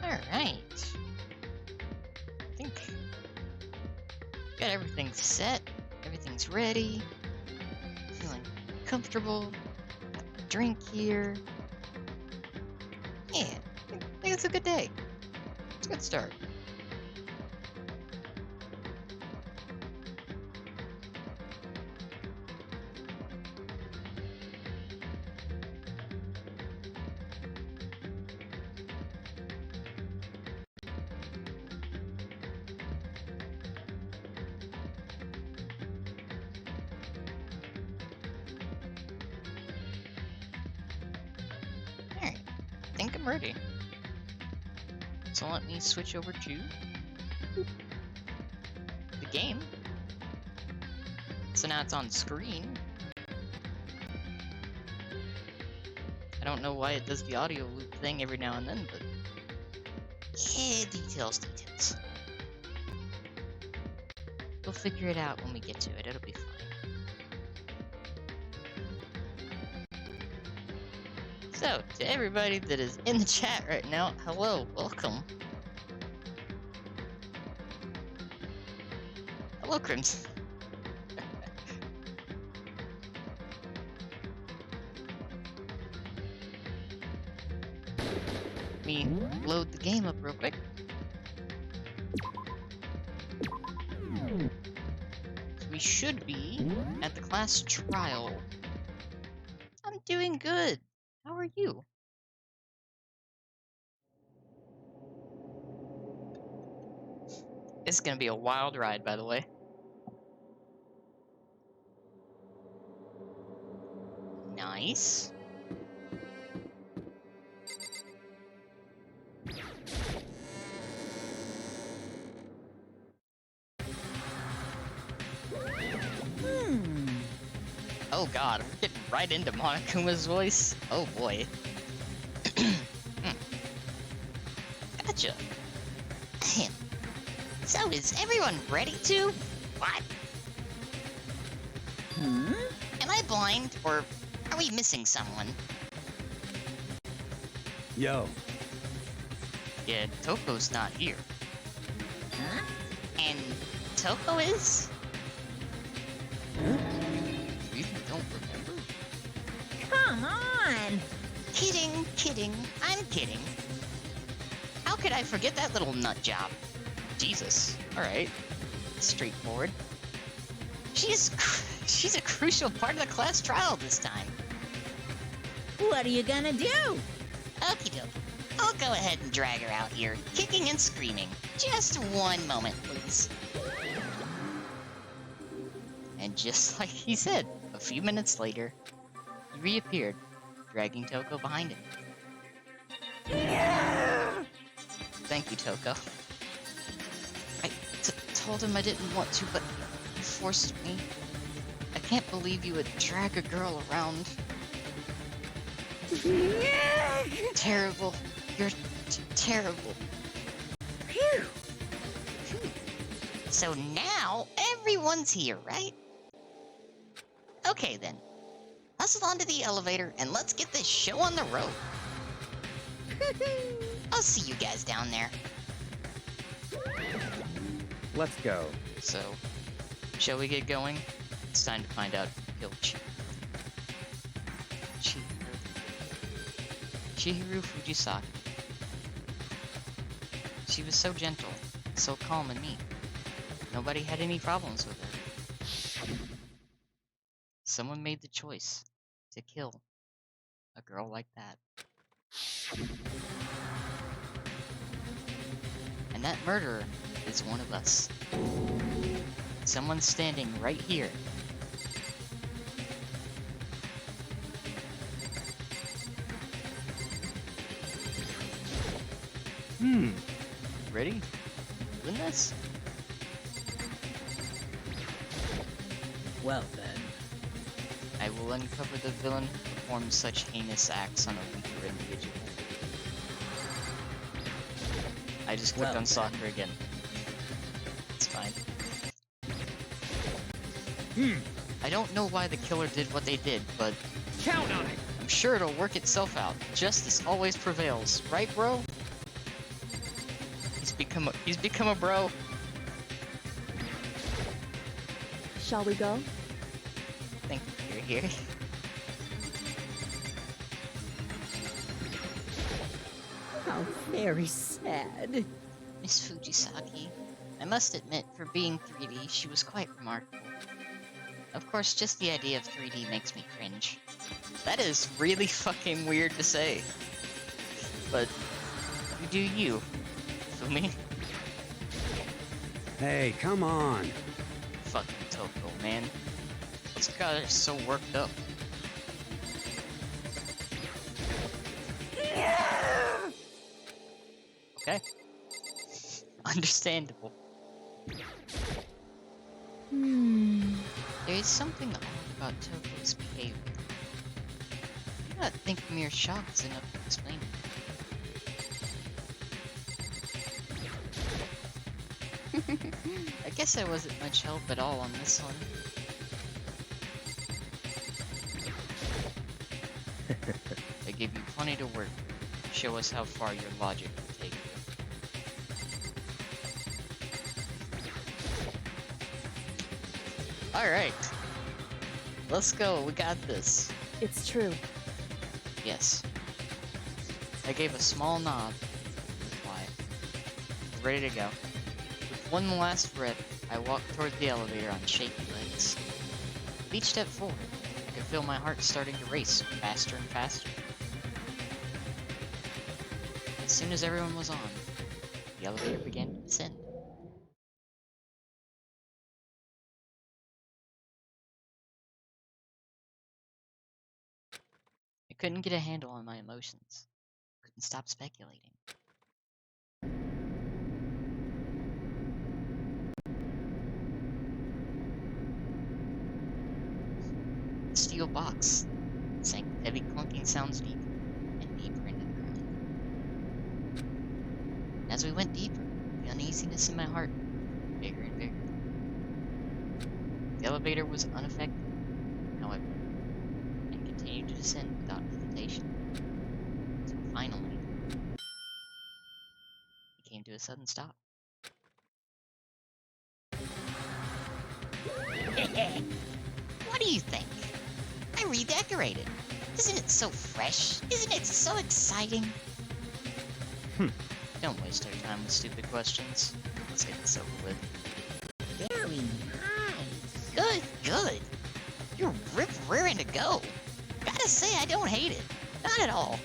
Alright. I think got everything set. Everything's ready. Feeling comfortable. Got a drink here. Yeah, I think it's a good day. It's a good start. Alright, I think I'm ready. So let me switch over to the game. So now it's on screen. I don't know why it does the audio loop thing every now and then, but yeah, details. We'll figure it out when we get to it. It'll be fine. So, to everybody that is in the chat right now, hello, welcome. Hello, Crimson. Let me load the game up real quick. So we should be at the class trial. I'm doing good. How are you? It's gonna be a wild ride, by the way. Nice. Oh god, we're getting right into Monokuma's voice. Oh boy. Gotcha. So is everyone ready to? What? Am I blind, or are we missing someone? Yo. Yeah, Toko's not here. Huh? And Toko is? You don't remember? Come on! Kidding. I'm kidding. How could I forget that little nut job? Jesus. Alright. Straightforward. She's a crucial part of the class trial this time. What are you gonna do? Okie dokie. I'll go ahead and drag her out here, kicking and screaming. Just one moment, please. And just like he said, a few minutes later, he reappeared, dragging Toko behind him. Thank you, Toko. I told him I didn't want to, but he forced me. I can't believe you would drag a girl around. Terrible. You're terrible. Phew. So now everyone's here, right? Okay then. Hustle onto the elevator and let's get this show on the road. I'll see you guys down there. Let's go. So, shall we get going? It's time to find out who killed Chihiro Fujisaki. She was so gentle, so calm and neat. Nobody had any problems with her. Someone made the choice to kill a girl like that. And that murderer is one of us. Someone standing right here. Ready? Doing this? Well then. I will uncover the villain who performs such heinous acts on a weaker individual. I just clicked on soccer again. It's fine. I don't know why the killer did what they did, but Count on it! I'm sure it'll work itself out. Justice always prevails, right, bro? become a bro. Shall we go? Thank you, you're here. How very sad. Miss Fujisaki. I must admit, for being 3D, she was quite remarkable. Of course, just the idea of 3D makes me cringe. That is really fucking weird to say. But, you do you. Feel me? Hey, come on. Fucking Toko, man. What's got her so worked up? Okay. Understandable. There is something odd about Toko's behavior. I do not think mere shock is enough to explain it. I guess I wasn't much help at all on this one. I gave you plenty to work with. Show us how far your logic can take you. Alright. Let's go, we got this. It's true. Yes. I gave a small nod. Quiet. Ready to go. With one last breath, I walked toward the elevator on shaky legs. With each step forward, I could feel my heart starting to race faster and faster. As soon as everyone was on, the elevator began to descend. I couldn't get a handle on my emotions. Couldn't stop speculating. The steel box sank with heavy clunking sounds deeper and deeper into the ground. And as we went deeper, the uneasiness in my heart grew bigger and bigger. The elevator was unaffected, however, and continued to descend without hesitation. Until finally, it came to a sudden stop. What do you think? I redecorated. Isn't it so fresh? Isn't it so exciting? Don't waste our time with stupid questions. Let's get this over with. Very nice. Good, good. You're rip-rearing to go. Gotta say, I don't hate it. Not at all.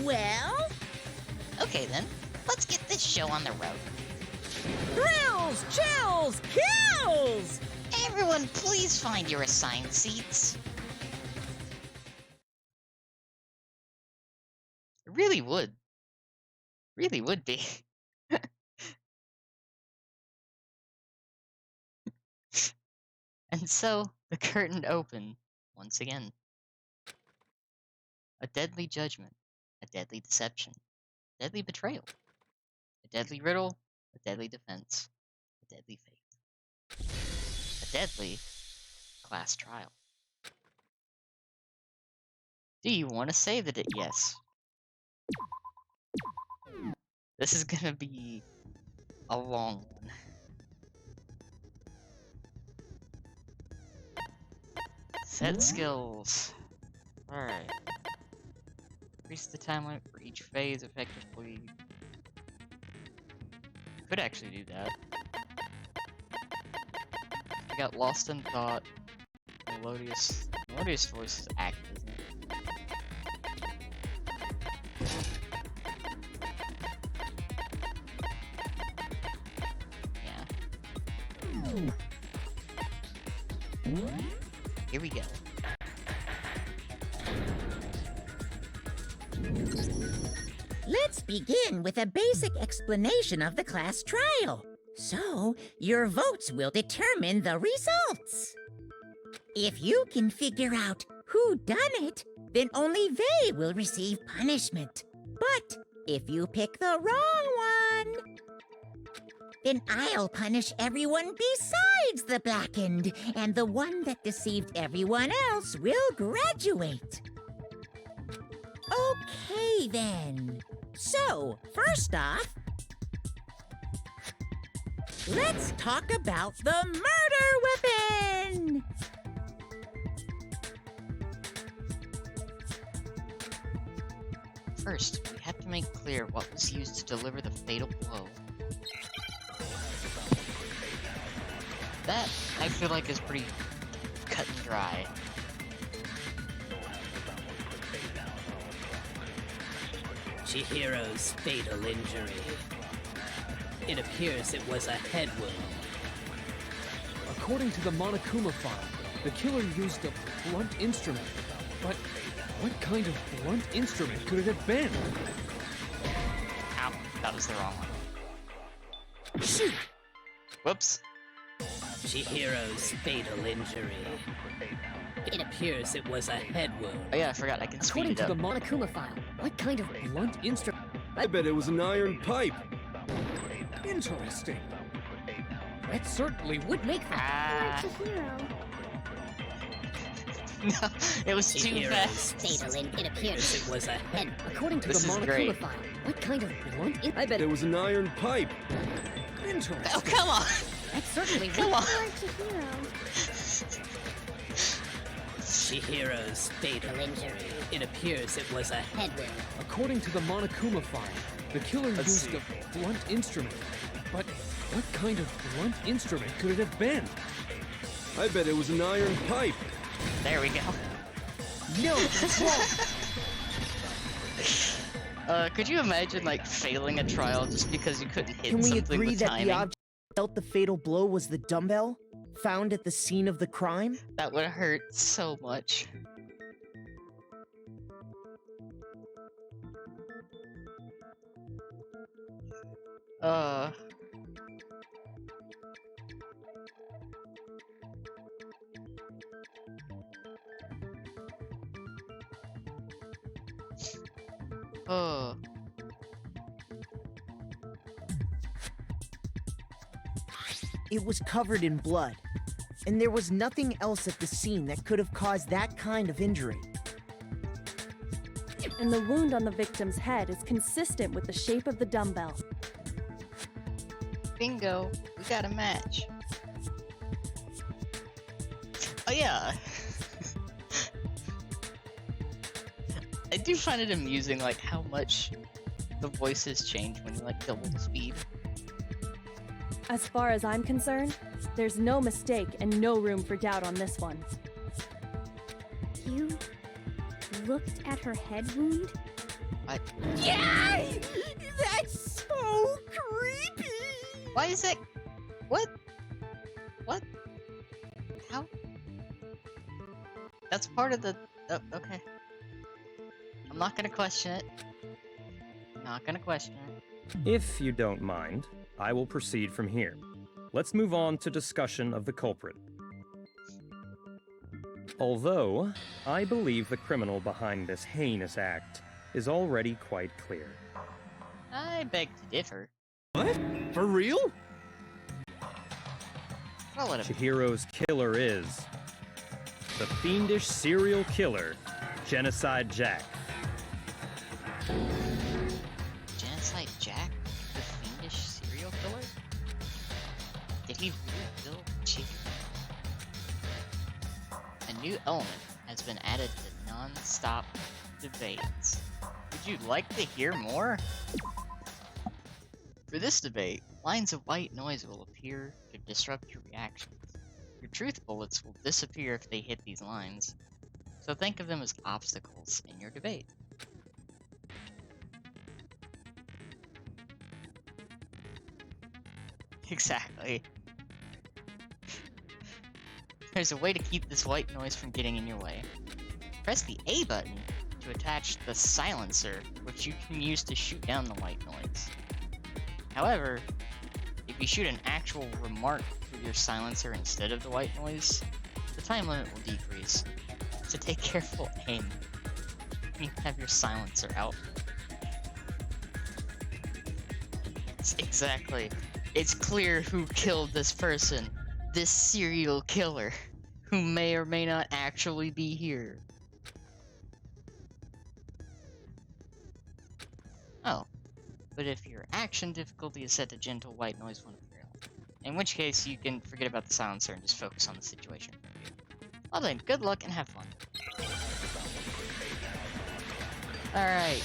Well, Okay then, let's get this show on the road. thrills, chills, kills! Everyone, please find your assigned seats. It really would. Really would be. And so, the curtain opened once again. A deadly judgment, a deadly deception, a deadly betrayal, a deadly riddle, a deadly defense, a deadly fate, a deadly class trial. Do you want to say that yes? This is gonna be a long one. Set skills. Alright. Increase the time limit for each phase effectively. Could actually do that. I got lost in thought. Melodious voice is active, isn't it? Yeah. Here we go. Let's begin with a basic explanation of the class trial. So, your votes will determine the results. If you can figure out who done it, then only they will receive punishment. But if you pick the wrong one, then I'll punish everyone besides the blackened, and the one that deceived everyone else will graduate. Okay, then. So, first off, let's talk about the murder weapon! First, we have to make clear what was used to deliver the fatal blow. That, I feel like, is pretty cut and dry. Chihiro's fatal injury. It appears it was a head wound. According to the Monokuma file, the killer used a blunt instrument. But what kind of blunt instrument could it have been? Ow, that was the wrong one. Shoot! Whoops. Chihiro's fatal injury. It appears it was a head wound. Oh yeah, I forgot, I can speed According it to up. the Monokuma file, what kind of blunt instrument? I bet it was an iron pipe. Interesting. That certainly would make Ah, Chihiro. no, it was too Chihiro's fast. fatal injury. It appears it was a head. According to This the is Monokuma great. file, what kind of blunt? I bet it was an iron pipe. Interesting. Oh, come on! that certainly Come on! Chihiro. Chihiro's fatal injury. It appears it was a head wound. According to the Monokuma file, the killer Let's used see. a blunt instrument. But what kind of blunt instrument could it have been? I bet it was an iron pipe. There we go. No, that's wrong. Could you imagine, like, failing a trial just because you couldn't hit Can we something agree with that timing? the object that dealt the fatal blow was the dumbbell found at the scene of the crime? That would hurt so much. Uh... Oh. It was covered in blood, and there was nothing else at the scene that could have caused that kind of injury. And the wound on the victim's head is consistent with the shape of the dumbbell. Bingo, we got a match. Oh yeah. I do find it amusing, like, how much the voices change when you, like, double the speed. As far as I'm concerned, there's no mistake and no room for doubt on this one. You looked at her head wound? Yay! That's so creepy! Why is that? What? What? How? That's part of the... Oh, okay. I'm not gonna question it. Not gonna question it. If you don't mind, I will proceed from here. Let's move on to discussion of the culprit. Although, I believe the criminal behind this heinous act is already quite clear. I beg to differ. What? For real? Well, whatever. Chihiro's killer is the fiendish serial killer, Genocide Jack. Genocide Jack? The fiendish serial killer? Did he really kill Chief? A new element has been added to non-stop debates. Would you like to hear more? For this debate, lines of white noise will appear to disrupt your reactions. Your truth bullets will disappear if they hit these lines, so think of them as obstacles in your debate. Exactly. There's a way to keep this white noise from getting in your way. Press the A button to attach the silencer, which you can use to shoot down the white noise. However, if you shoot an actual remark through your silencer instead of the white noise, the time limit will decrease. So take careful aim when you have your silencer out. Exactly. It's clear who killed this person. This serial killer, who may or may not actually be here. Oh. but if your action difficulty is set to gentle, white noise won't appear. In which case, you can forget about the silencer and just focus on the situation. Well then, good luck and have fun. Alright.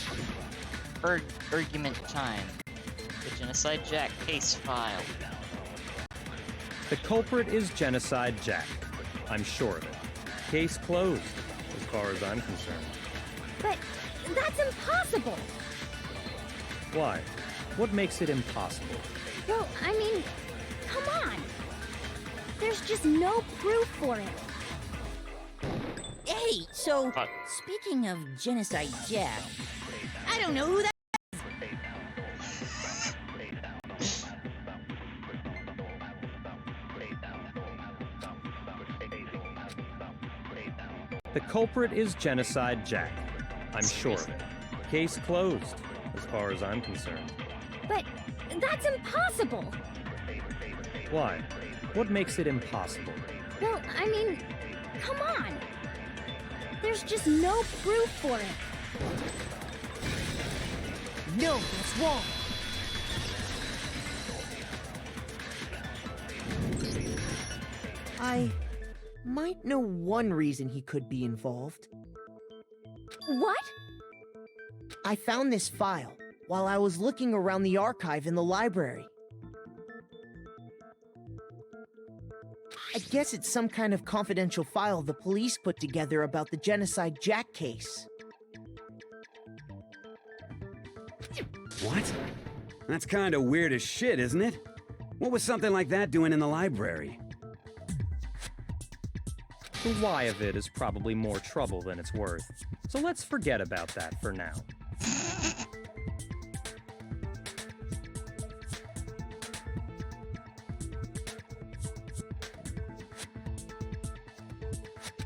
Argument time. The Genocide Jack case file. The culprit is Genocide Jack. I'm sure of it. Case closed, as far as I'm concerned. But that's impossible! Why? What makes it impossible? Well, I mean, come on! There's just no proof for it. Hey, so, What? speaking of Genocide Jack, I don't know who that. The culprit is Genocide Jack. I'm sure of it. Case closed, as far as I'm concerned. But that's impossible! Why? What makes it impossible? Well, I mean, come on! There's just no proof for it. No, that's wrong. I might know one reason he could be involved. What? I found this file while I was looking around the archive in the library. I guess it's some kind of confidential file the police put together about the Genocide Jack case. What? That's kinda weird as shit, isn't it? What was something like that doing in the library? The why of it is probably more trouble than it's worth. So let's forget about that for now.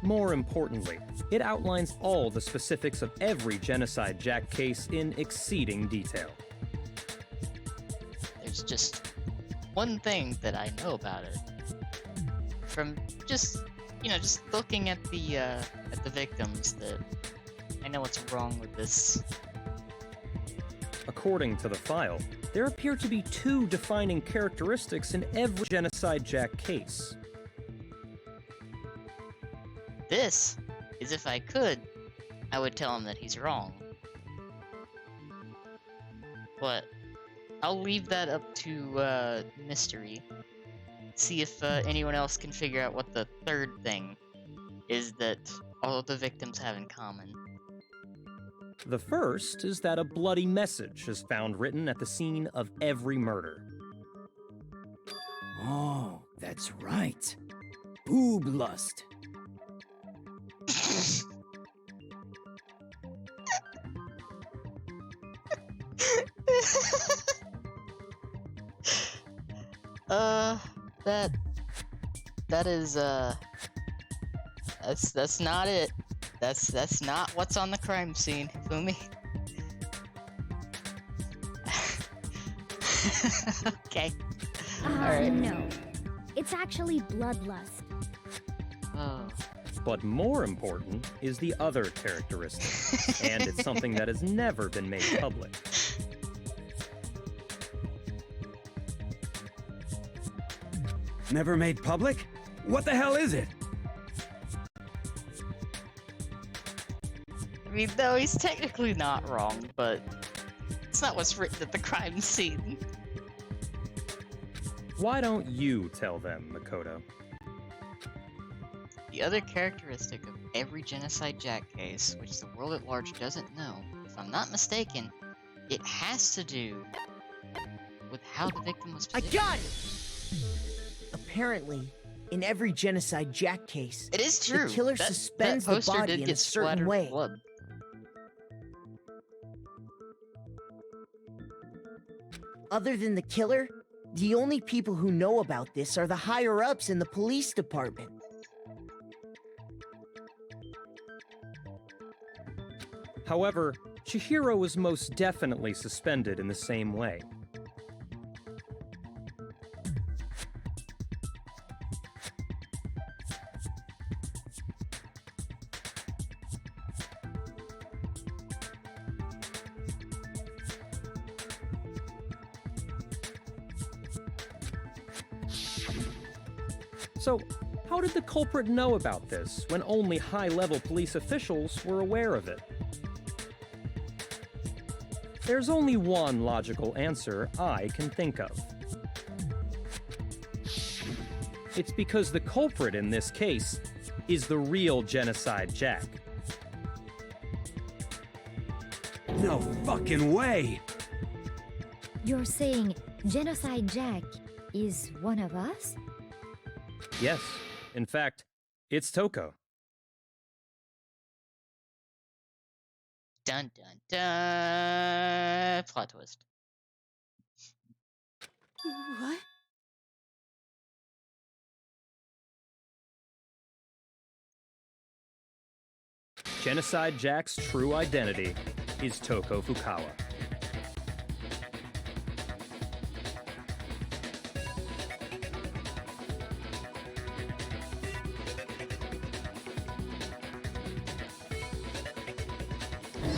More importantly, it outlines all the specifics of every Genocide Jack case in exceeding detail. There's just one thing that I know about it. From just, just looking at the victims, that I know what's wrong with this. According to the file, there appear to be two defining characteristics in every Genocide Jack case. This is, if I could, I would tell him that he's wrong. But I'll leave that up to mystery. See if anyone else can figure out what the third thing is that all of the victims have in common. The first is that a bloody message is found written at the scene of every murder. Oh, that's right. Boob lust. That is, that's not it. That's not what's on the crime scene, Fumi. Okay. Alright. No. It's actually bloodlust. Oh. But more important is the other characteristic, and it's something that has never been made public. Never made public? What the hell is it? I mean, no, he's technically not wrong, but it's not what's written at the crime scene. Why don't you tell them, Makoto? The other characteristic of every Genocide Jack case, which the world at large doesn't know, if I'm not mistaken, it has to do with how the victim was I positioned. got it! Apparently, in every Genocide Jack case, It is true. the killer That suspends the poster body did in get a certain splattered with way. blood. Other than the killer, the only people who know about this are the higher-ups in the police department. However, Chihiro was most definitely suspended in the same way. So, how did the culprit know about this when only high-level police officials were aware of it? There's only one logical answer I can think of. It's because the culprit in this case is the real Genocide Jack. No fucking way! You're saying Genocide Jack is one of us? Yes, in fact, it's Toko. Dun dun dun. Plot twist. What? Genocide Jack's true identity is Toko Fukawa.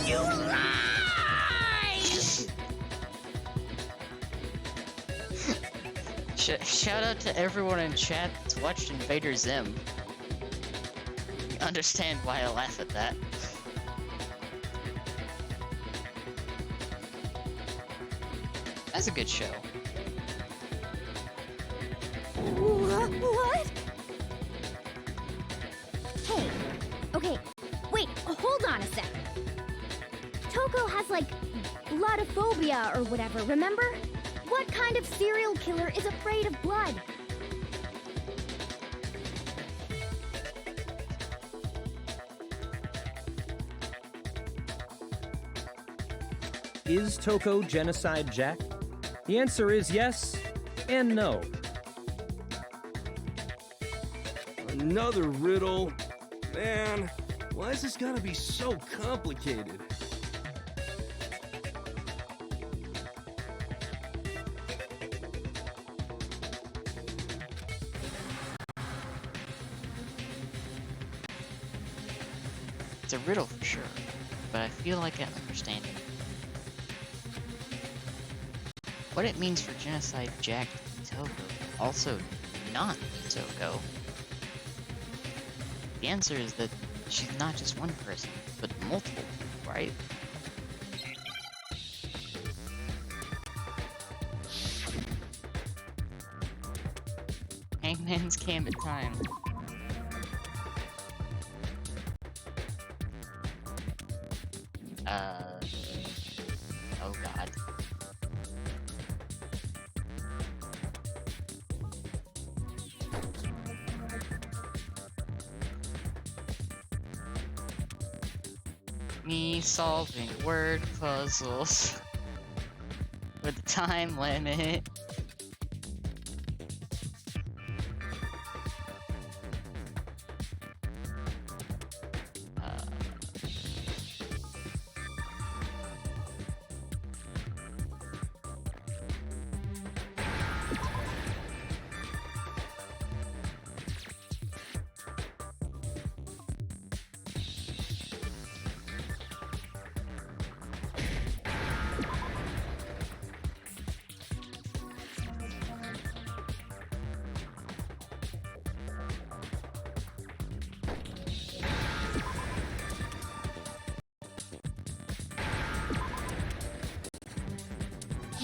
You lie! Shout out to everyone in chat that's watched Invader Zim. You understand why I laugh at that. That's a good show. What? Hey, okay, wait, hold on a sec. Toko has, like, blodophobia or whatever, remember? What kind of serial killer is afraid of blood? Is Toko Genocide Jack? The answer is yes and no. Another riddle? Man, why is this gotta be so complicated? It's a riddle for sure, but I feel like I understand it. What it means for Genocide Jack to be Toko, also not be Toko. The answer is that she's not just one person, but multiple people, right? Hangman's Gambit time. Oh god. Me solving word puzzles with a time limit.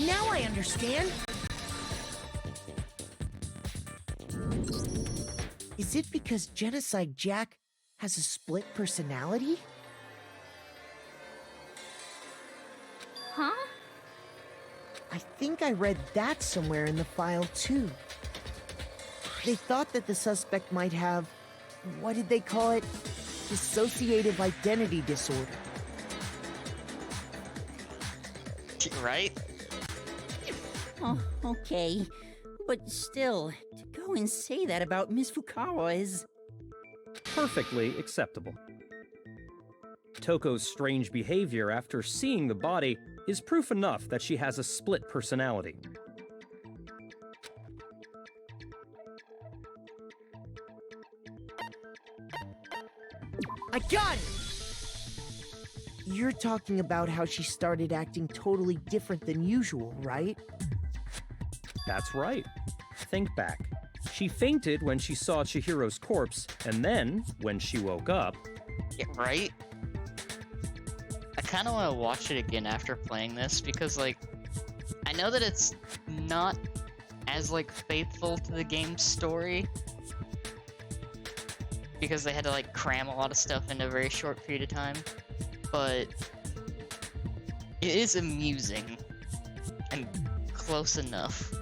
Now I understand. Is it because Genocide Jack has a split personality? Huh? I think I read that somewhere in the file, too. They thought that the suspect might have, what did they call it? Dissociative identity disorder. Right? Oh, okay. But still, to go and say that about Miss Fukawa is... Perfectly acceptable. Toko's strange behavior after seeing the body is proof enough that she has a split personality. I got it! You're talking about how she started acting totally different than usual, right? That's right. Think back. She fainted when she saw Chihiro's corpse, and then, when she woke up, Yeah, right? I kind of want to watch it again after playing this because, like, I know that it's not as, like, faithful to the game's story because they had to, like, cram a lot of stuff into a very short period of time, but it is amusing and close enough.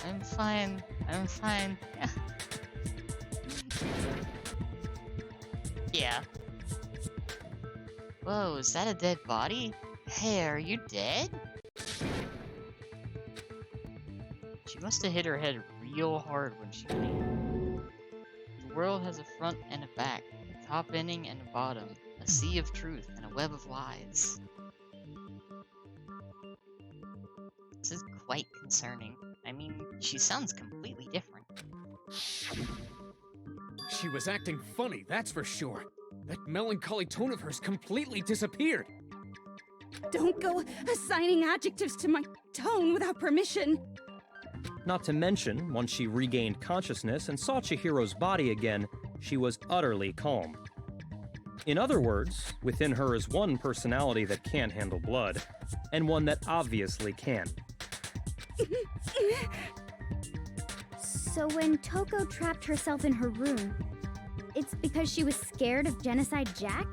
I'm fine. I'm fine. Yeah. Yeah. Whoa, is that a dead body? Hey, are you dead? She must have hit her head real hard when she fainted. The world has a front and a back, a top ending and a bottom, a sea of truth and a web of lies. This is quite concerning. I mean, she sounds completely different. She was acting funny, that's for sure. That melancholy tone of hers completely disappeared. Don't go assigning adjectives to my tone without permission. not to mention, once she regained consciousness and saw Chihiro's body again, she was utterly calm. In other words, within her is one personality that can't handle blood, and one that obviously can. So when Toko trapped herself in her room, it's because she was scared of Genocide Jack?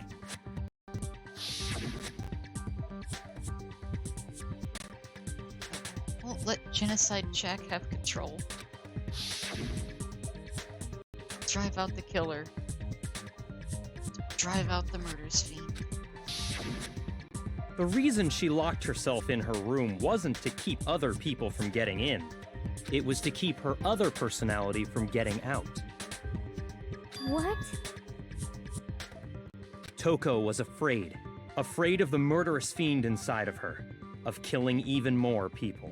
Won't let Genocide Jack have control. Drive out the killer. Drive out the murder's fiend. The reason she locked herself in her room wasn't to keep other people from getting in. It was to keep her other personality from getting out. What? Toko was afraid. Afraid of the murderous fiend inside of her. Of killing even more people.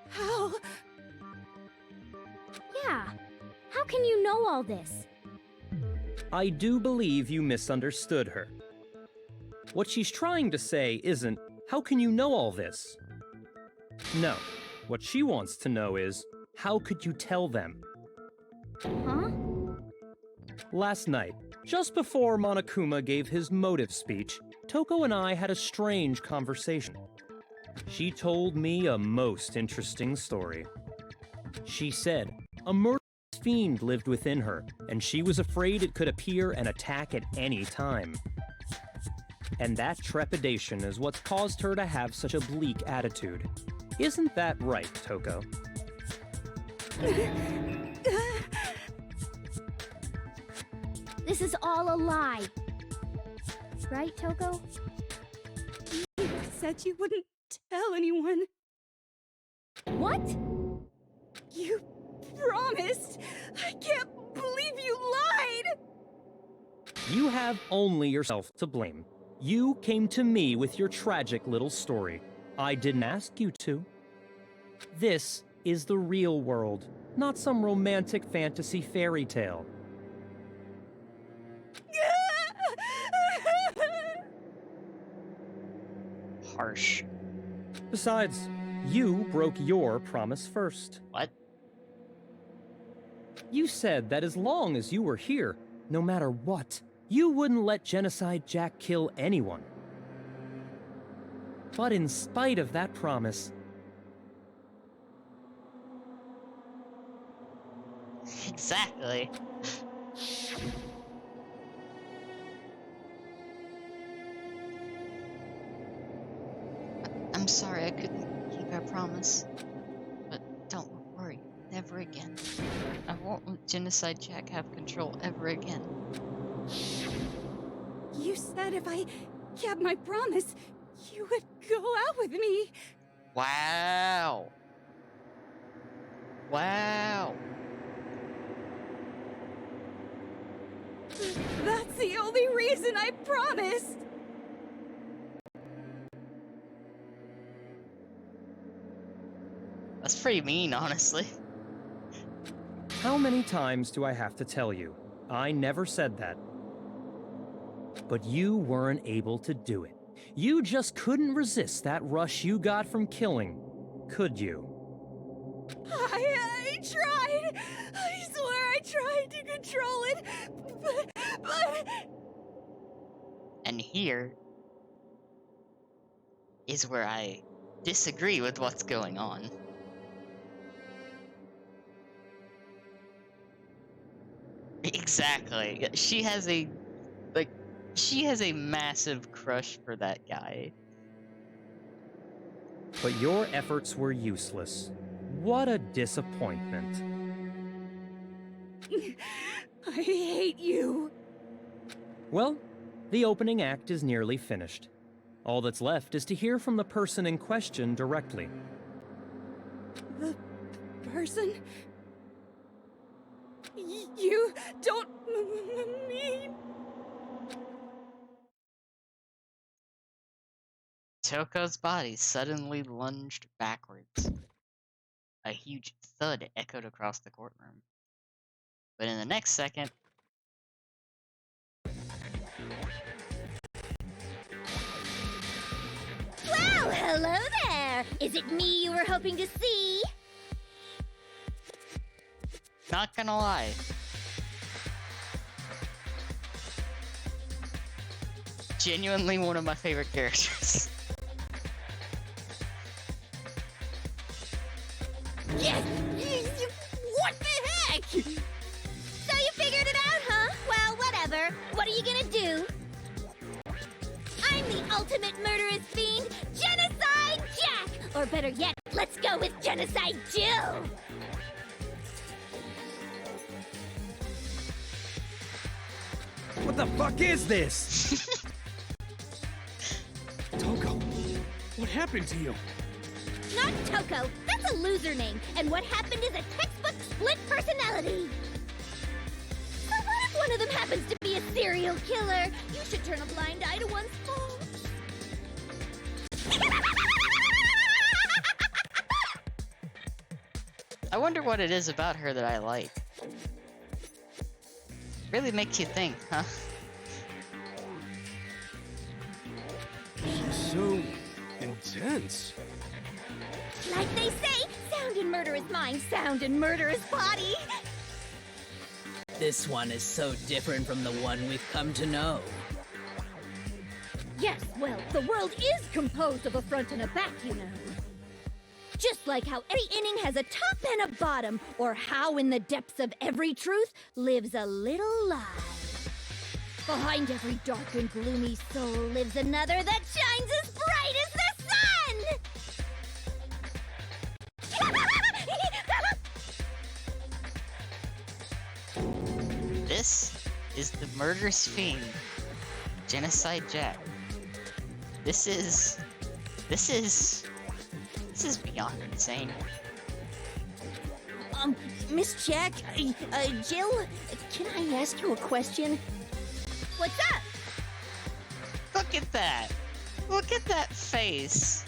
How? Yeah. How can you know all this? I do believe you misunderstood her. What she's trying to say isn't, how can you know all this? No. What she wants to know is, how could you tell them? Huh? Last night, just before Monokuma gave his motive speech, Toko and I had a strange conversation. She told me a most interesting story. She said a murderous fiend lived within her, and she was afraid it could appear and attack at any time. And that trepidation is what's caused her to have such a bleak attitude. Isn't that right, Toko? This is all a lie. Right, Toko? You said you wouldn't tell anyone. What? You promised! I can't believe you lied! You have only yourself to blame. You came to me with your tragic little story. I didn't ask you to. This is the real world, not some romantic fantasy fairy tale. Harsh. Besides, you broke your promise first. What? You said that as long as you were here, no matter what, you wouldn't let Genocide Jack kill anyone. But in spite of that promise... Exactly. I'm sorry I couldn't keep our promise. But don't worry, never again. I won't let Genocide Jack have control ever again. You said if I kept my promise, you would go out with me. Wow. Wow. That's the only reason I promised. That's pretty mean, honestly. How many times do I have to tell you? I never said that. But you weren't able to do it. you just couldn't resist that rush you got from killing, could you? I tried. I swear I tried to control it, but... And here is where I disagree with what's going on. Exactly. She has a massive crush for that guy. But your efforts were useless. What a disappointment. I hate you. Well, the opening act is nearly finished. All that's left is to hear from the person in question directly. The person? You don't mean... Toko's body suddenly lunged backwards. A huge thud echoed across the courtroom. But in the next second... Well, hello there! Is it me you were hoping to see? Not gonna lie. Genuinely one of my favorite characters. Yes! What the heck? So you figured it out, huh? Well, whatever. What are you gonna do? I'm the ultimate murderous fiend, Genocide Jack! Or better yet, let's go with Genocide Jill! What the fuck is this? Toko, what happened to you? Not Toko. That's a loser name. And what happened is a textbook split personality. So what if one of them happens to be a serial killer? You should turn a blind eye to one's faults. I wonder what it is about her that I like. Really makes you think, huh? She's so intense. Like they say, sound in murderous mind, sound in murderous body. This one is so different from the one we've come to know. Yes, well, the world is composed of a front and a back, you know. Just like how every inning has a top and a bottom, or how in the depths of every truth lives a little lie. Behind every dark and gloomy soul lives another that shines as bright as the sun! This is the murderous fiend, Genocide Jack. This is beyond insane. Miss Jack, Jill, can I ask you a question? What's up? Look at that! Look at that face!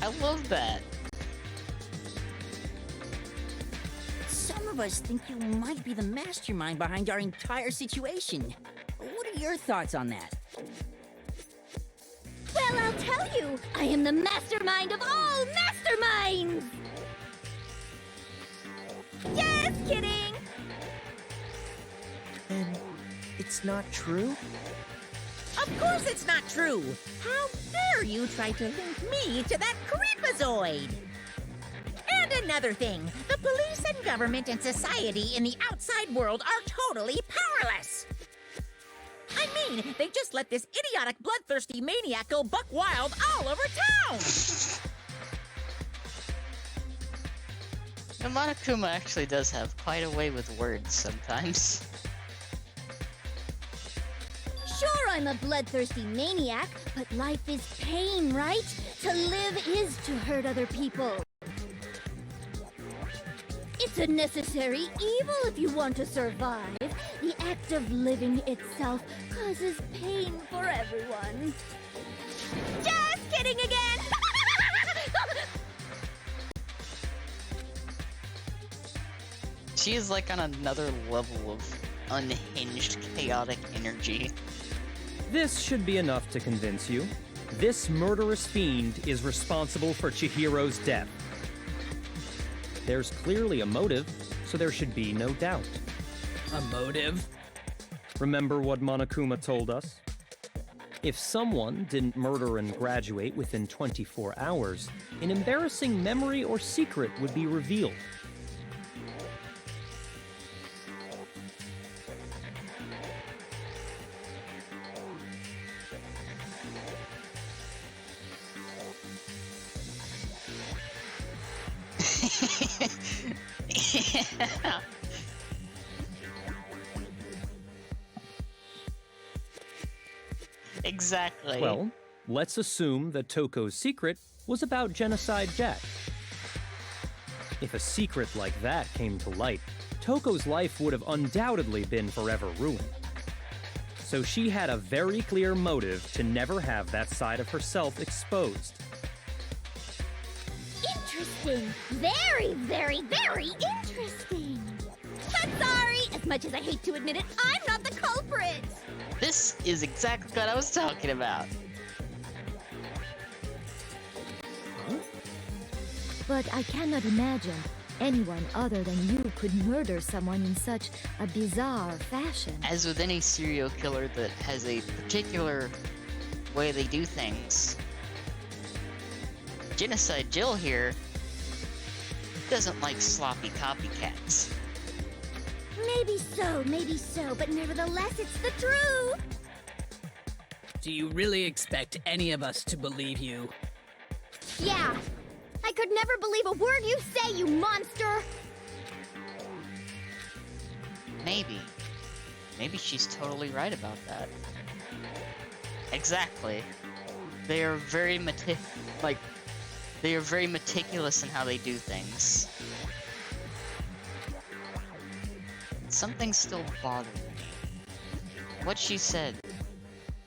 I love that. Some of us think you might be the mastermind behind our entire situation. What are your thoughts on that? Well, I'll tell you, I am the mastermind of all masterminds! Just kidding! And it's not true? Of course it's not true! How dare you try to link me to that creepazoid! And another thing, the police and government and society in the outside world are totally powerless! I mean, they just let this idiotic, bloodthirsty maniac go buck wild all over town! Now, Monokuma actually does have quite a way with words sometimes. Sure, I'm a bloodthirsty maniac, but life is pain, right? To live is to hurt other people. It's a necessary evil if you want to survive. The act of living itself causes pain for everyone. Just kidding again! She is like on another level of unhinged, chaotic energy. This should be enough to convince you. This murderous fiend is responsible for Chihiro's death. There's clearly a motive, so there should be no doubt. A motive? Remember what Monokuma told us? If someone didn't murder and graduate within 24 hours, an embarrassing memory or secret would be revealed. Yeah. Exactly. Well, let's assume that Toko's secret was about Genocide Jack. If a secret like that came to light, Toko's life would have undoubtedly been forever ruined. So she had a very clear motive to never have that side of herself exposed. Interesting. Very, very, very interesting. But sorry, as much as I hate to admit it, I'm not the culprit. This is exactly what I was talking about. But I cannot imagine anyone other than you could murder someone in such a bizarre fashion. As with any serial killer that has a particular way they do things, Genocide Jill here doesn't like sloppy copycats. Maybe so, but nevertheless, it's the truth. Do you really expect any of us to believe you? Yeah. I could never believe a word you say, you monster! Maybe. Maybe she's totally right about that. Exactly. They are very very meticulous in how they do things. Something's still bothering me. What she said.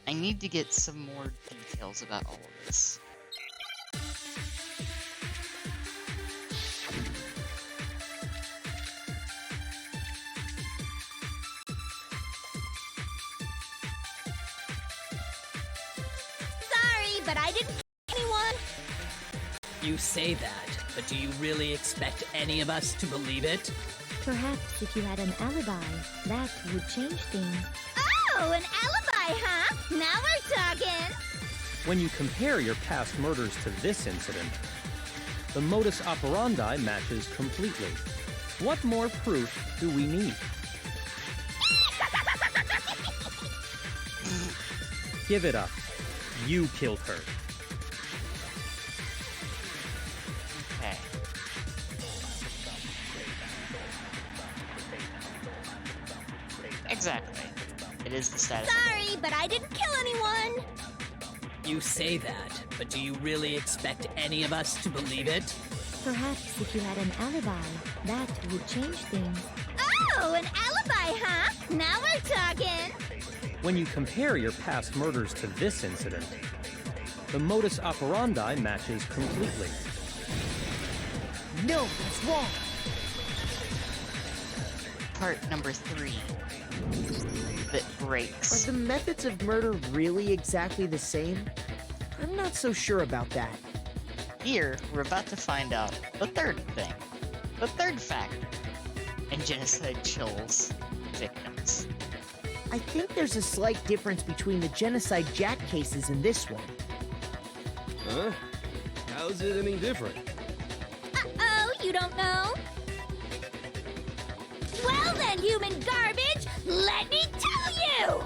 I need to get some more details about all of this. Sorry, but I didn't kill anyone. You say that, but do you really expect any of us to believe it? Perhaps if you had an alibi, that would change things. Oh, an alibi, huh? Now we're talking. When you compare your past murders to this incident, the modus operandi matches completely. What more proof do we need? Give it up. You killed her. Okay. Exactly. It is the status. Sorry, but I didn't kill anyone. You say that, but do you really expect any of us to believe it? Perhaps if you had an alibi, that would change things. Oh, an alibi, huh? Now we're talking. When you compare your past murders to this incident, the modus operandi matches completely. No, that's wrong. Part number 3. That breaks. Are the methods of murder really exactly the same? I'm not so sure about that. Here, we're about to find out the third thing. The third factor in Genocide Jill's victims. I think there's a slight difference between the Genocide Jack cases and this one. Huh? How's it any different? Uh-oh, you don't know? Well then, human garbage, let me tell you!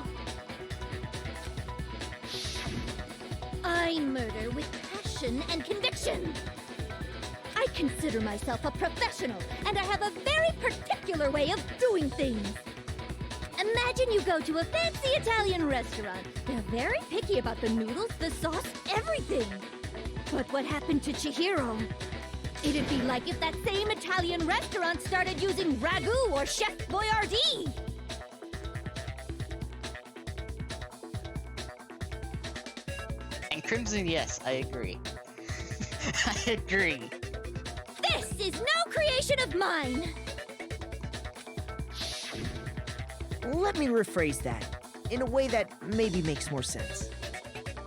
I murder with passion and conviction. I consider myself a professional, and I have a very particular way of doing things. Imagine you go to a fancy Italian restaurant. They're very picky about the noodles, the sauce, everything. But what happened to Chihiro? It'd be like if that same Italian restaurant started using ragu or Chef Boyardee. And Crimson, yes, I agree. I agree. This is no creation of mine. let me rephrase that in a way that maybe makes more sense.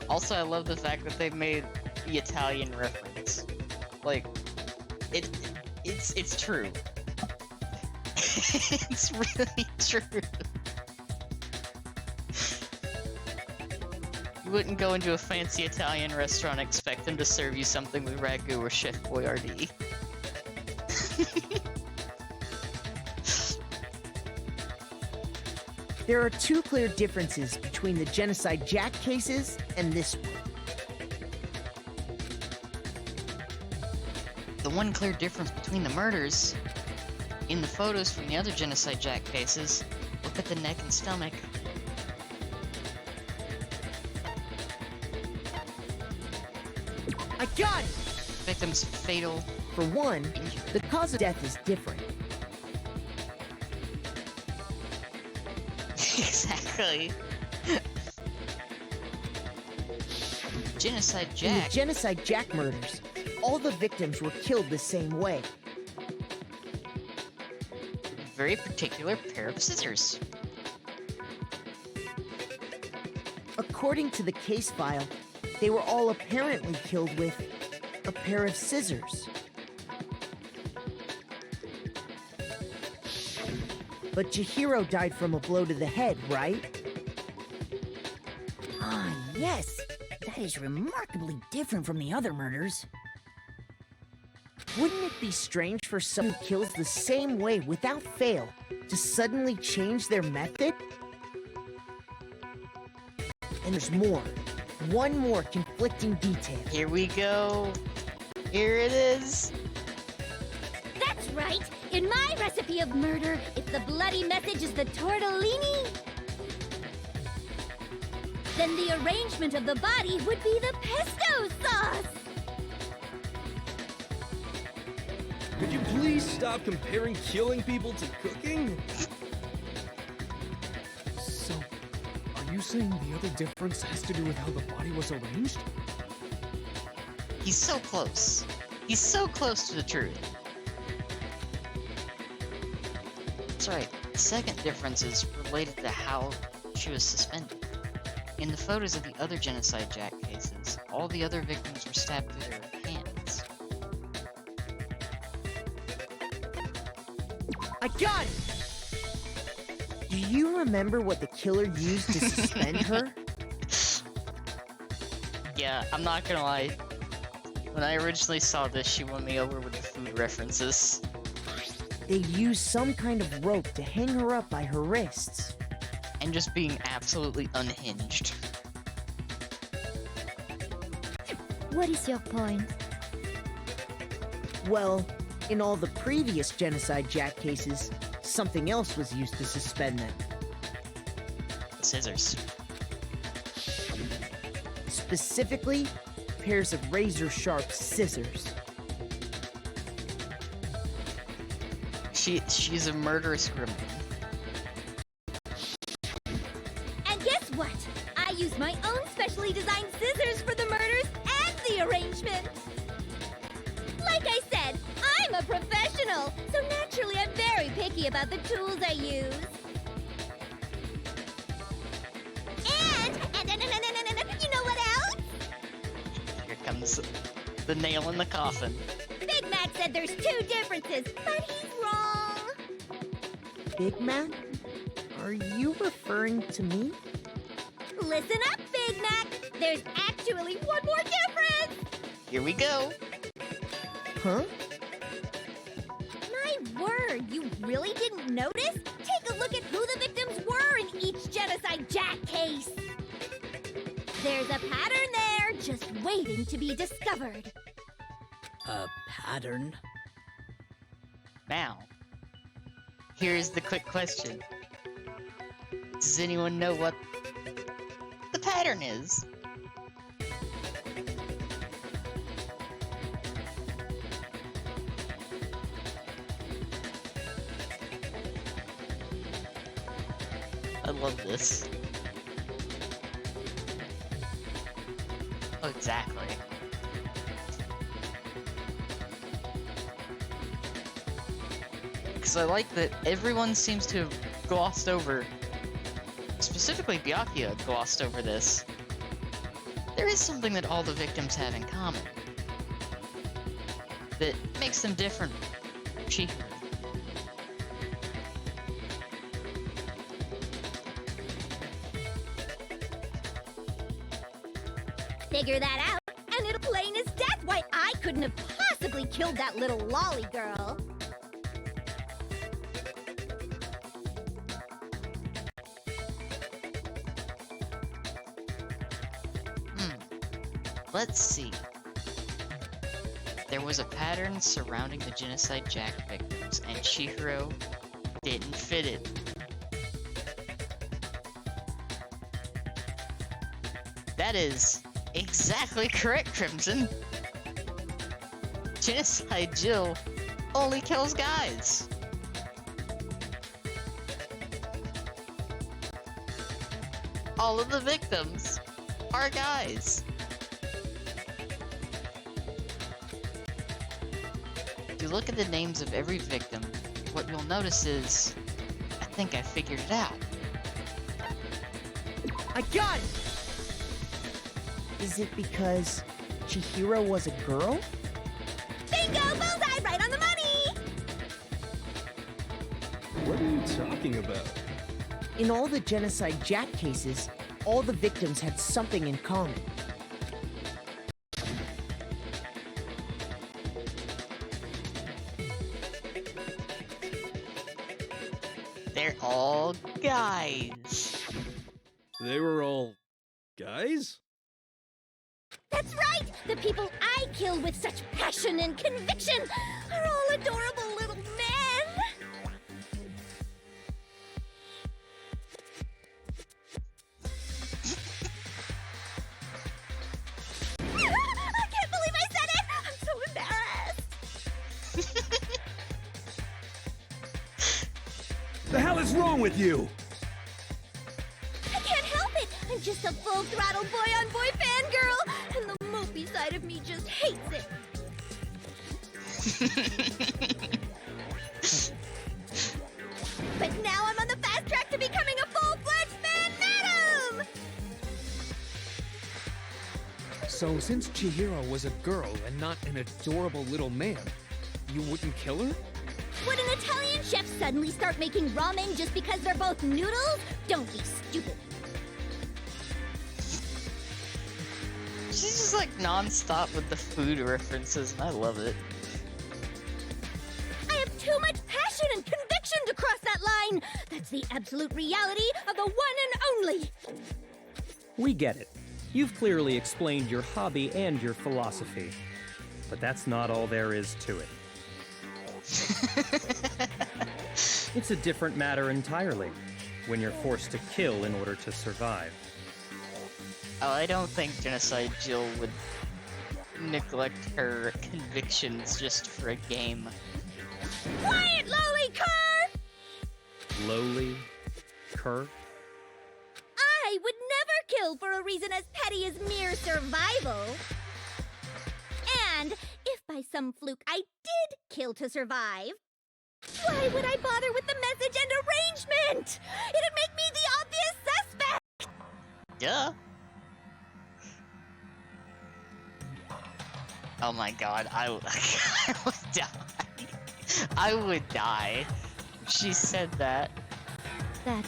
Also, I love the fact that they made the Italian reference. Like, it's true. It's really true. You wouldn't go into a fancy Italian restaurant and expect them to serve you something with ragu or Chef Boyardee. There are two clear differences between the Genocide Jack cases and this one. The one clear difference between the murders, in the photos from the other Genocide Jack cases, look at the neck and stomach. I got it! Victim's fatal. For one, the cause of death is different. Exactly. Genocide In the Jack. Genocide Jack murders, all the victims were killed the same way. Very particular pair of scissors. According to the case file, they were all apparently killed with a pair of scissors. But Chihiro died from a blow to the head, right? Ah, yes. That is remarkably different from the other murders. Wouldn't it be strange for someone who kills the same way without fail to suddenly change their method? And there's more. One more conflicting detail. Here we go. Here it is. That's right! In my recipe of murder, if the bloody message is the tortellini, then the arrangement of the body would be the pesto sauce! Could you please stop comparing killing people to cooking? So, are you saying the other difference has to do with how the body was arranged? He's so close. He's so close to the truth. That's right. The second difference is related to how she was suspended. In the photos of the other Genocide Jack cases, all the other victims were stabbed through their hands. I got it! Do you remember what the killer used to suspend her? Yeah, I'm not gonna lie. When I originally saw this, she won me over with the food references. They used some kind of rope to hang her up by her wrists. And just being absolutely unhinged. What is your point? Well, in all the previous Genocide Jack cases, something else was used to suspend them. Scissors. Specifically, pairs of razor-sharp scissors. She's a murderous gremlin. And guess what? I used my own specially designed scissors for the murders and the arrangement! Like I said, I'm a professional, so naturally I'm very picky about the tools I use. And you know what else? Here comes the nail in the coffin. Big Mac said there's two differences, but he's wrong. Big Mac? Are you referring to me? Listen up, Big Mac. There's actually one more difference. Here we go. Huh? My word, you really didn't notice? Take a look at who the victims were in each Genocide Jack case. There's a pattern there, just waiting to be discovered. A pattern? Now, here's the quick question. Does anyone know what the pattern is? I love this. Oh, exactly. Because I like that everyone seems to have glossed over, specifically Byakuya glossed over this. There is something that all the victims have in common that makes them different from Chihiro. Figure that out, and it'll plain as death why I couldn't have possibly killed that little lolly girl. Let's see. There was a pattern surrounding the Genocide Jack victims, and Chihiro didn't fit it. That is exactly correct, Crimson. Genocide Jill only kills guys. All of the victims are guys. If you look at the names of every victim, what you'll notice is, I think I figured it out. I got it! Is it because Chihiro was a girl? Bingo! Bullseye! Right on the money! What are you talking about? In all the Genocide Jack cases, all the victims had something in common. They're all guys. They were all guys? That's right! The people I kill with such passion and conviction are all adorable little men! I can't believe I said it! I'm so embarrassed! The hell is wrong with you? I can't help it! I'm just a full-throttle boy-on-boy fangirl, and the mopey side of me just hates it. But now I'm on the fast track to becoming a full-fledged fan madam! So, since Chihiro was a girl and not an adorable little man, you wouldn't kill her? Would an Italian chef suddenly start making ramen just because they're both noodles? Don't be stupid. She's just like non-stop with the food references, and I love it. I have too much passion and conviction to cross that line! That's the absolute reality of the one and only! We get it. You've clearly explained your hobby and your philosophy. But that's not all there is to it. It's a different matter entirely, when you're forced to kill in order to survive. Oh, I don't think Genocide Jill would neglect her convictions just for a game. Quiet, lowly cur! Lowly? Cur? I would never kill for a reason as petty as mere survival. And if by some fluke I did kill to survive, why would I bother with the message and arrangement? It'd make me the obvious suspect! Duh. Oh my god, I would die. I would die if she said that. That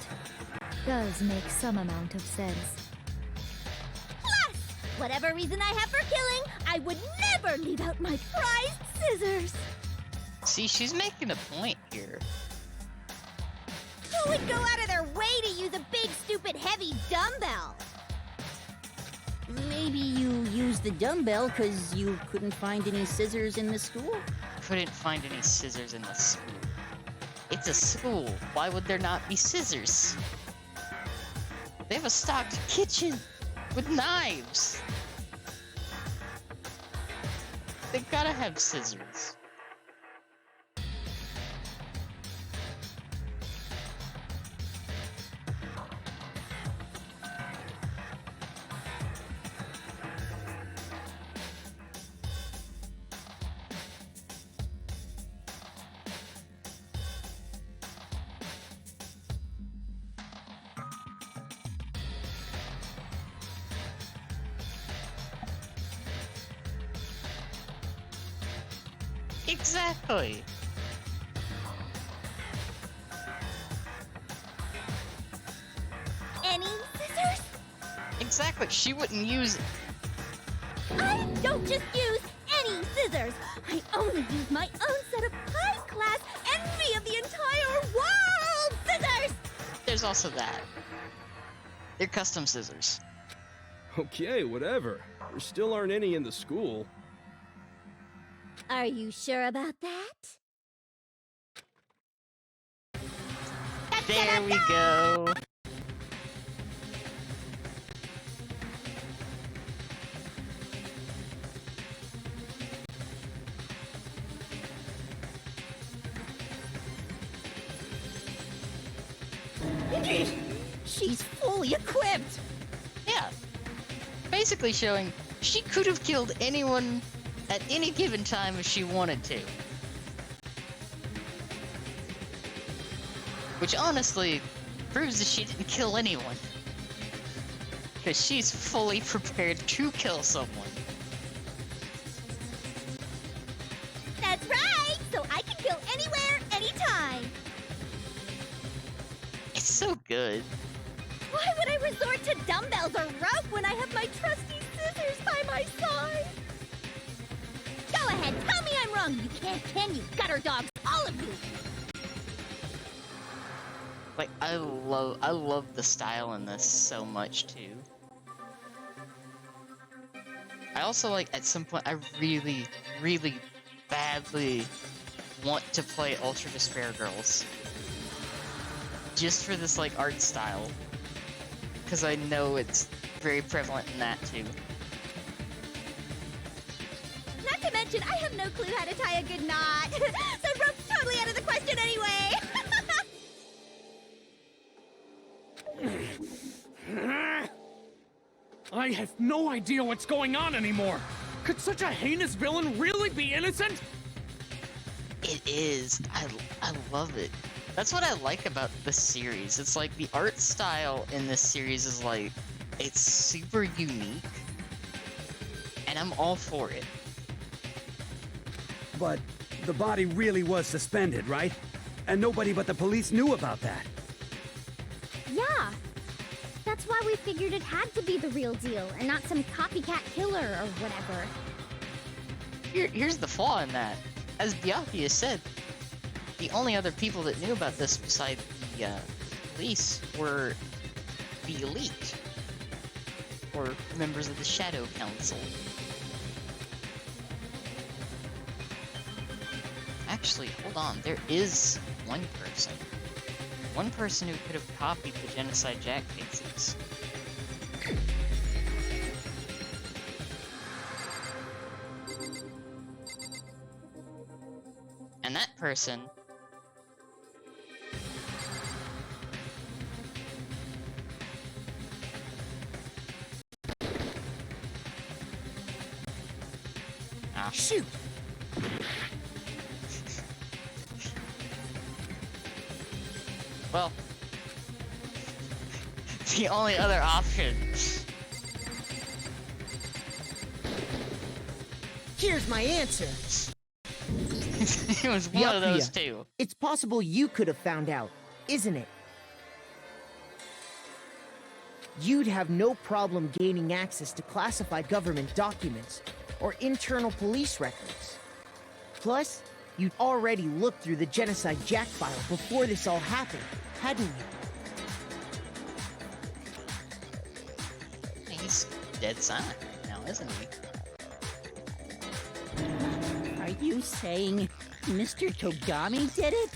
does make some amount of sense. Plus, whatever reason I have for killing, I would never leave out my prized scissors. See, she's making a point here. Who would go out of their way to use a big, stupid, heavy dumbbell? Maybe you used the dumbbell because you couldn't find any scissors in the school? Couldn't find any scissors in the school. It's a school. Why would there not be scissors? They have a stocked kitchen with knives. They gotta have scissors. Exactly. Any scissors? Exactly. She wouldn't use. I don't just use any scissors. I only use my own set of high-class envy of the entire world scissors. There's also that. They're custom scissors. Okay, whatever. There still aren't any in the school. Are you sure about that? There we go. She's fully equipped! Yeah. Basically showing she could have killed anyone at any given time if she wanted to. Which honestly proves that she didn't kill anyone. Because she's fully prepared to kill someone. That's right! So I can kill anywhere, anytime! It's so good. Why would I resort to dumbbells or rope when I have my trusty scissors by my side? Go ahead, tell me I'm wrong! You can't, can you? Gutter dogs, all of you! Like, I love the style in this so much, too. I also, like, at some point, I really, really badly want to play Ultra Despair Girls. Just for this, like, art style. Because I know it's very prevalent in that, too. Not to mention, I have no clue how to tie a good knot. So rope's totally out of the question anyway! I have no idea what's going on anymore! Could such a heinous villain really be innocent? It is. I love it. That's what I like about this series. It's like the art style in this series is like, it's super unique. And I'm all for it. But the body really was suspended, right? And nobody but the police knew about that. Yeah. That's why we figured it had to be the real deal, and not some copycat killer or whatever. Here's the flaw in that. As Byakuya has said, the only other people that knew about this besides the police were the elite. Or members of the Shadow Council. Actually, hold on, there is one person. One person who could have copied the Genocide Jack cases. And that person... Ah. Shoot! Well, the only other option. Here's my answer. It was one of those two. It's possible you could have found out, isn't it? You'd have no problem gaining access to classified government documents or internal police records. Plus, you'd already looked through the Genocide Jack file before this all happened, hadn't you? He's dead silent now, isn't he? Are you saying Mr. Togami did it?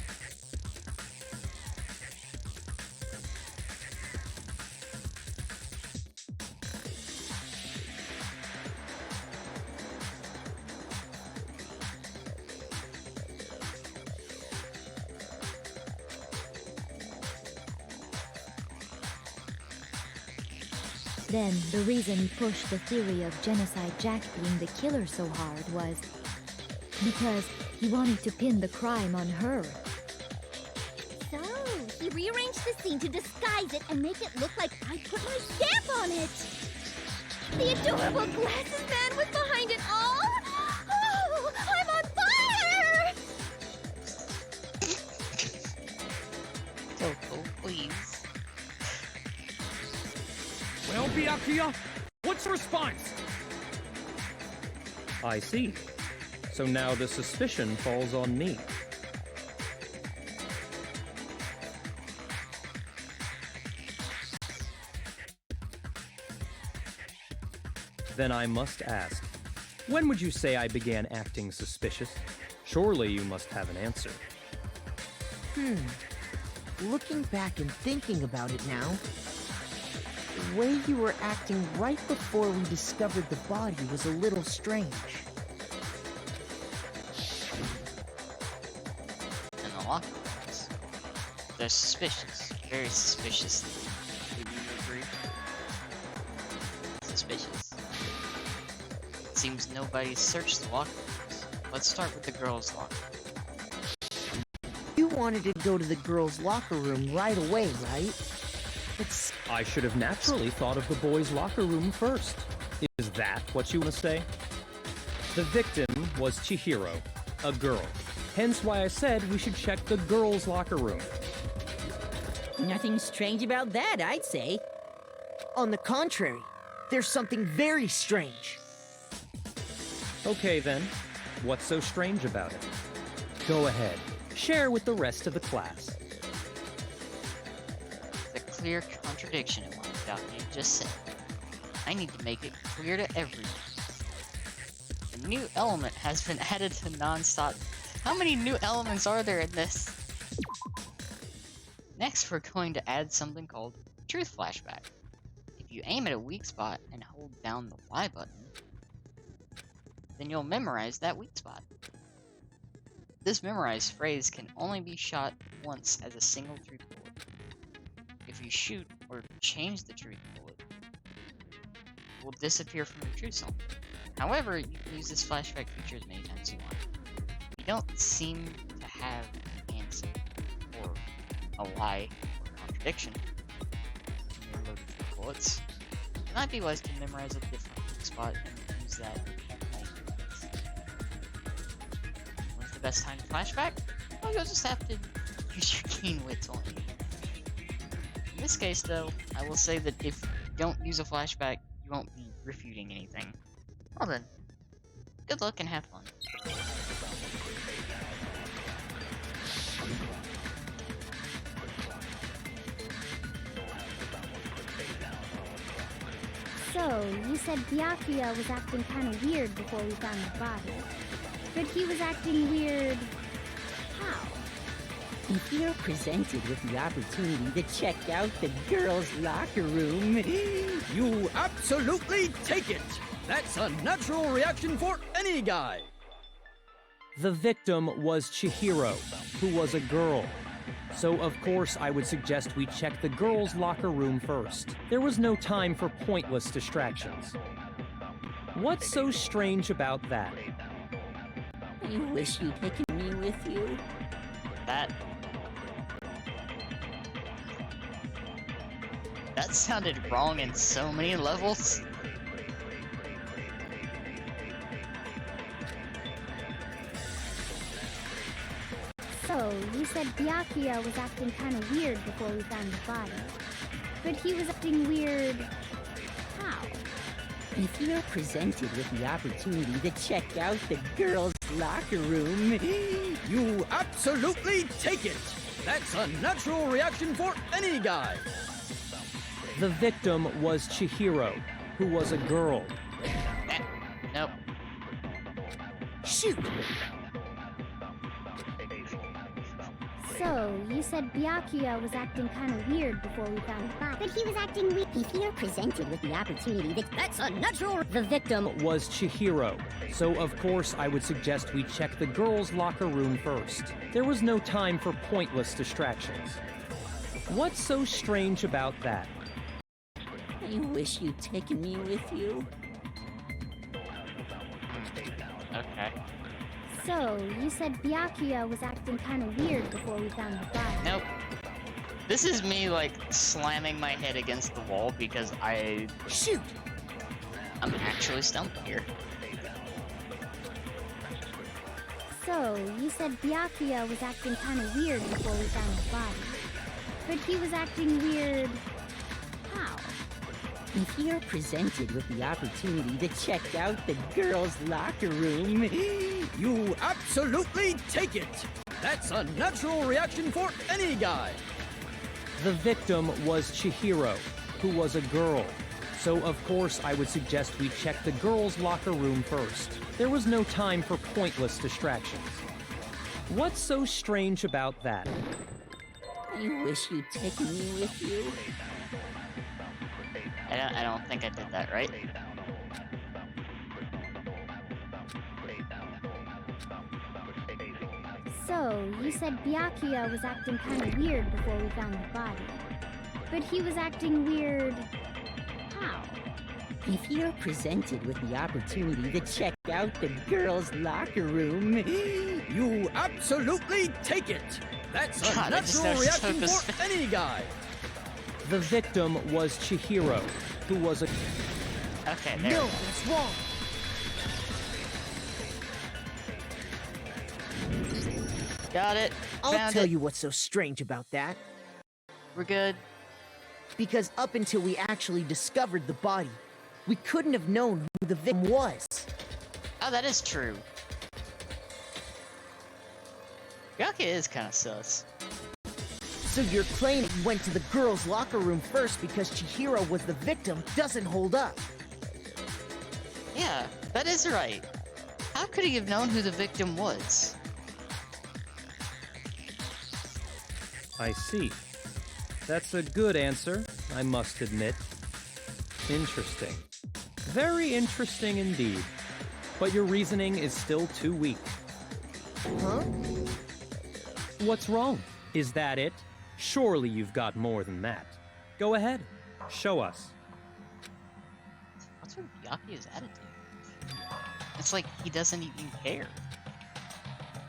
Then, the reason he pushed the theory of Genocide Jack being the killer so hard was because he wanted to pin the crime on her. So, he rearranged the scene to disguise it and make it look like I put my stamp on it! The adorable glasses man was behind it all? Oh, I'm on fire! please. Well, Byakuya, what's the response? I see. So now the suspicion falls on me. Then I must ask, when would you say I began acting suspicious? Surely you must have an answer. Looking back and thinking about it now, the way you were acting right before we discovered the body was a little strange. And the locker rooms. They're suspicious. Very suspicious. Would you agree? Suspicious. It seems nobody searched the locker rooms. Let's start with the girls' locker room. You wanted to go to the girls' locker room right away, right? I should have naturally thought of the boys' locker room first. Is that what you want to say? The victim was Chihiro, a girl. Hence why I said we should check the girls' locker room. Nothing strange about that, I'd say. On the contrary, there's something very strange. Okay then, what's so strange about it? Go ahead, share with the rest of the class. The clear contradiction in what you just said. I need to make it clear to everyone. A new element has been added to non-stop. How many new elements are there in this? Next, we're going to add something called Truth Flashback. If you aim at a weak spot and hold down the Y button, then you'll memorize that weak spot. This memorized phrase can only be shot once as a single truth bullet. If you shoot or change the truth bullet, it will disappear from your truth zone. However, you can use this flashback feature as many times as you want. You don't seem to have an answer or a lie or contradiction in your loaded truth bullets. It might be wise to memorize a different spot and use that at night. When's the best time to flashback? Well, you'll just have to use your keen wits on it. In this case, though, I will say that if you don't use a flashback, you won't be refuting anything. Well then, good luck and have fun. So, you said Byakuya was acting kind of weird before we found the body. But he was acting weird... how? If you're presented with the opportunity to check out the girls' locker room, You absolutely take it! That's a natural reaction for any guy! The victim was Chihiro, who was a girl. So of course I would suggest we check the girls' locker room first. There was no time for pointless distractions. What's so strange about that? I wish you'd taken me with you. That sounded wrong in so many levels. So, you said Byakuya was acting kind of weird before we found the body. But he was acting weird... how? If you're presented with the opportunity to check out the girls' locker room, You absolutely take it! That's a natural reaction for any guy! The victim was Chihiro, who was a girl. Nope. Shoot! So, you said Byakuya was acting kind of weird before we found the body. But he was acting weak. If you're presented with the opportunity, that's unnatural. The victim was Chihiro, so of course I would suggest we check the girls' locker room first. There was no time for pointless distractions. What's so strange about that? I wish you'd taken me with you. Okay. So, you said Byakuya was acting kind of weird before we found the body. Nope. This is me, like, slamming my head against the wall because Shoot! I'm actually stumped here. So, you said Byakuya was acting kind of weird before we found the body. but he was acting weird. How? If you're presented with the opportunity to check out the girls' locker room, You absolutely take it! That's a natural reaction for any guy! The victim was Chihiro, who was a girl. So of course I would suggest we check the girls' locker room first. There was no time for pointless distractions. What's so strange about that? I wish you'd taken me with you. I don't think I did that right. So, you said Byakuya was acting kind of weird before we found the body. But he was acting weird... how? If you're presented with the opportunity to check out the girls' locker room, You absolutely take it! That's a God, I just natural noticed reaction Toko's for any guy! The victim was Chihiro, who was a... Okay, there No, we go. that's wrong. Got it. I'll Found tell it. you what's so strange about that. We're good. Because up until we actually discovered the body, we couldn't have known who the victim was. Oh, that is true. Byakuya is kind of sus. So your claim he went to the girls' locker room first because Chihiro was the victim doesn't hold up. Yeah, that is right. How could he have known who the victim was? I see. That's a good answer, I must admit. Interesting. Very interesting indeed. But your reasoning is still too weak. Huh? What's wrong? Is that it? Surely you've got more than that. Go ahead. Show us. What's with Byakuya's attitude? It's like he doesn't even care.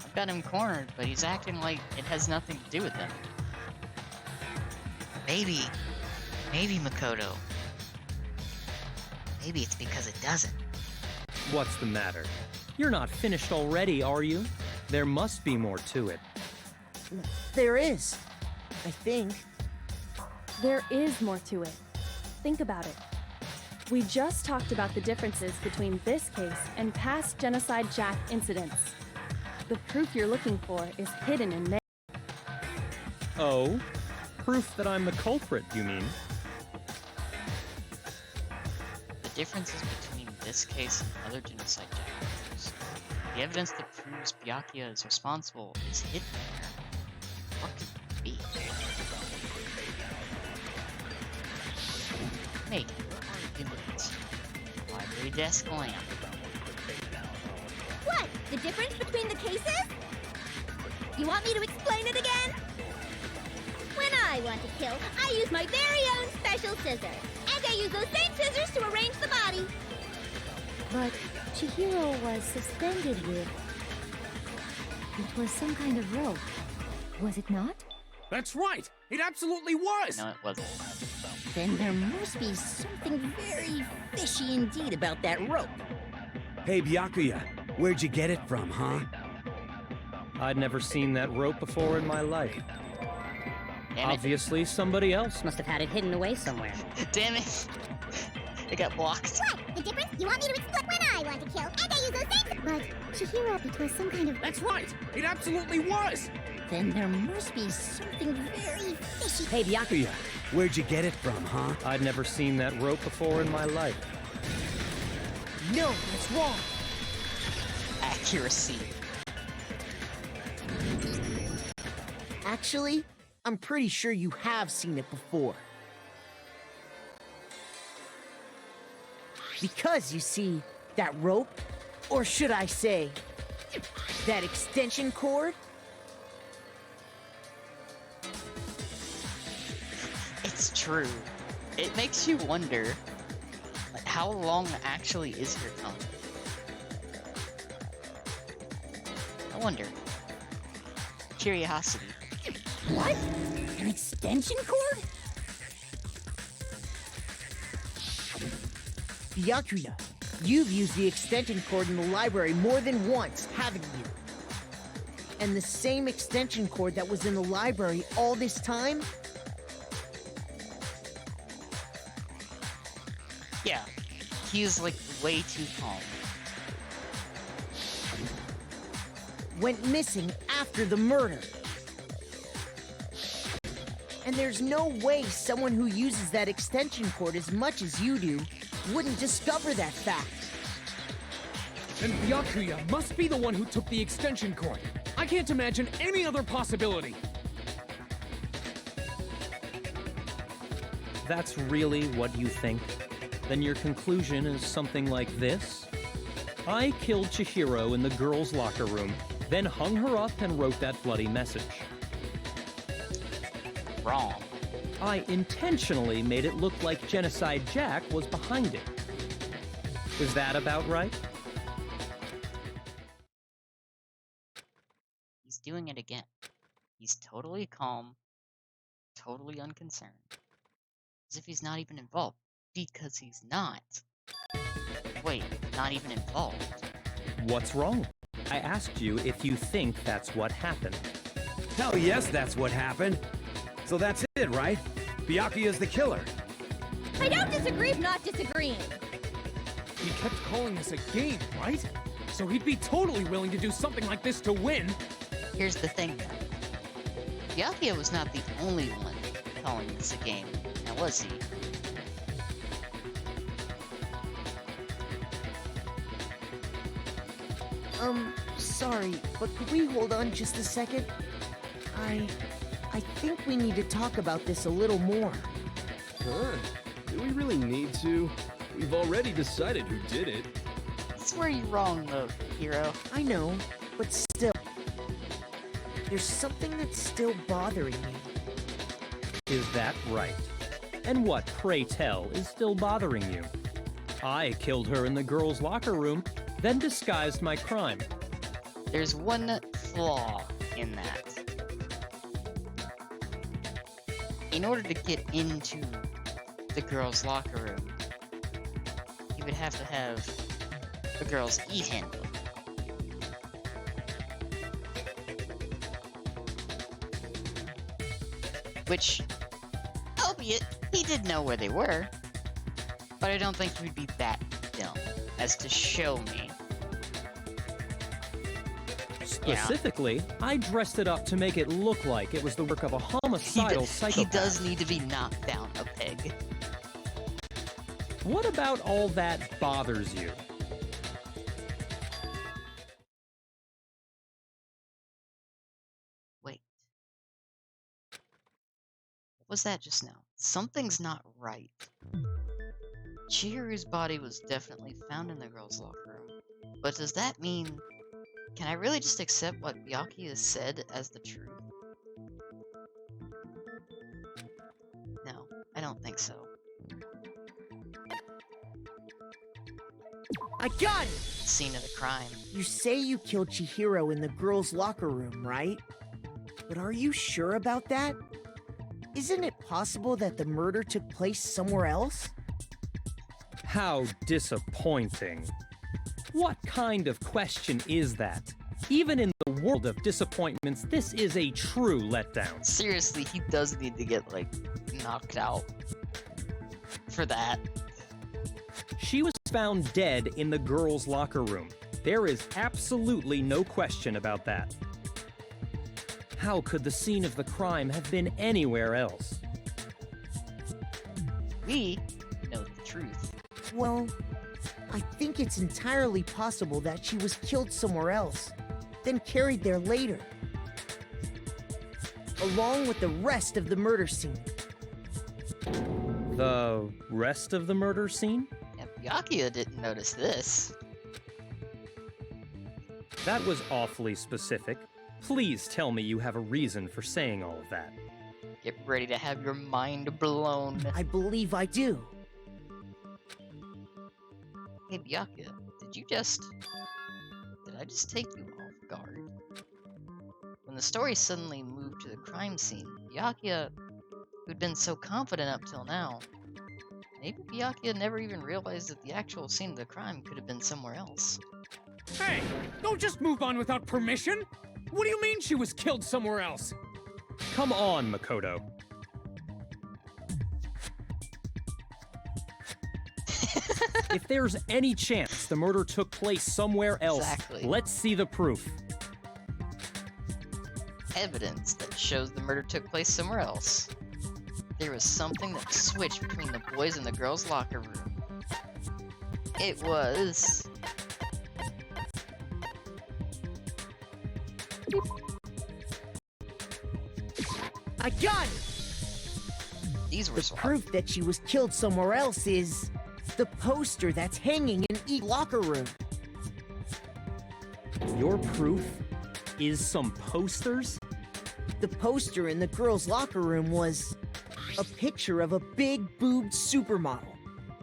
I've got him cornered, but he's acting like it has nothing to do with him. Maybe Makoto. Maybe it's because it doesn't. What's the matter? You're not finished already, are you? There must be more to it. There is. I think. There is more to it. Think about it. We just talked about the differences between this case and past Genocide Jack incidents. The proof you're looking for is hidden in there. Oh? Proof that I'm the culprit, you mean? The differences between this case and other Genocide Jack cases. The evidence that proves Byakuya is responsible is hidden there. What could it be? Hey, where are you? Library desk lamp. What? The difference between the cases? You want me to explain it again? When I want to kill, I use my very own special scissors. And I use those same scissors to arrange the body. But Chihiro was suspended with... It was some kind of rope, was it not? That's right! It absolutely was! No, it wasn't. Then there must be something very fishy indeed about that rope. Hey, Byakuya, where'd you get it from, huh? I'd never seen that rope before in my life. Damn it. Obviously, somebody else Must have had it hidden away somewhere. Damn it! It got blocked. What? The difference? You want me to explain? When I want to kill, and I use those same... But Chihiro, it was some kind of... That's right! It absolutely was! Then there must be something very fishy. Hey, Byakuya, where'd you get it from, huh? I'd never seen that rope before in my life. No, that's wrong. Accuracy. Actually, I'm pretty sure you have seen it before. Because, you see, that rope, or should I say, that extension cord, It's true. It makes you wonder, like, how long actually is your tongue? I wonder. Curiosity. What? An extension cord? Byakuya, you've used the extension cord in the library more than once, haven't you? And the same extension cord that was in the library all this time Yeah, he's like way too calm. Went missing after the murder. And there's no way someone who uses that extension cord as much as you do wouldn't discover that fact. Then Byakuya must be the one who took the extension cord. I can't imagine any other possibility. That's really what you think? Then your conclusion is something like this? I killed Chihiro in the girls' locker room, then hung her up and wrote that bloody message. Wrong. I intentionally made it look like Genocide Jack was behind it. Is that about right? He's doing it again. He's totally calm, totally unconcerned. As if he's not even involved. Because he's not. Wait, not even involved? What's wrong? I asked you if you think that's what happened. Hell yes, that's what happened. So that's it, right? Byakuya's the killer. I don't disagree of not disagreeing. He kept calling this a game, right? So he'd be totally willing to do something like this to win. Here's the thing, though. Byakuya was not the only one calling this a game, now was he? Sorry, but could we hold on just a second? I think we need to talk about this a little more. Huh? Do we really need to? We've already decided who did it. That's where you're wrong, though, hero. I know, but still. There's something that's still bothering me. Is that right? And what, pray tell, is still bothering you? I killed her in the girls' locker room, then disguised my crime. There's one flaw in that. In order to get into the girls' locker room, you would have to have the girls' e-handle. Which, albeit, he did know where they were, but I don't think he would be that dumb as to show me. Specifically, I dressed it up to make it look like it was the work of a homicidal psychopath. He does need to be knocked down a peg. What about all that bothers you? Wait. What was that just now? Something's not right. Chihiru's body was definitely found in the girls' locker room. But does that mean... Can I really just accept what Byakuya said as the truth? No, I don't think so. I got it! Scene of the crime. You say you killed Chihiro in the girls' locker room, right? But are you sure about that? Isn't it possible that the murder took place somewhere else? How disappointing. What kind of question is that? Even in the world of disappointments, this is a true letdown. Seriously, he does need to get, like, knocked out for that. She was found dead in the girls' locker room. There is absolutely no question about that. How could the scene of the crime have been anywhere else? We know the truth. Well, I think it's entirely possible that she was killed somewhere else, then carried there later, along with the rest of the murder scene. The rest of the murder scene? Yeah, Byakuya didn't notice this. That was awfully specific. Please tell me you have a reason for saying all of that. Get ready to have your mind blown. I believe I do. Hey Byakuya, did I just take you off guard? When the story suddenly moved to the crime scene, Byakuya, who'd been so confident up till now, maybe Byakuya never even realized that the actual scene of the crime could have been somewhere else. Hey, don't just move on without permission! What do you mean she was killed somewhere else? Come on, Makoto. If there's any chance the murder took place somewhere else, Exactly. let's see the proof. Evidence that shows the murder took place somewhere else. There was something that switched between the boys' and the girls' locker room. It was... I got it! These were The swapped. proof that she was killed somewhere else is the poster that's hanging in each locker room. Your proof is some posters? The poster in the girls' locker room was a picture of a big-boobed supermodel.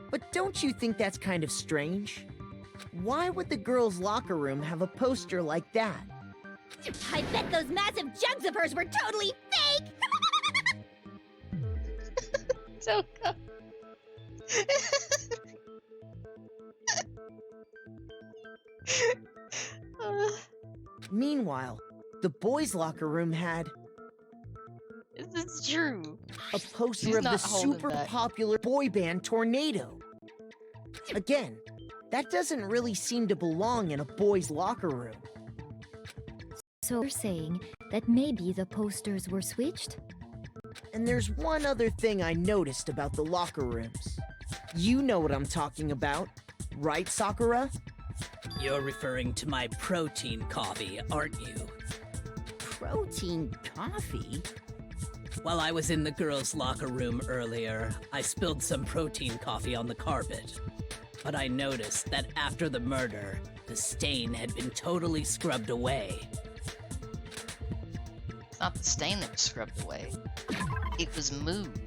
But don't you think that's kind of strange? Why would the girls' locker room have a poster like that? I bet those massive jugs of hers were totally fake! So good. Meanwhile, the boys' locker room had This is true. a poster She's of the not holding super back. popular boy band Tornado. Again, that doesn't really seem to belong in a boys' locker room. So you're saying that maybe the posters were switched? And there's one other thing I noticed about the locker rooms. You know what I'm talking about, right, Sakura? You're referring to my protein coffee, aren't you? Protein coffee? While I was in the girls' locker room earlier, I spilled some protein coffee on the carpet. But I noticed that after the murder, the stain had been totally scrubbed away. It's not the stain that was scrubbed away. It was moved.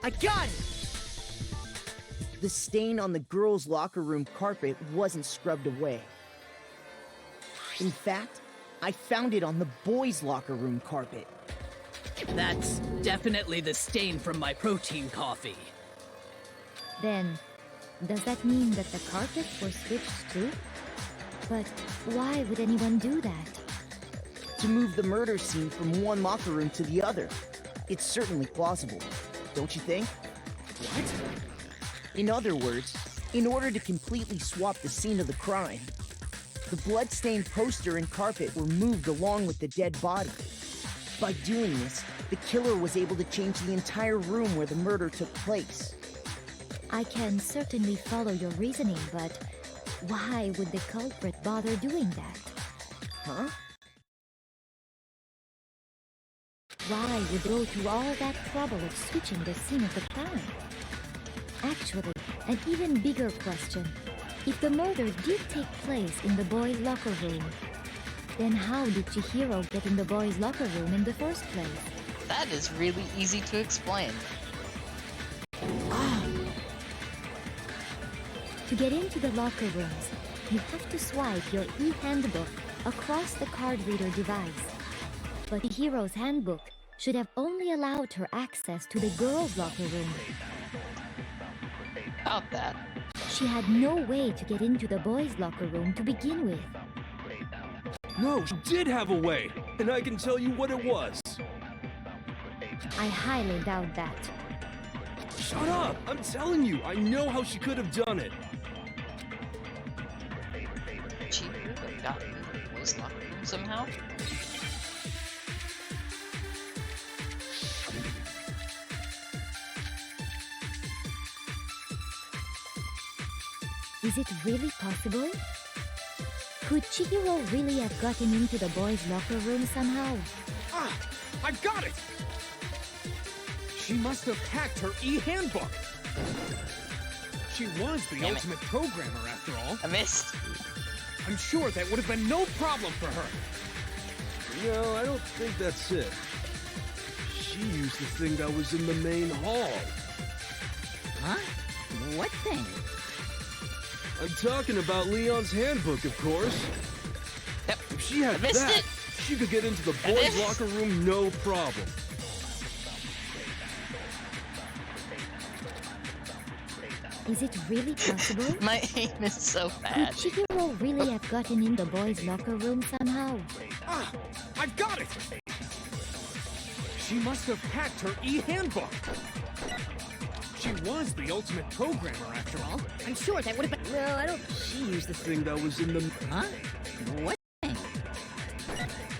I got it! The stain on the girls' locker room carpet wasn't scrubbed away. In fact, I found it on the boys' locker room carpet. That's definitely the stain from my protein coffee. Then, does that mean that the carpets were switched too? But why would anyone do that? To move the murder scene from one locker room to the other. It's certainly plausible, don't you think? What? In other words, in order to completely swap the scene of the crime, the blood-stained poster and carpet were moved along with the dead body. By doing this, the killer was able to change the entire room where the murder took place. I can certainly follow your reasoning, but why would the culprit bother doing that? Huh? Why would they go through all that trouble of switching the scene of the crime? Actually, an even bigger question. If the murder did take place in the boys' locker room, then how did Chihiro get in the boys' locker room in the first place? That is really easy to explain. To get into the locker rooms, you have to swipe your e-handbook across the card reader device. But Chihiro's handbook should have only allowed her access to the girls' locker room. About that. She had no way to get into the boys' locker room to begin with. No, she did have a way, and I can tell you what it was. I highly doubt that. Shut up! I'm telling you, I know how she could have done it. She would have gotten into the boys' locker room somehow. Is it really possible? Could Chihiro really have gotten into the boys' locker room somehow? Ah! I've got it! She must have hacked her e-handbook! She was the Damn it. ultimate programmer, after all. I missed. I'm sure that would have been no problem for her. No, I don't think that's it. She used the thing that was in the main hall. Huh? What thing? I'm talking about Leon's handbook, of course. Yep. If she had I missed that, it. she could get into the I boys' missed. locker room no problem. Is it really possible? My aim is so Could bad. Chihiro really have gotten in the boys' locker room somehow? Ah! I've got it! She must have hacked her e-handbook. She was the ultimate programmer, after all. I'm sure that would have been. Well, I don't. She used the Thing that was in the... Huh? What?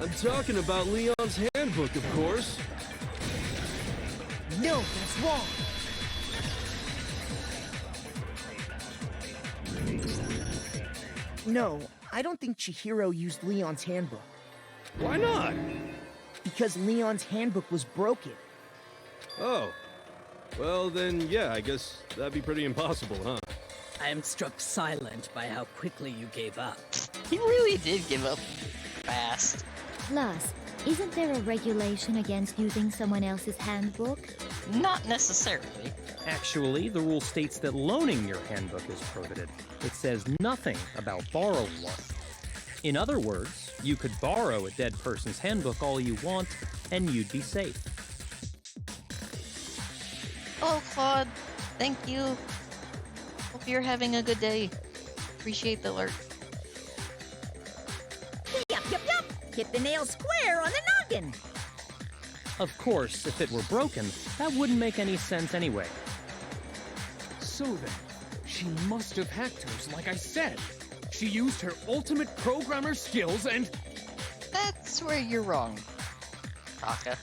I'm talking about Leon's handbook, of course. No, that's wrong. No, I don't think Chihiro used Leon's handbook. Why not? Because Leon's handbook was broken. Oh. Well, then, yeah, I guess that'd be pretty impossible, huh? I am struck silent by how quickly you gave up. He really did give up fast. Plus, isn't there a regulation against using someone else's handbook? Not necessarily. Actually, the rule states that loaning your handbook is prohibited. It says nothing about borrowing one. In other words, you could borrow a dead person's handbook all you want, and you'd be safe. Oh, Claude, thank you. Hope you're having a good day. Appreciate the alert. Yup. Hit the nail square on the noggin. Of course, if it were broken, that wouldn't make any sense anyway. So then, she must have hacked hers, like I said. She used her ultimate programmer skills and... That's where you're wrong, Taka.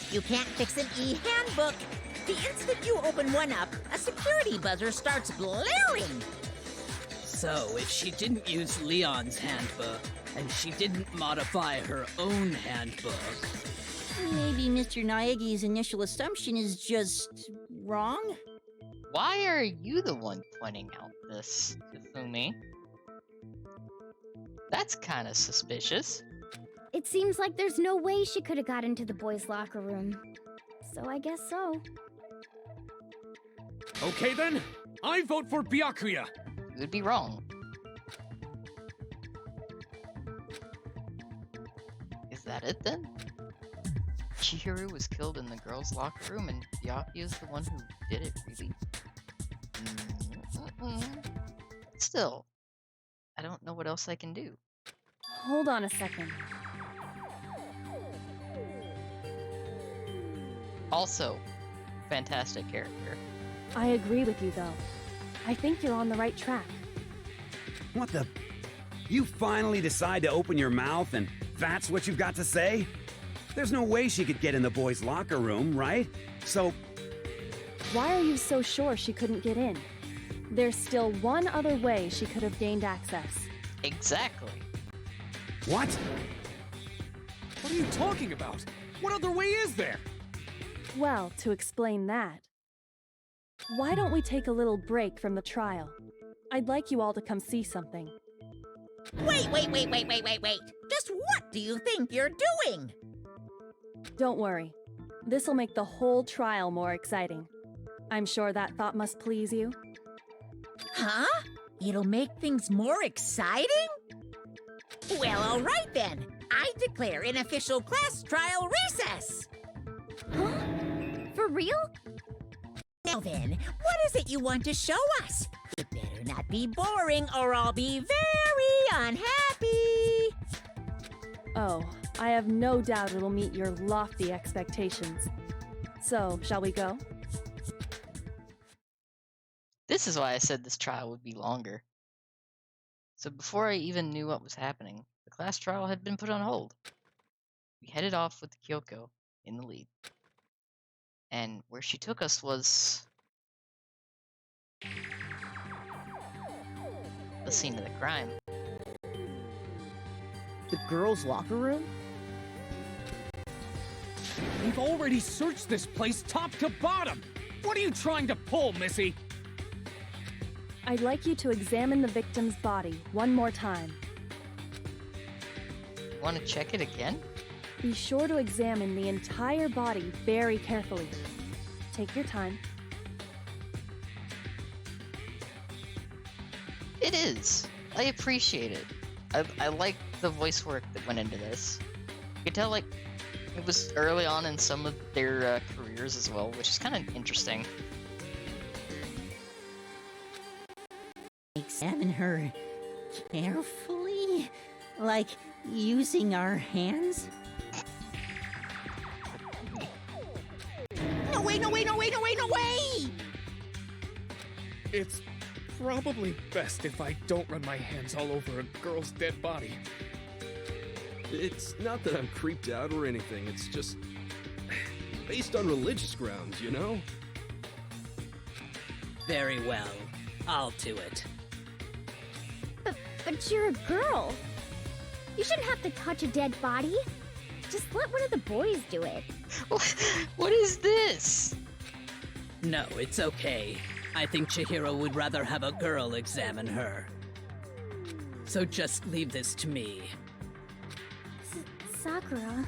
You can't fix an e-handbook. The instant you open one up, a security buzzer starts blaring. So, if she didn't use Leon's handbook, and she didn't modify her own handbook... Maybe Mr. Naegi's initial assumption is just wrong? Why are you the one pointing out this, Kazumi? That's kind of suspicious. It seems like there's no way she could have got into the boys' locker room. So I guess so. Okay then, I vote for Byakuya. You would be wrong. Is that it then? Chihiro was killed in the girls' locker room and Byakuya's the one who did it, really? Still, I don't know what else I can do. Hold on a second. Also, fantastic character. I agree with you, though. I think you're on the right track. What the? You finally decide to open your mouth and that's what you've got to say? There's no way she could get in the boys' locker room, right? So... Why are you so sure she couldn't get in? There's still one other way she could have gained access. Exactly. What? What are you talking about? What other way is there? Well, to explain that, why don't we take a little break from the trial? I'd like you all to come see something. Wait. Just what do you think you're doing? Don't worry. This'll make the whole trial more exciting. I'm sure that thought must please you. Huh? It'll make things more exciting? Well, all right then. I declare an official class trial recess. Huh? For real? Now then, what is it you want to show us? It better not be boring or I'll be very unhappy. Oh, I have no doubt it'll meet your lofty expectations. So, shall we go? This is why I said this trial would be longer. So before I even knew what was happening, the class trial had been put on hold. We headed off with Kyoko in the lead. And where she took us was... the scene of the crime. The girls' locker room? We've already searched this place top to bottom! What are you trying to pull, Missy? I'd like you to examine the victim's body one more time. Want to check it again? Be sure to examine the entire body very carefully. Take your time. It is. I appreciate it. I like the voice work that went into this. You could tell, like, it was early on in some of their careers as well, which is kind of interesting. Examine her carefully? Like using our hands? No way, no way, no way, no way, no way! It's probably best if I don't run my hands all over a girl's dead body. It's not that I'm creeped out or anything, it's just based on religious grounds, you know? Very well. I'll do it. But you're a girl. You shouldn't have to touch a dead body. Just let one of the boys do it. What is this? No, it's okay. I think Chihiro would rather have a girl examine her. So just leave this to me. Sakura.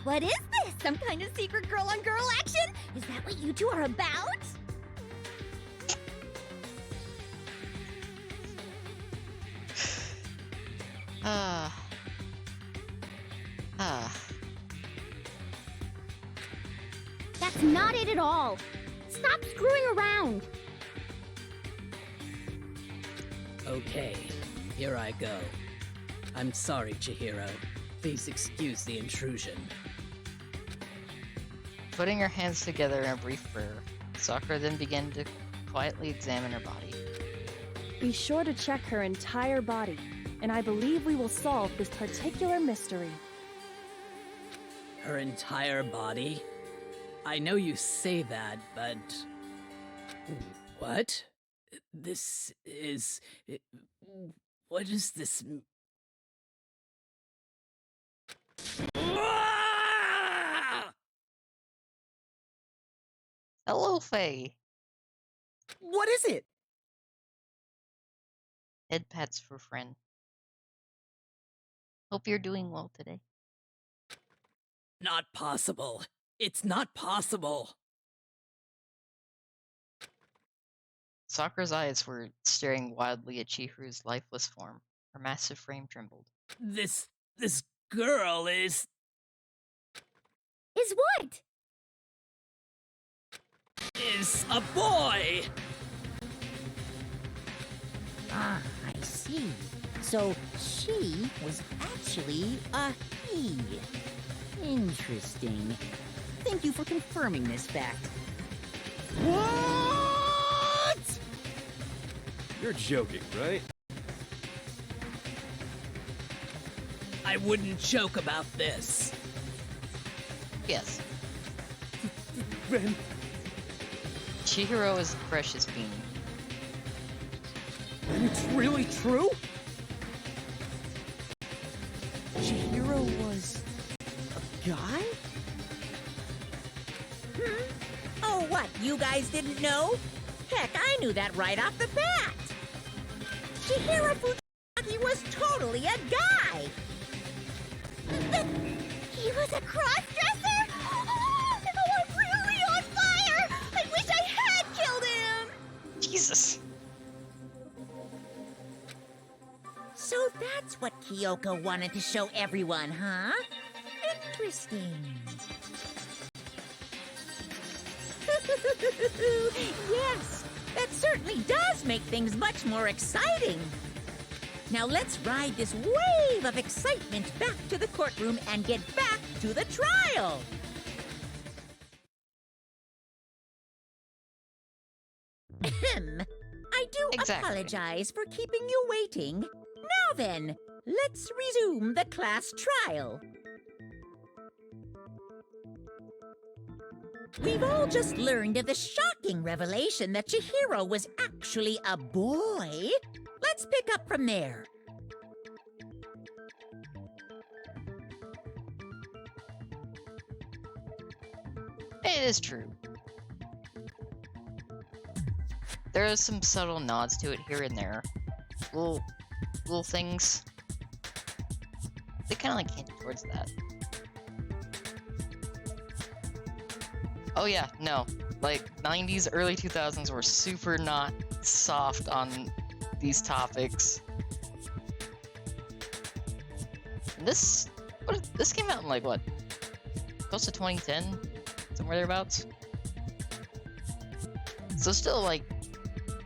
What is this? Some kind of secret girl-on-girl action? Is that what you two are about? That's not it at all. Stop screwing around. Okay, here I go. I'm sorry, Chihiro. Please excuse the intrusion. Putting her hands together in a brief prayer, Sakura then began to quietly examine her body. Be sure to check her entire body, and I believe we will solve this particular mystery. Her entire body? I know you say that, but... What? This is... What is this... Hello, Faye. What is it? Head pats for friend. Hope you're doing well today. Not possible. It's not possible. Sakura's eyes were staring wildly at Chihiro's lifeless form. Her massive frame trembled. This girl is... Is what? Is a boy! Ah, I see. So she was actually a he. Interesting. Thank you for confirming this fact. What? You're joking, right? I wouldn't joke about this. Yes. Then Chihiro is the precious being. And it's really true? Chihiro was a guy? Oh, what? You guys didn't know? Heck, I knew that right off the bat. Chihiro Fujisaki was totally a guy. He was a cross-dresser? Oh, I'm really on fire! I wish I had killed him! Jesus. So that's what Kyoko wanted to show everyone, huh? Interesting. Yes, that certainly does make things much more exciting. Now let's ride this wave of excitement back to the courtroom and get back to the trial. Ahem. I do apologize for keeping you waiting. Now then, let's resume the class trial. We've all just learned of the shocking revelation that Chihiro was actually a boy. Let's pick up from there. It is true. There are some subtle nods to it here and there. Little things. They kind of like hint towards that. Oh yeah, no. Like, 90s, early 2000s were super not soft on these topics. And this came out in like, what? Close to 2010? Somewhere thereabouts? So still, like,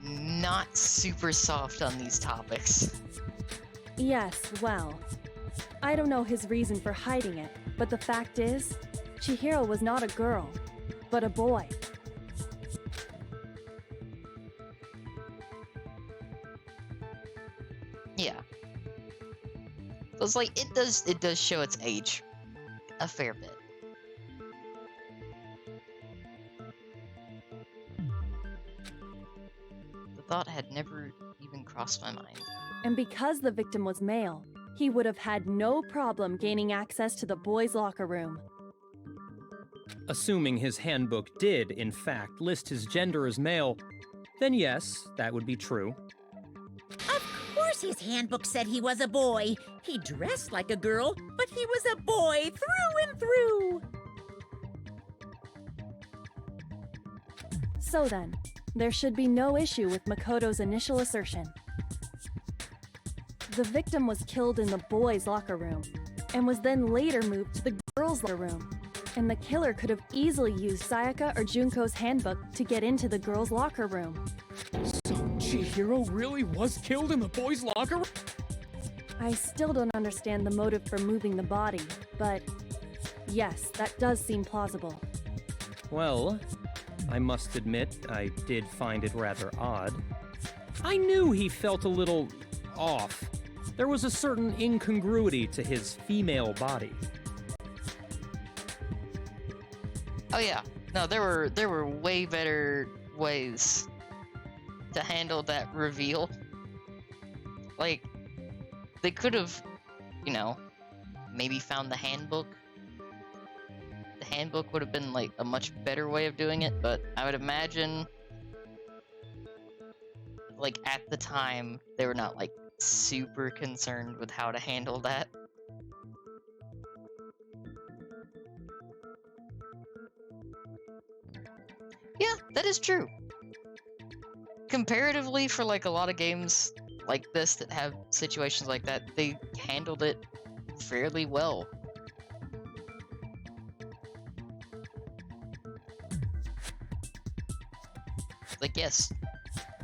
not super soft on these topics. Yes, well, I don't know his reason for hiding it, but the fact is, Chihiro was not a girl, but a boy. Yeah. So it's like it does show its age a fair bit. The thought had never even crossed my mind. And because the victim was male, he would have had no problem gaining access to the boys' locker room. Assuming his handbook did, in fact, list his gender as male, then yes, that would be true. Of course his handbook said he was a boy. He dressed like a girl, but he was a boy through and through. So then, there should be no issue with Makoto's initial assertion. The victim was killed in the boys' locker room, and was then later moved to the girls' locker room. And the killer could have easily used Sayaka or Junko's handbook to get into the girls' locker room. So Chihiro really was killed in the boys' locker room? I still don't understand the motive for moving the body, but yes, that does seem plausible. Well, I must admit, I did find it rather odd. I knew he felt a little off. There was a certain incongruity to his female body. Oh yeah, no, there were way better ways to handle that reveal. Like, they could have, you know, maybe found the handbook. The handbook would have been like a much better way of doing it, but I would imagine, like, at the time, they were not like super concerned with how to handle that. Yeah, that is true. Comparatively, for like a lot of games like this that have situations like that, they handled it fairly well. Like, yes,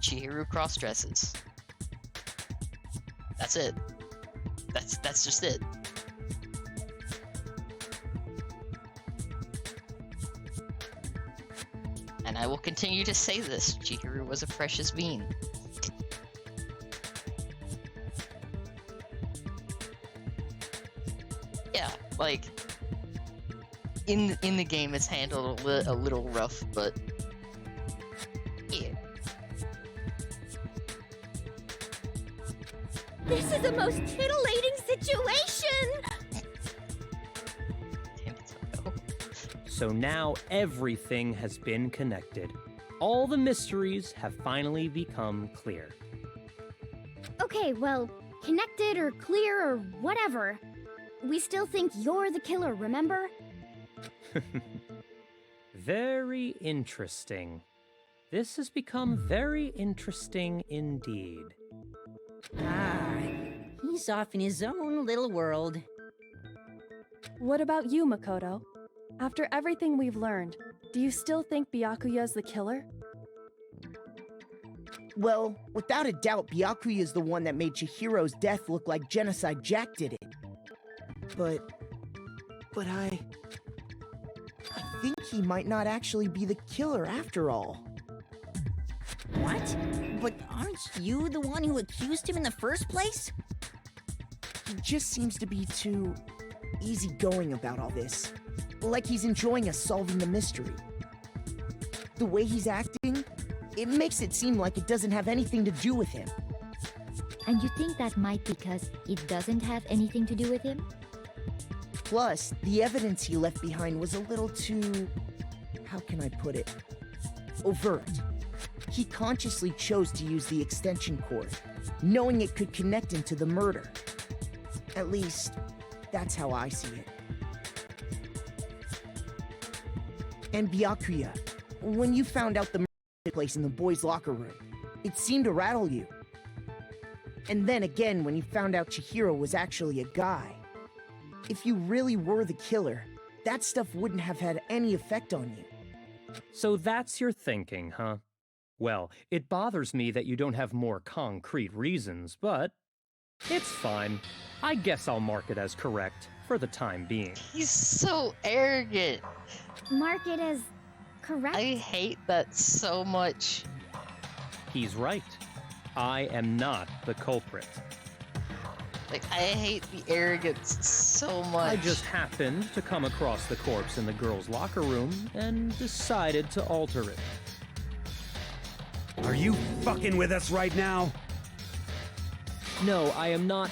Chihiro cross-dresses. That's it. That's just it. And I will continue to say this, Chihiro was a precious being. Yeah, like, in the game it's handled a little rough, but yeah. This is the most titillating situation! So now everything has been connected. All the mysteries have finally become clear. Okay, well, connected or clear or whatever. We still think you're the killer, remember? Very interesting. This has become very interesting indeed. Ah, he's off in his own little world. What about you, Makoto? After everything we've learned, do you still think Byakuya's the killer? Well, without a doubt, Byakuya is the one that made Chihiro's death look like Genocide Jack did it. But I think he might not actually be the killer after all. What? But aren't you the one who accused him in the first place? He just seems to be too easygoing about all this. Like he's enjoying us solving the mystery. The way he's acting, it makes it seem like it doesn't have anything to do with him. And you think that might be because it doesn't have anything to do with him? Plus, the evidence he left behind was a little too... how can I put it? Overt. He consciously chose to use the extension cord, knowing it could connect him to the murder. At least, that's how I see it. And Byakuya, when you found out the murder took place in the boys' locker room, it seemed to rattle you. And then again, when you found out Chihiro was actually a guy. If you really were the killer, that stuff wouldn't have had any effect on you. So that's your thinking, huh? Well, it bothers me that you don't have more concrete reasons, but it's fine. I guess I'll mark it as correct for the time being. He's so arrogant. Mark it as correct. I hate that so much. He's right. I am not the culprit. Like, I hate the arrogance so much. I just happened to come across the corpse in the girls' locker room and decided to alter it. Are you fucking with us right now? No, I am not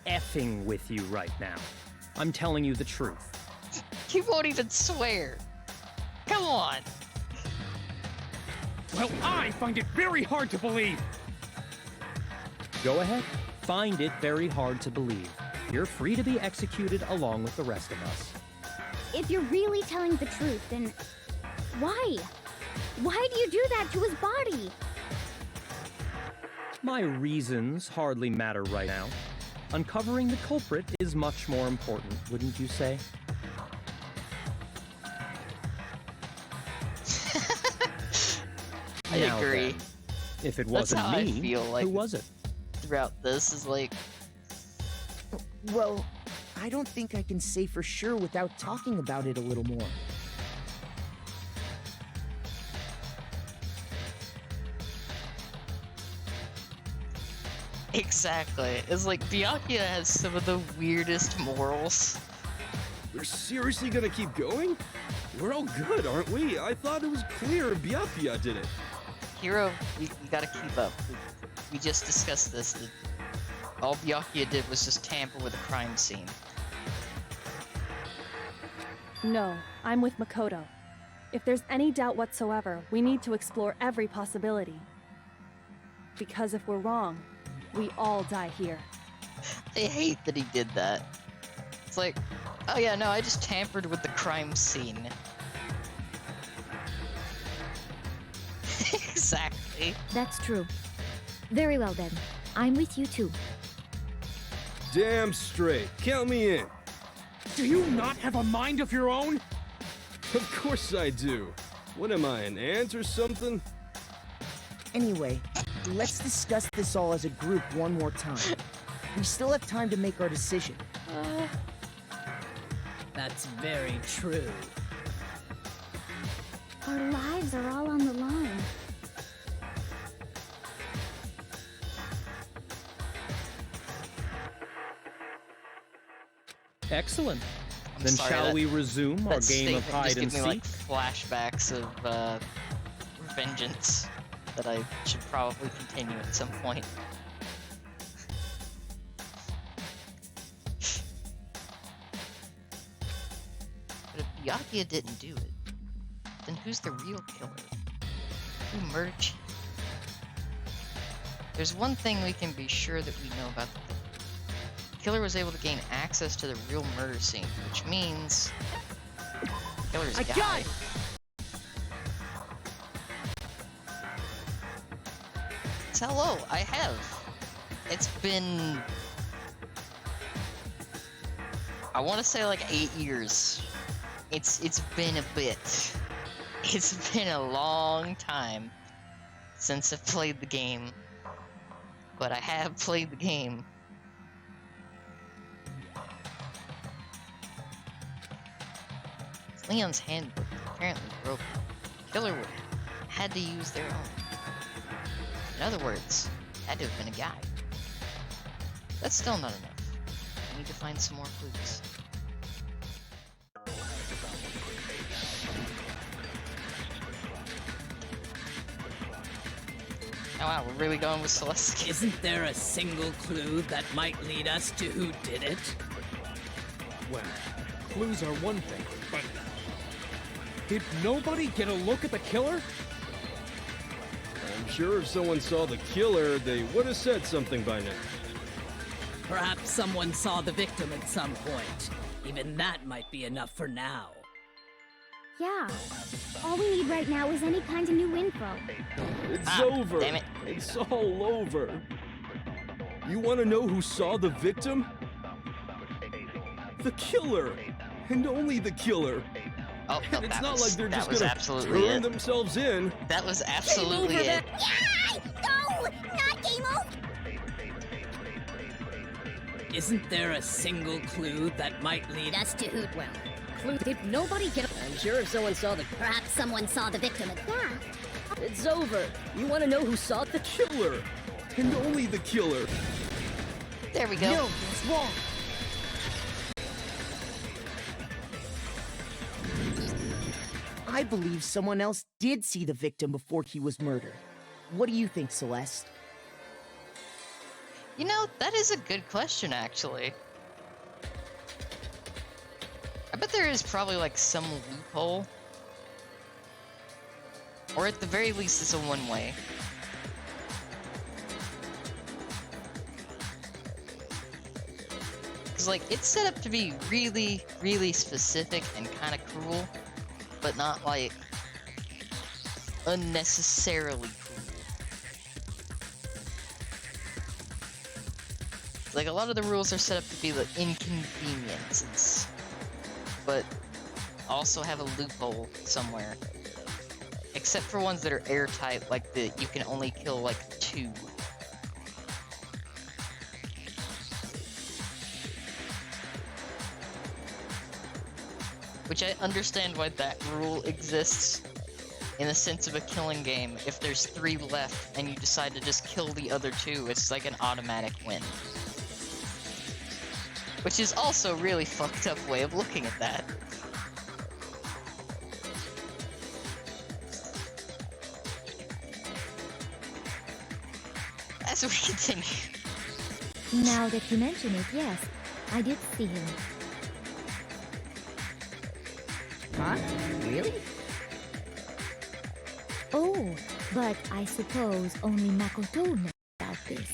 effing with you right now. I'm telling you the truth. He won't even swear. Come on. Well, I find it very hard to believe. Go ahead. Find it very hard to believe. You're free to be executed along with the rest of us. If you're really telling the truth, then why? Why do you do that to his body? My reasons hardly matter right now. Uncovering the culprit is much more important, wouldn't you say? I Now agree. then, if it That's wasn't how me, I feel like who was it? throughout this is like, Well, I don't think I can say for sure without talking about it a little more. exactly. It's like Byakuya has some of the weirdest morals. We're seriously gonna keep going? We're all good, aren't we? I thought it was clear Byakuya did it. Hero, you gotta keep up. We just discussed this. That all Byakuya did was just tamper with a crime scene. No, I'm with Makoto. If there's any doubt whatsoever, we need to explore every possibility. Because if we're wrong, we all die here. I hate that he did that. It's like, oh yeah, no, I just tampered with the crime scene. Exactly. That's true. Very well then. I'm with you too. Damn straight. Count me in. Do you not have a mind of your own? Of course I do. What am I, an ant or something? Anyway, let's discuss this all as a group one more time. We still have time to make our decision. That's very true. Our lives are all on the line. Excellent. I'm Then sorry, shall that- we resume our That game of statement hide just and gave me like seek? flashbacks of vengeance that I should probably continue at some point. But if Byakuya didn't do it, then who's the real killer? Who murdered Chief? There's one thing we can be sure that we know about the killer. The killer was able to gain access to the real murder scene, which means the killer's I guy. got it! Hello, I have. It's been... I want to say like 8 years. It's been a bit. It's been a long time since I've played the game. But I have played the game. Leon's handbook is apparently broken. The killer would had to use their own. In other words, had to have been a guy. That's still not enough. We need to find some more clues. Oh wow, we're really going with Celeste. Isn't there a single clue that might lead us to who did it? Well, clues are one thing, but... Did nobody get a look at the killer? I'm sure if someone saw the killer, they would have said something by now. Perhaps someone saw the victim at some point. Even that might be enough for now. Yeah. All we need right now is any kind of new info. It's over. Damn it. It's all over. You want to know who saw the victim? The killer. And only the killer. Oh, no, And it's that not was, like they're that just was gonna absolutely turn it. themselves in. That was absolutely it. Yay! No! Not game over! Isn't there a single clue that might lead Us to Hootwell. Clue if nobody can. I'm sure if someone saw the. Perhaps someone saw the victim at that. It's over. You want to know who saw the Killer! And only the killer! There we go. No, that's wrong. I believe someone else did see the victim before he was murdered. What do you think, Celeste? You know, that is a good question, actually. I bet there is probably, like, some loophole. Or at the very least, it's a one-way. Because, like, it's set up to be really, really specific and kind of cruel, but not, like, unnecessarily cruel. Like, a lot of the rules are set up to be the inconveniences, but also have a loophole somewhere. Except for ones that are airtight, like the you can only kill like 2. Which I understand why that rule exists in the sense of a killing game. If there's 3 left and you decide to just kill the other 2, it's like an automatic win. Which is also a really fucked up way of looking at that. As we continue. Now that you mention it, yes, I did see him. Huh? Really? Oh, but I suppose only Makoto knows about this.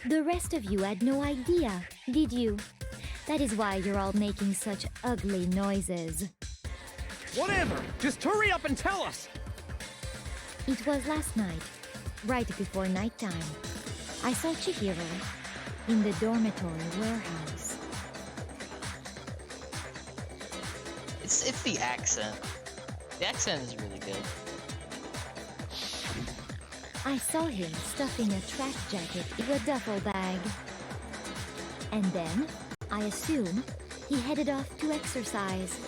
The rest of you had no idea, did you? That is why you're all making such ugly noises. Whatever! Just hurry up and tell us! It was last night, right before nighttime. I saw Chihiro in the dormitory warehouse. It's the accent. The accent is really good. I saw him stuffing a track jacket in a duffel bag. And then, I assume, he headed off to exercise.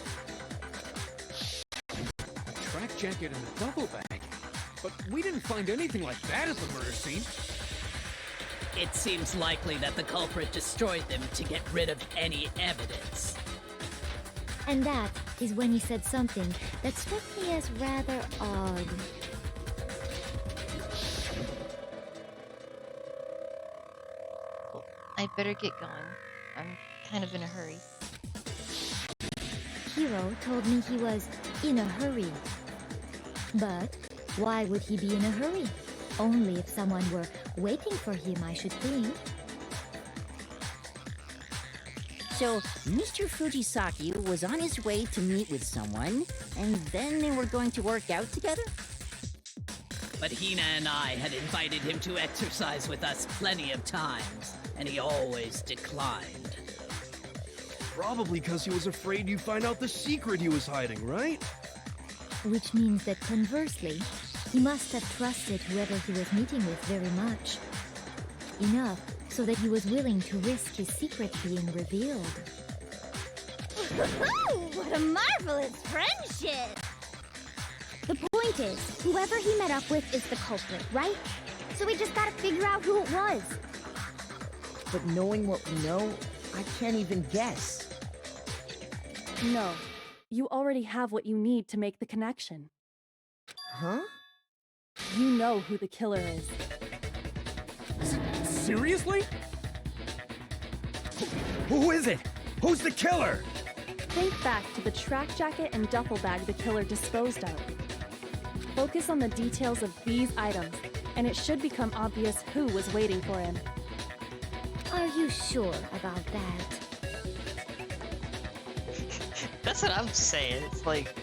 A track jacket and a duffel bag? But we didn't find anything like that at the murder scene. It seems likely that the culprit destroyed them to get rid of any evidence. And that is when he said something that struck me as rather odd. I better get going. I'm kind of in a hurry. Hiro told me he was in a hurry. But why would he be in a hurry? Only if someone were waiting for him, I should think. So, Mr. Fujisaki was on his way to meet with someone, and then they were going to work out together? But Hina and I had invited him to exercise with us plenty of times, and he always declined. Probably because he was afraid you'd find out the secret he was hiding, right? Which means that conversely, he must have trusted whoever he was meeting with very much. Enough so that he was willing to risk his secret being revealed. What a marvelous friendship! The point is, whoever he met up with is the culprit, right? So we just gotta figure out who it was. But knowing what we know, I can't even guess. No. You already have what you need to make the connection. Huh? You know who the killer is. Seriously? Who is it? Who's the killer? Think back to the track jacket and duffel bag the killer disposed of. Focus on the details of these items, and it should become obvious who was waiting for him. Are you sure about that? That's what I'm saying. It's like...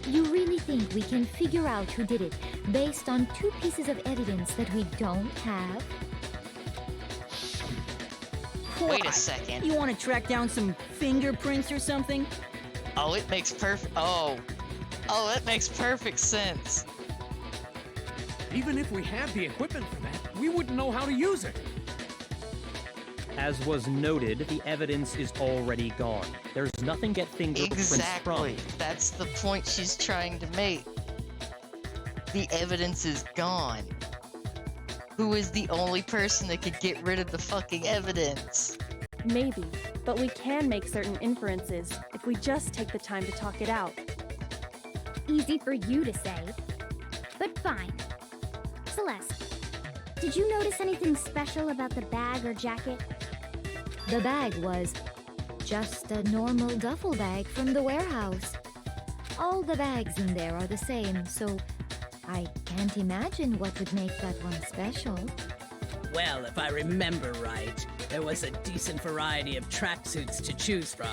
You really think we can figure out who did it based on 2 pieces of evidence that we don't have? Wait a second. You want to track down some fingerprints or something? Oh, it makes perfect... Oh, that makes perfect sense. Even if we had the equipment for that, we wouldn't know how to use it. As was noted, the evidence is already gone. There's nothing to get fingerprints Exactly. from. That's the point she's trying to make. The evidence is gone. Who is the only person that could get rid of the fucking evidence? Maybe, but we can make certain inferences if we just take the time to talk it out. Easy for you to say. But fine. Celeste, did you notice anything special about the bag or jacket? The bag was just a normal duffel bag from the warehouse. All the bags in there are the same, so I can't imagine what would make that one special. Well, if I remember right, there was a decent variety of tracksuits to choose from.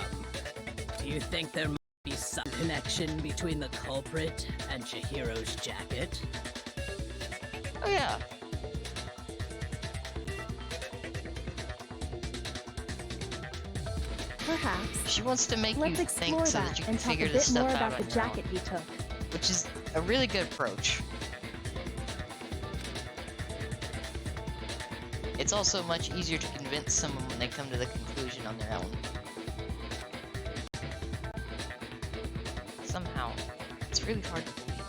Do you think there might be some connection between the culprit and Chihiro's jacket? Oh yeah. Perhaps. She wants to make Let's you explore think so that that you can and talk a figure bit this stuff more out about the on your own. jacket he took. Which is a really good approach. It's also much easier to convince someone when they come to the conclusion on their own. Somehow, it's really hard to believe.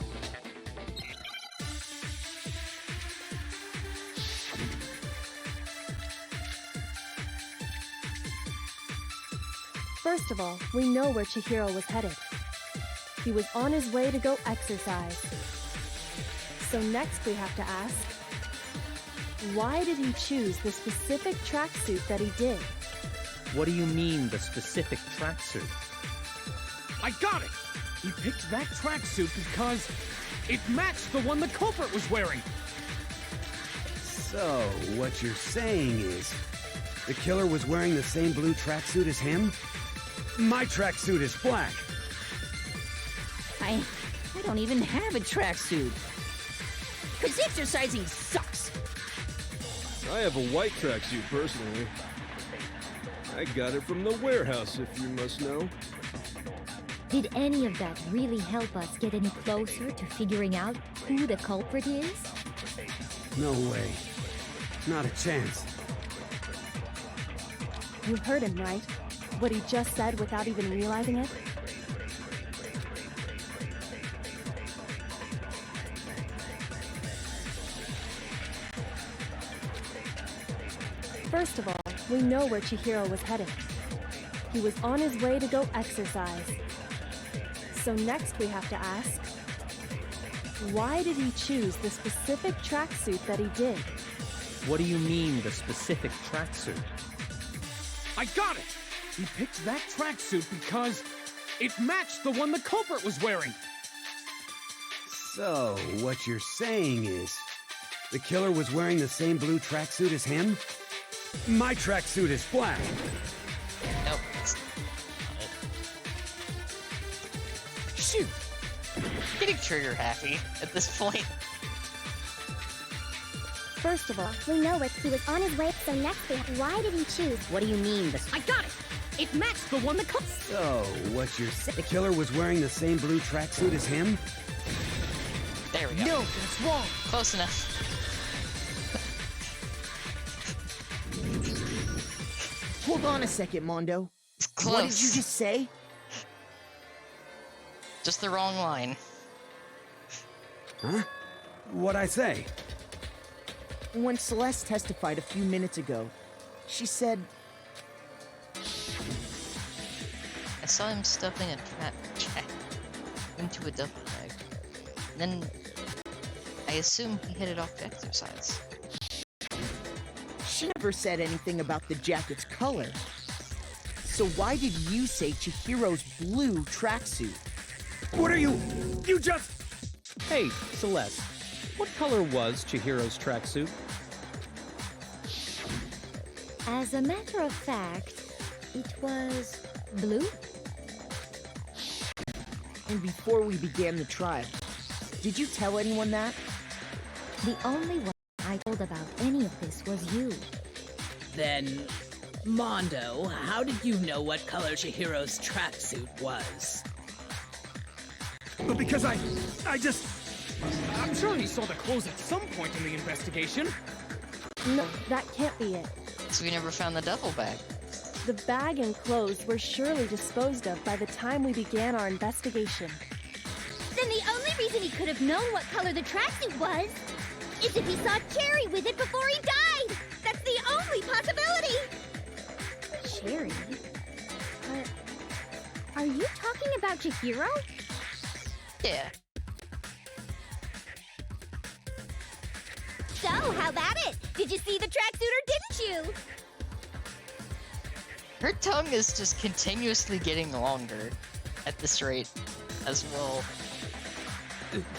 First of all, we know where Chihiro was headed. He was on his way to go exercise. So next we have to ask, why did he choose the specific tracksuit that he did? What do you mean, the specific tracksuit? I got it! He picked that tracksuit because it matched the one the culprit was wearing. So, what you're saying is, the killer was wearing the same blue tracksuit as him? My tracksuit is black. I don't even have a tracksuit. Cause exercising sucks. I have a white tracksuit personally. I got it from the warehouse, if you must know. Did any of that really help us get any closer to figuring out who the culprit is? No way. Not a chance. You heard him, right? What he just said without even realizing it? First of all, we know where Chihiro was headed. He was on his way to go exercise. So next we have to ask, why did he choose the specific tracksuit that he did? What do you mean, the specific tracksuit? I got it! He picked that tracksuit because it matched the one the culprit was wearing. So, what you're saying is, the killer was wearing the same blue tracksuit as him? My tracksuit is black. Nope. It's Shoot! getting trigger happy at this point. First of all, we know where he was on his way, so next we have, why did he choose? What do you mean? I got it! It matched the one the culprit. So, what you're saying, the killer was wearing the same blue tracksuit as him? There we go. No, that's wrong. Close enough. Hold on a second, Mondo. Close. What did you just say? Just the wrong line. Huh? What'd I say? When Celeste testified a few minutes ago, she said, I saw him stuffing a cat into a duffel bag. Then I assume he headed off to exercise. she never said anything about the jacket's color. So why did you say Chihiro's blue tracksuit? What are you just... Hey, Celeste, what color was Chihiro's tracksuit? As a matter of fact, it was blue. And before we began the trial, did you tell anyone that? The only one I told about any of this was you. Then, Mondo, how did you know what color Chihiro's tracksuit was? But because I'm sure he saw the clothes at some point in the investigation. No, that can't be it. So we never found the duffel bag. The bag and clothes were surely disposed of by the time we began our investigation. Then the only reason he could have known what color the tracksuit was is if he saw Cherry with it before he died! That's the only possibility! Cherry? Are you talking about Chihiro? Yeah. So, how about it? Did you see the tracksuit or didn't you? Her tongue is just continuously getting longer at this rate as well.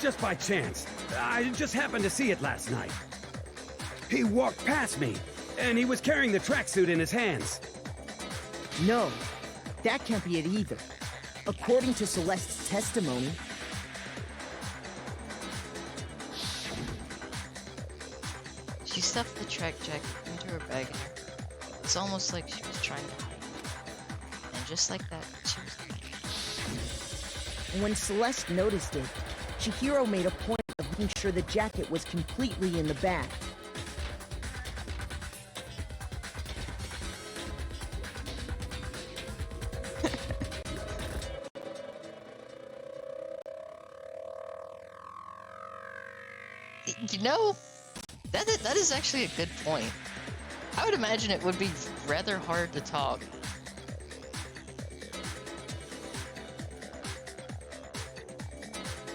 Just by chance. I just happened to see it last night. He walked past me, and he was carrying the tracksuit in his hands. No, that can't be it either. According to Celeste's testimony, She stuffed the track jacket into her bag. It's almost like she was trying to hide. And just like that, she was hiding. when Celeste noticed it, Chihiro made a point of making sure the jacket was completely in the bag. You know, that is actually a good point. I would imagine it would be rather hard to talk.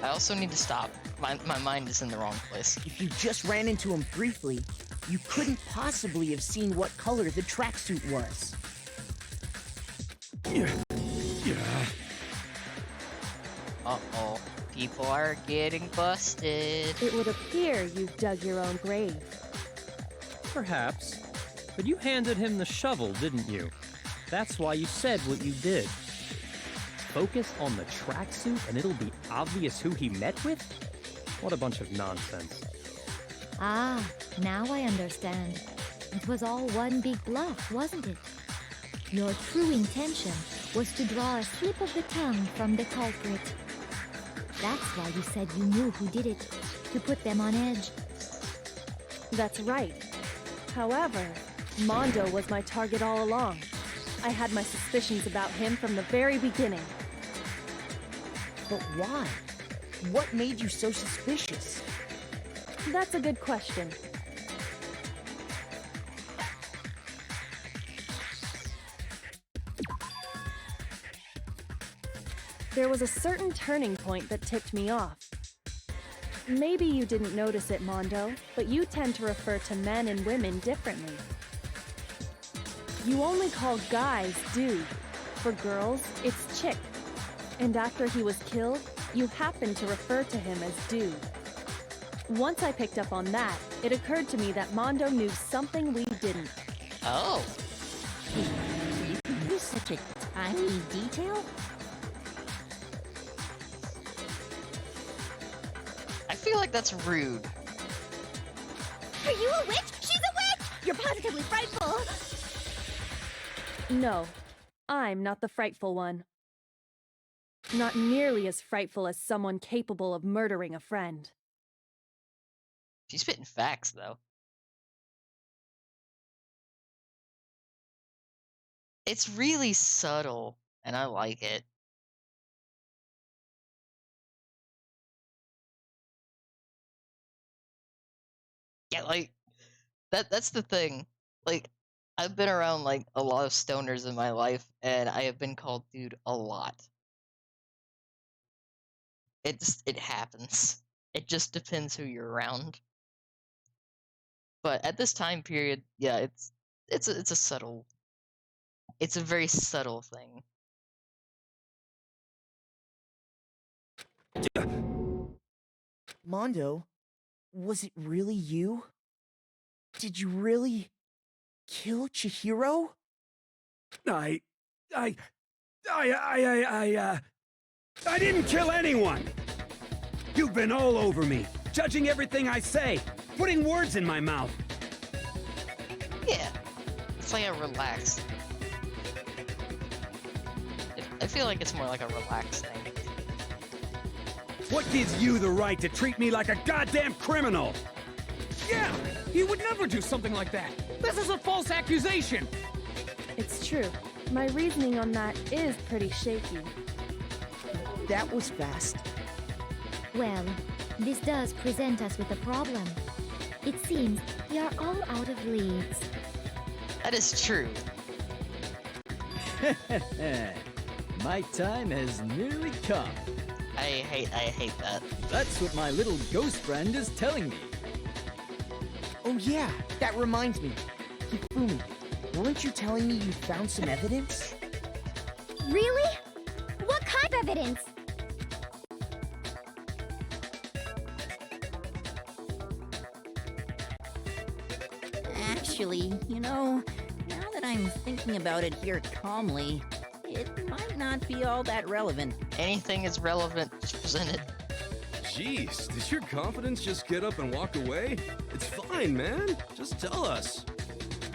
I also need to stop. My mind is in the wrong place. If you just ran into him briefly, you couldn't possibly have seen what color the tracksuit was. Uh-oh. People are getting busted. It would appear you've dug your own grave. Perhaps. But you handed him the shovel, didn't you? That's why you said what you did. Focus on the tracksuit and it'll be obvious who he met with? What a bunch of nonsense. Ah, now I understand. It was all one big bluff, wasn't it? Your true intention was to draw a slip of the tongue from the culprit. That's why you said you knew who did it, to put them on edge. That's right. However, Mondo was my target all along. I had my suspicions about him from the very beginning. But why? What made you so suspicious? That's a good question. There was a certain turning point that tipped me off. Maybe you didn't notice it, Mondo, but you tend to refer to men and women differently. You only call guys dude. For girls, it's chick. And after he was killed, you happened to refer to him as dude. Once I picked up on that, it occurred to me that Mondo knew something we didn't. Oh. You knew such a tiny detail? I feel like that's rude. Are you a witch? She's a witch! You're positively frightful! No, I'm not the frightful one. Not nearly as frightful as someone capable of murdering a friend. She's spitting facts, though. It's really subtle, and I like it. Yeah, like, that's the thing. Like, I've been around, like, a lot of stoners in my life, and I have been called dude a lot. It happens. It just depends who you're around. But at this time period, yeah, it's a subtle. It's a very subtle thing. Mondo, was it really you? Did you really kill Chihiro? I didn't kill anyone! You've been all over me, judging everything I say, putting words in my mouth. Yeah, it's like a relaxed. I feel like it's more like a relaxed thing. What gives you the right to treat me like a goddamn criminal? Yeah, He would never do something like that! This is a false accusation! It's true. My reasoning on that is pretty shaky. That was fast. Well, this does present us with a problem. It seems we are all out of leads. That is true. My time has nearly come. I hate that. That's what my little ghost friend is telling me. Oh yeah, that reminds me. Hifumi, weren't you telling me you found some evidence? Really? What kind of evidence? Actually, now that I'm thinking about it here calmly, it might not be all that relevant. Anything is relevant, just present it. Jeez, did your confidence just get up and walk away? It's fine, man. Just tell us.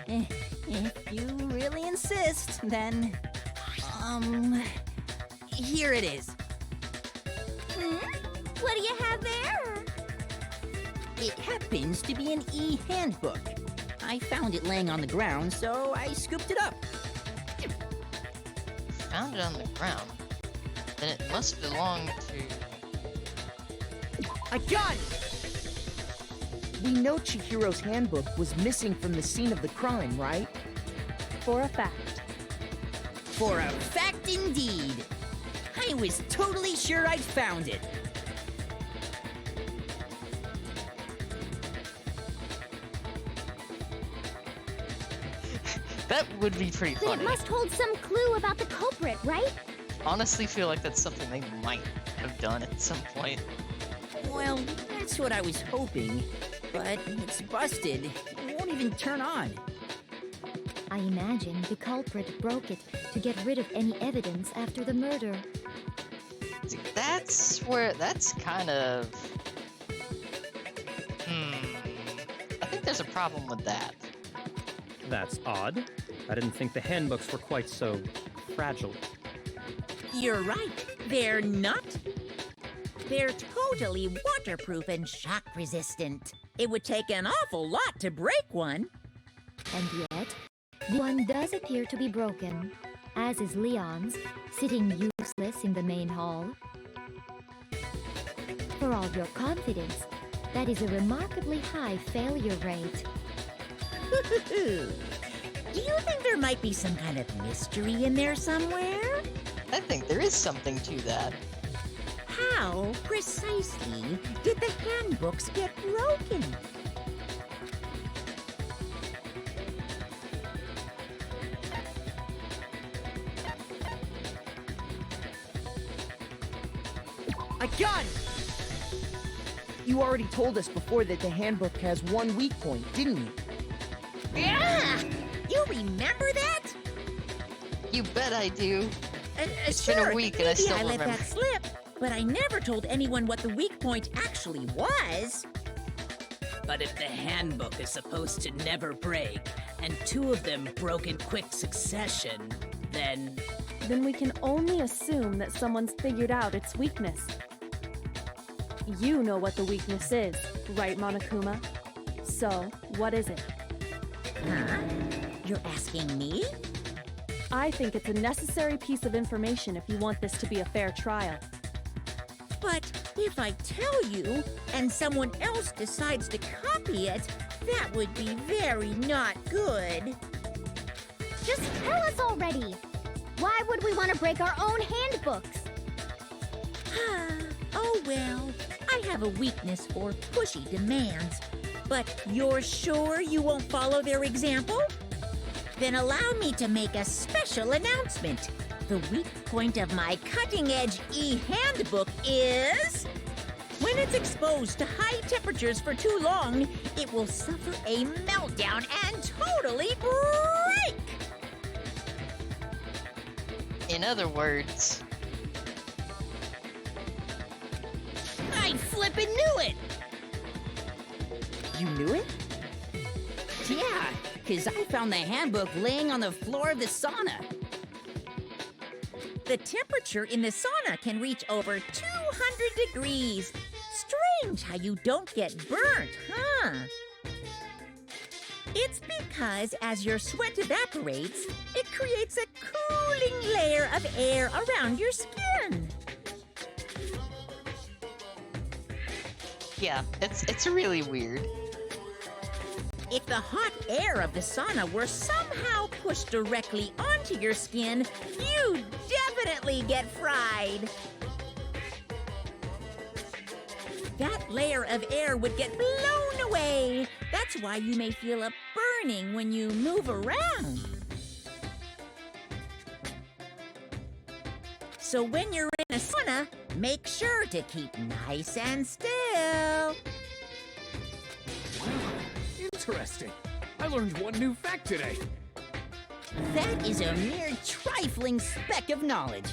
If you really insist, then... here it is. What do you have there? It happens to be an e-handbook. I found it laying on the ground, so I scooped it up. Found it on the ground. Then it must belong to... I got it! We know Chihiro's handbook was missing from the scene of the crime, right? For a fact. For a fact indeed. I was totally sure I'd found it. That would be pretty Then funny. it must hold some clue about the culprit, right? Honestly feel like that's something they might have done at some point. Well, that's what I was hoping. But it's busted. It won't even turn on. I imagine the culprit broke it to get rid of any evidence after the murder. See, that's kind of... I think there's a problem with that. That's odd. I didn't think the handbooks were quite so fragile. You're right. They're not. They're totally waterproof and shock resistant. It would take an awful lot to break one. And yet, one does appear to be broken, as is Leon's, sitting useless in the main hall. For all your confidence, that is a remarkably high failure rate. Do you think there might be some kind of mystery in there somewhere? I think there is something to that. How precisely did the handbooks get broken? I got it! You already told us before that the handbook has one weak point, didn't you? Yeah! You remember that? You bet I do. It's Sure, been a week and I still maybe I remember. let that slip, but I never told anyone what the weak point actually was. But if the handbook is supposed to never break, and two of them broke in quick succession, then... Then we can only assume that someone's figured out its weakness. You know what the weakness is, right, Monokuma? So, what is it? Huh? You're asking me? I think it's a necessary piece of information if you want this to be a fair trial. But if I tell you, and someone else decides to copy it, that would be very not good. Just tell us already. Why would we want to break our own handbooks? Oh well, I have a weakness for pushy demands. But you're sure you won't follow their example? Then allow me to make a special announcement. The weak point of my cutting-edge e-handbook is... when it's exposed to high temperatures for too long, it will suffer a meltdown and totally break! In other words... I flippin' knew it! You knew it? Yeah, because I found the handbook laying on the floor of the sauna. The temperature in the sauna can reach over 200 degrees. Strange how you don't get burnt, huh? It's because as your sweat evaporates, it creates a cooling layer of air around your skin. Yeah, it's really weird. If the hot air of the sauna were somehow pushed directly onto your skin, you'd definitely get fried. That layer of air would get blown away. That's why you may feel a burning when you move around. So when you're in a sauna, make sure to keep nice and still. Interesting. I learned one new fact today. That is a mere trifling speck of knowledge.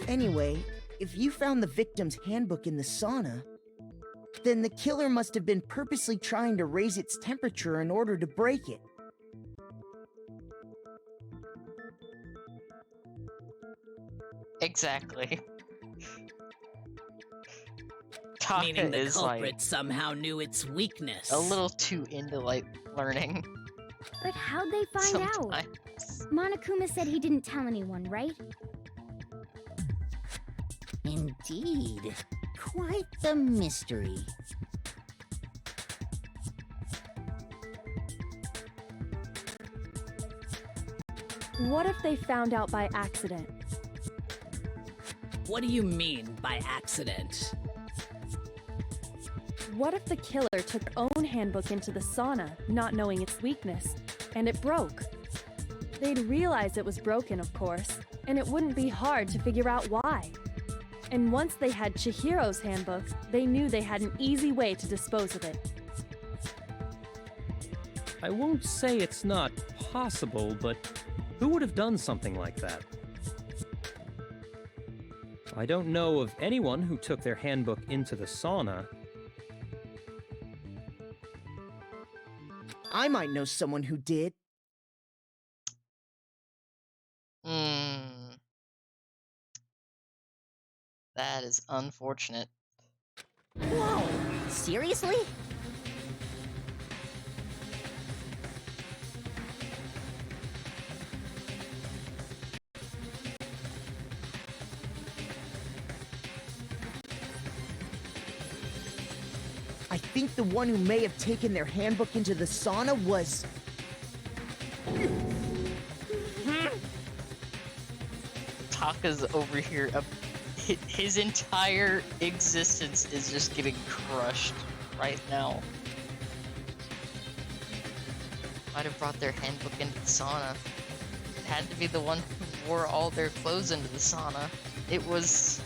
Anyway, if you found the victim's handbook in the sauna, then the killer must have been purposely trying to raise its temperature in order to break it. Exactly. Taka Meaning the is culprit like somehow knew its weakness. a little too into like learning. But how'd they find out? Sometimes. Monokuma said he didn't tell anyone, right? Indeed. Quite the mystery. What if they found out by accident? What do you mean by accident? What if the killer took their own handbook into the sauna, not knowing its weakness, and it broke? They'd realize it was broken, of course, and it wouldn't be hard to figure out why. And once they had Chihiro's handbook, they knew they had an easy way to dispose of it. I won't say it's not possible, but who would have done something like that? I don't know of anyone who took their handbook into the sauna. I might know someone who did. That is unfortunate. Whoa! Seriously? I think the one who may have taken their handbook into the sauna was... Taka's over here. His entire existence is just getting crushed right now. Might have brought their handbook into the sauna. It had to be the one who wore all their clothes into the sauna. It was...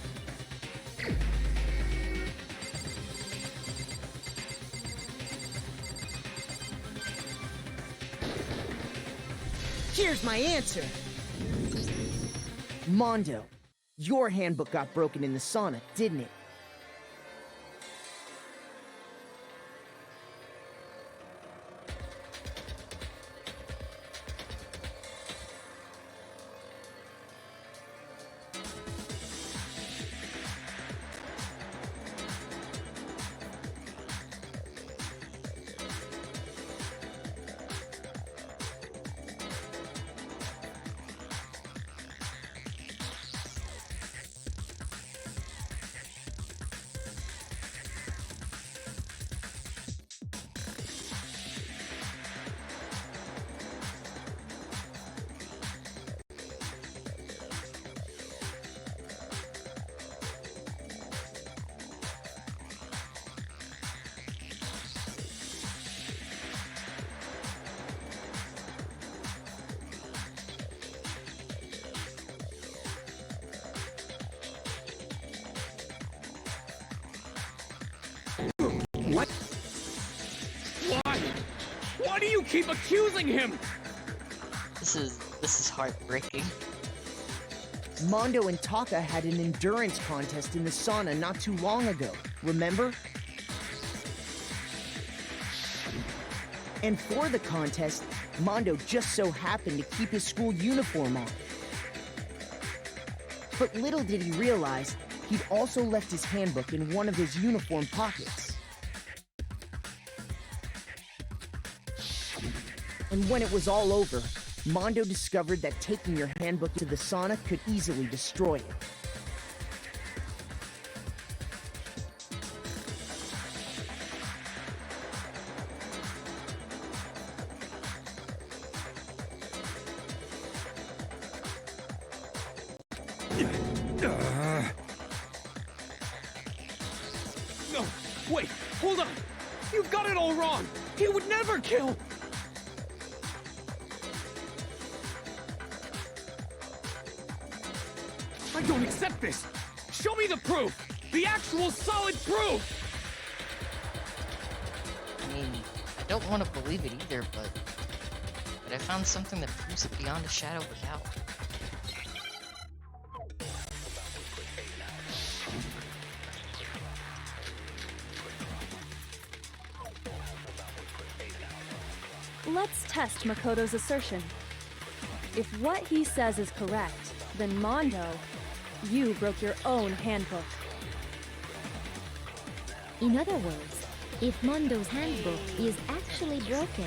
Here's my answer! Mondo, your handbook got broken in the sauna, didn't it? What? Why? Why do you keep accusing him? This is heartbreaking. Mondo and Taka had an endurance contest in the sauna not too long ago, remember? And for the contest, Mondo just so happened to keep his school uniform on. But little did he realize, he'd also left his handbook in one of his uniform pockets. And when it was all over, Mondo discovered that taking your handbook to the sauna could easily destroy it. No, wait, hold on! You've got it all wrong! He would never kill! I don't accept this! Show me the proof! The actual solid proof! I mean, I don't want to believe it either, but I found something that proves it beyond a shadow of a doubt. Let's test Makoto's assertion. If what he says is correct, then Mondo, you broke your own handbook. In other words, if Mondo's handbook is actually broken,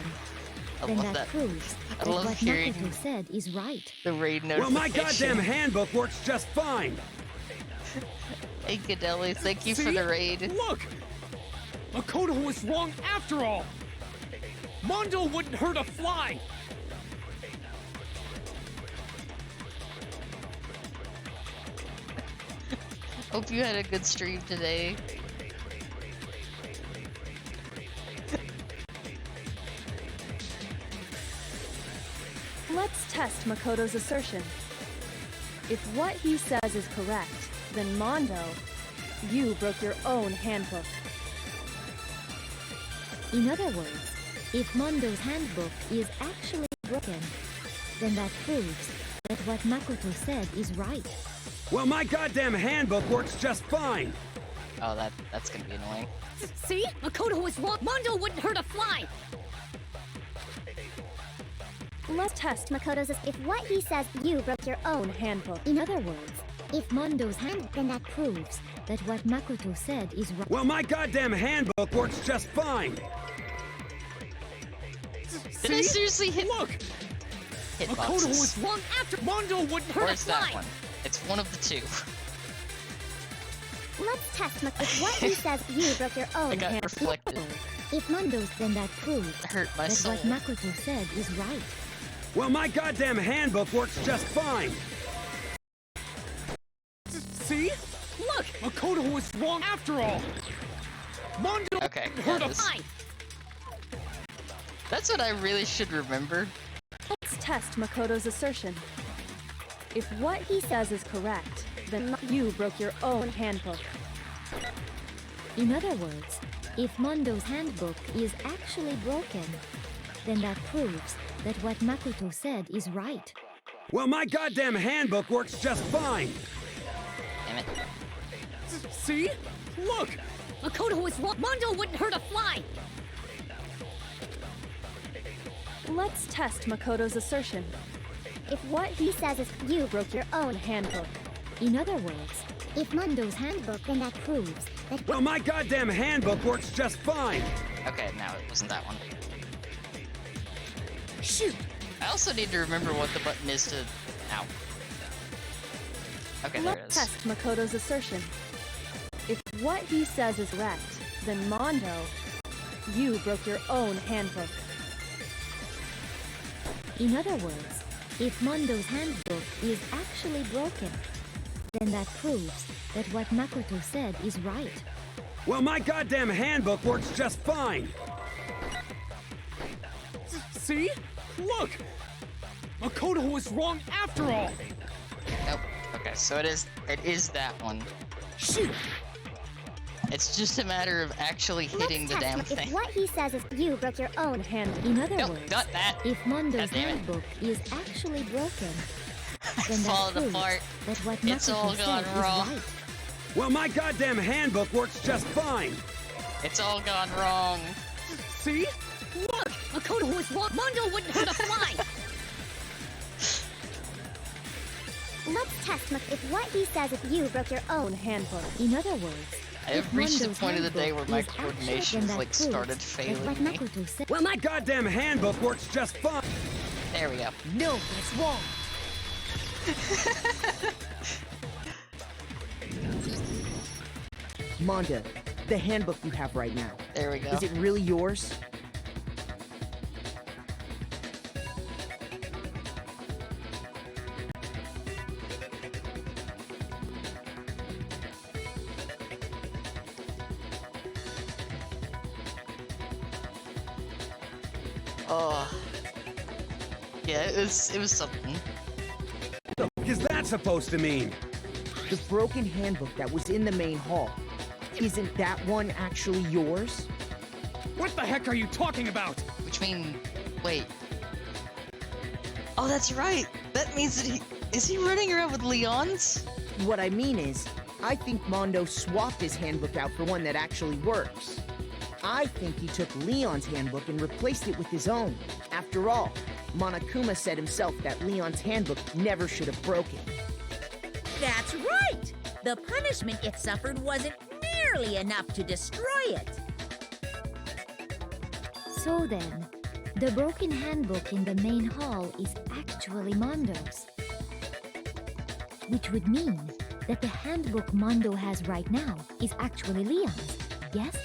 then that proves that what Makoto said is right. The raid Well, my goddamn handbook works just fine! Hey, Cadelli, thank you for the raid. Look! Makoto was wrong after all! Mondo wouldn't hurt a fly! Hope you had a good stream today. Let's test Makoto's assertion. If what he says is correct, then Mondo, you broke your own handbook. In other words, if Mondo's handbook is actually broken, then that proves that what Makoto said is right. Well, my goddamn handbook works just fine! Oh, that's gonna be annoying. See? Makoto was wrong. Mondo wouldn't hurt a fly! Let's test Makoto's if what he says you broke your own handbook. In other words, if Mondo's handbook, then that proves that what Makoto said is right. Well, my goddamn handbook works just fine! Did I seriously hit? Look! Hit Makoto boxes. was wrong after Mondo wouldn't hurt a Where's that fly! one? It's one of the two. Let's test if what he says you broke your own I got handbook. reflected. If Mondo's, then that proves It hurt my that soul. what Makoto said is right. Well, my goddamn handbook works just fine! See? Look! Makoto was wrong after all! Mondo Okay, hurt yeah, a this- fly! That's what I really should remember. Let's test Makoto's assertion. If what he says is correct, then you broke your own handbook. In other words, if Mondo's handbook is actually broken, then that proves that what Makoto said is right. Well, my goddamn handbook works just fine! Damn it. See? Look! Makoto was wrong. Mondo wouldn't hurt a fly! Let's test Makoto's assertion. If what he says is you broke your own handbook. In other words, If Mondo's handbook, then that proves that. Well, my goddamn handbook works just fine! Okay, no, it wasn't that one. Shoot! I also need to remember what the button is to... Ow. Okay, there it Let's is. test Makoto's assertion. If what he says is correct, then Mondo, you broke your own handbook. in other words, if Mondo's handbook is actually broken, then that proves that what Makoto said is right. Well, my goddamn handbook works just fine! See? Look! Makoto was wrong after all! Nope. Okay, so it is that one. Shoot! It's just a matter of actually hitting the damn thing. If what he says is you broke your own handbook. In other Nope, words, not that. if Mondo's God damn it. handbook is actually broken, then that Falling proves apart. that what It's all Makoto gone said wrong. is right. Well, my goddamn handbook works just fine! It's all gone wrong. See? Look! Makoto was wrong. Mondo wouldn't hurt a fly! Let's test if what he says is you broke your own handbook. In other words, I've reached the point of the day where my coordination has like started failing me. Well, my goddamn handbook works just fine. There we go. No, that's wrong. Monda, the handbook you have right now. There we go. Is it really yours? Oh. Yeah, it was something. What is that supposed to mean? The broken handbook that was in the main hall. Isn't that one actually yours? What the heck are you talking about? Which wait. Oh, that's right. That means that is he running around with Leon's? What I mean is, I think Mondo swapped his handbook out for one that actually works. I think he took Leon's handbook and replaced it with his own. After all, Monokuma said himself that Leon's handbook never should have broken. That's right! The punishment it suffered wasn't nearly enough to destroy it. So then, the broken handbook in the main hall is actually Mondo's. Which would mean that the handbook Mondo has right now is actually Leon's, yes?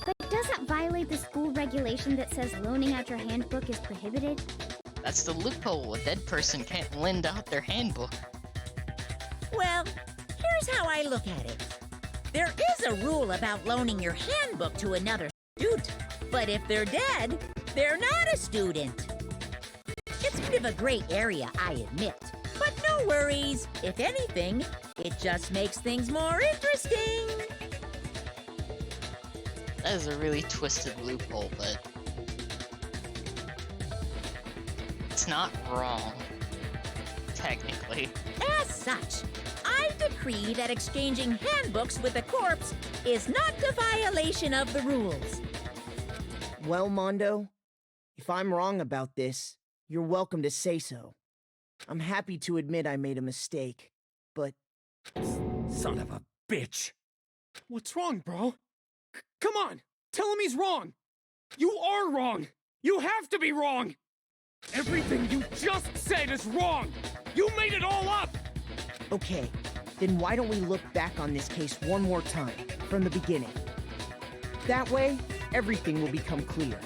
But does that violate the school regulation that says loaning out your handbook is prohibited? That's the loophole. A dead person can't lend out their handbook. Well, here's how I look at it. There is a rule about loaning your handbook to another student, but if they're dead, they're not a student. It's a bit of a gray area, I admit. But no worries. If anything, it just makes things more interesting. That is a really twisted loophole, but it's not wrong, technically. As such, I decree that exchanging handbooks with a corpse is not a violation of the rules. Well, Mondo, if I'm wrong about this, you're welcome to say so. I'm happy to admit I made a mistake, but... Son of a bitch! What's wrong, bro? Come on! Tell him he's wrong! You are wrong! You have to be wrong! Everything you just said is wrong! You made it all up! Okay, then why don't we look back on this case one more time, from the beginning? That way, everything will become clear,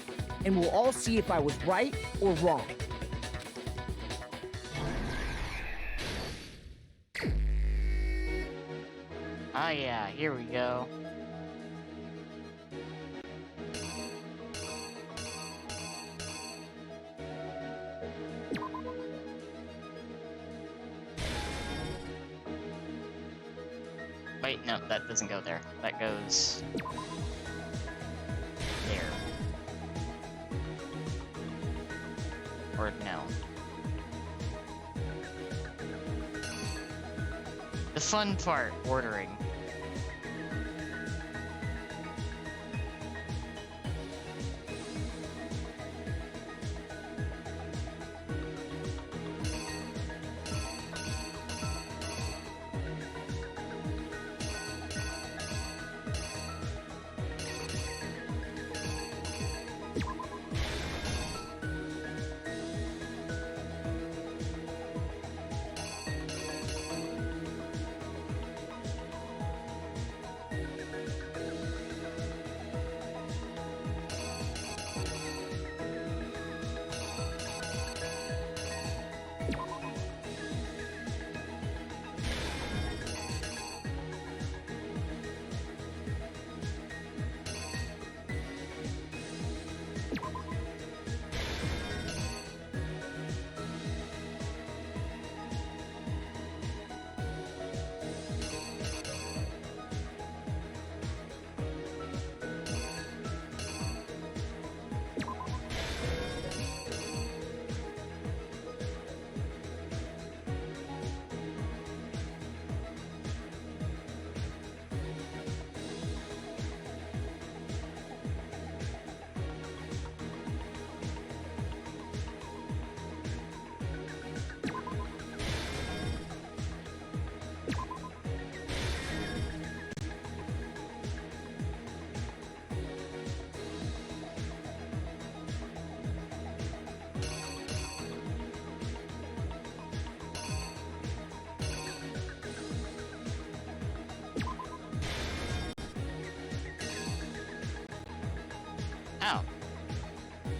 and we'll all see if I was right or wrong. Oh yeah, here we go. Wait, no, that doesn't go there. That goes there. Or no. The fun part, ordering.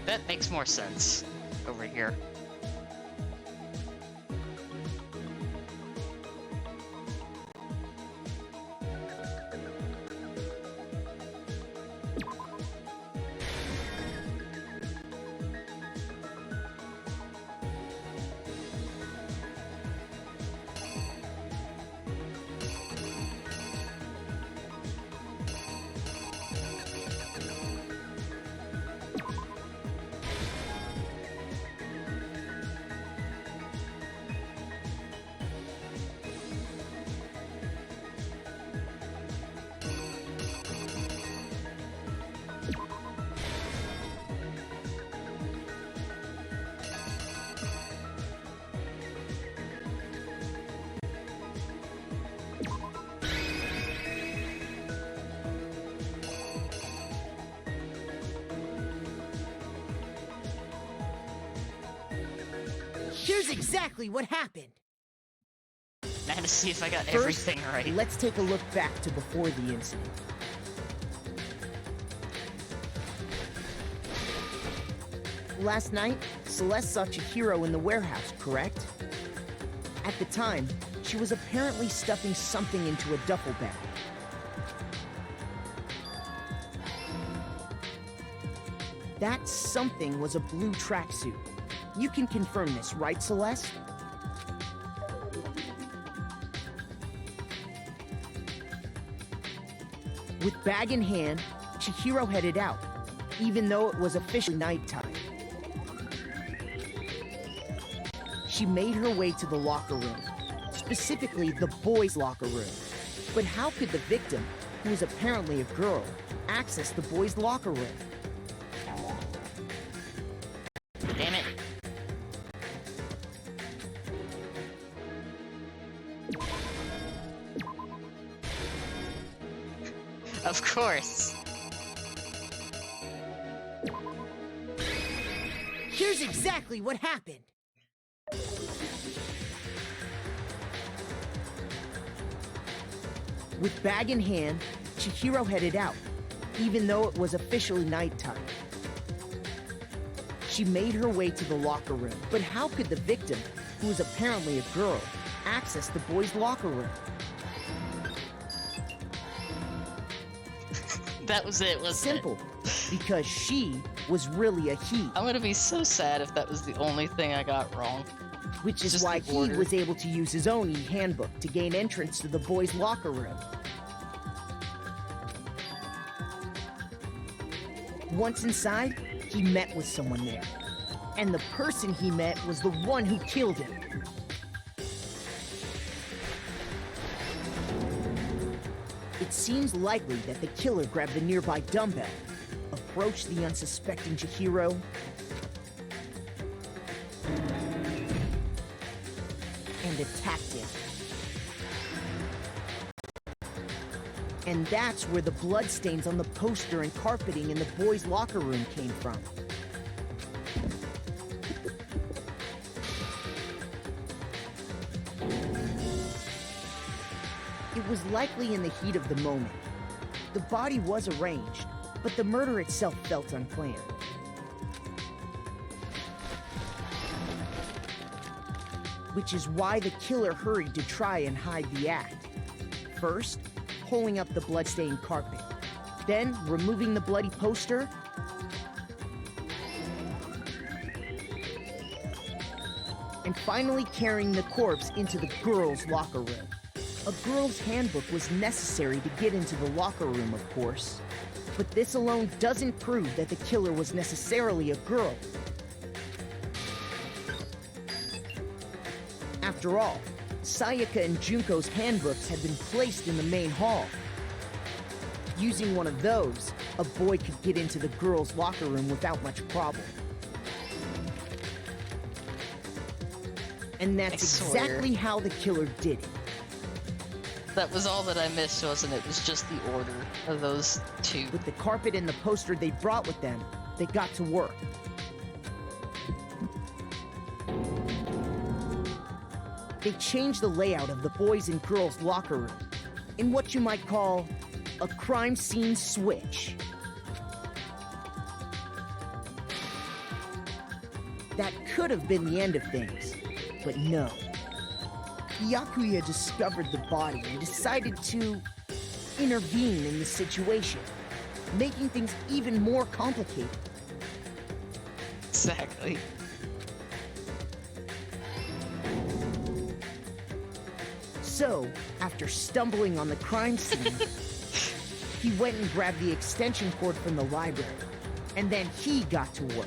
That makes more sense over here. Here's exactly what happened. I had to see if I got First, everything right. Let's take a look back to before the incident. Last night, Celeste saw Chihiro in the warehouse, correct? At the time, she was apparently stuffing something into a duffel bag. That something was a blue tracksuit. You can confirm this, right, Celeste? With bag in hand, Chihiro headed out, even though it was officially nighttime. She made her way to the locker room, specifically the boys' locker room. But how could the victim, who was apparently a girl, access the boys' locker room? Damn it. Of course. Here's exactly what happened. With bag in hand, Chihiro headed out, even though it was officially nighttime. She made her way to the locker room. But how could the victim, who was apparently a girl, access the boys' locker room? That was it, wasn't Simple, because she was really a he. I'm gonna be so sad if that was the only thing I got wrong. Which is Just why the he order. was able to use his own e-handbook to gain entrance to the boys' locker room. Once inside, he met with someone there. And the person he met was the one who killed him. It seems likely that the killer grabbed the nearby dumbbell, approached the unsuspecting Chihiro, and attacked him. And that's where the bloodstains on the poster and carpeting in the boys' locker room came from. It was likely in the heat of the moment. The body was arranged, but the murder itself felt unplanned. Which is why the killer hurried to try and hide the act. First, pulling up the bloodstained carpet, then removing the bloody poster, and finally carrying the corpse into the girls' locker room. A girl's handbook was necessary to get into the locker room, of course. But this alone doesn't prove that the killer was necessarily a girl. After all, Sayaka and Junko's handbooks had been placed in the main hall. Using one of those, a boy could get into the girls' locker room without much problem. And that's exactly how the killer did it. That was all that I missed, wasn't it? It was just the order of those two. With the carpet and the poster they brought with them, they got to work. They changed the layout of the boys' and girls' locker room in what you might call a crime scene switch. could have been the end of things. But no. Byakuya discovered the body and decided to intervene in the situation, making things even more complicated. Exactly. So, after stumbling on the crime scene, he went and grabbed the extension cord from the library, and then he got to work.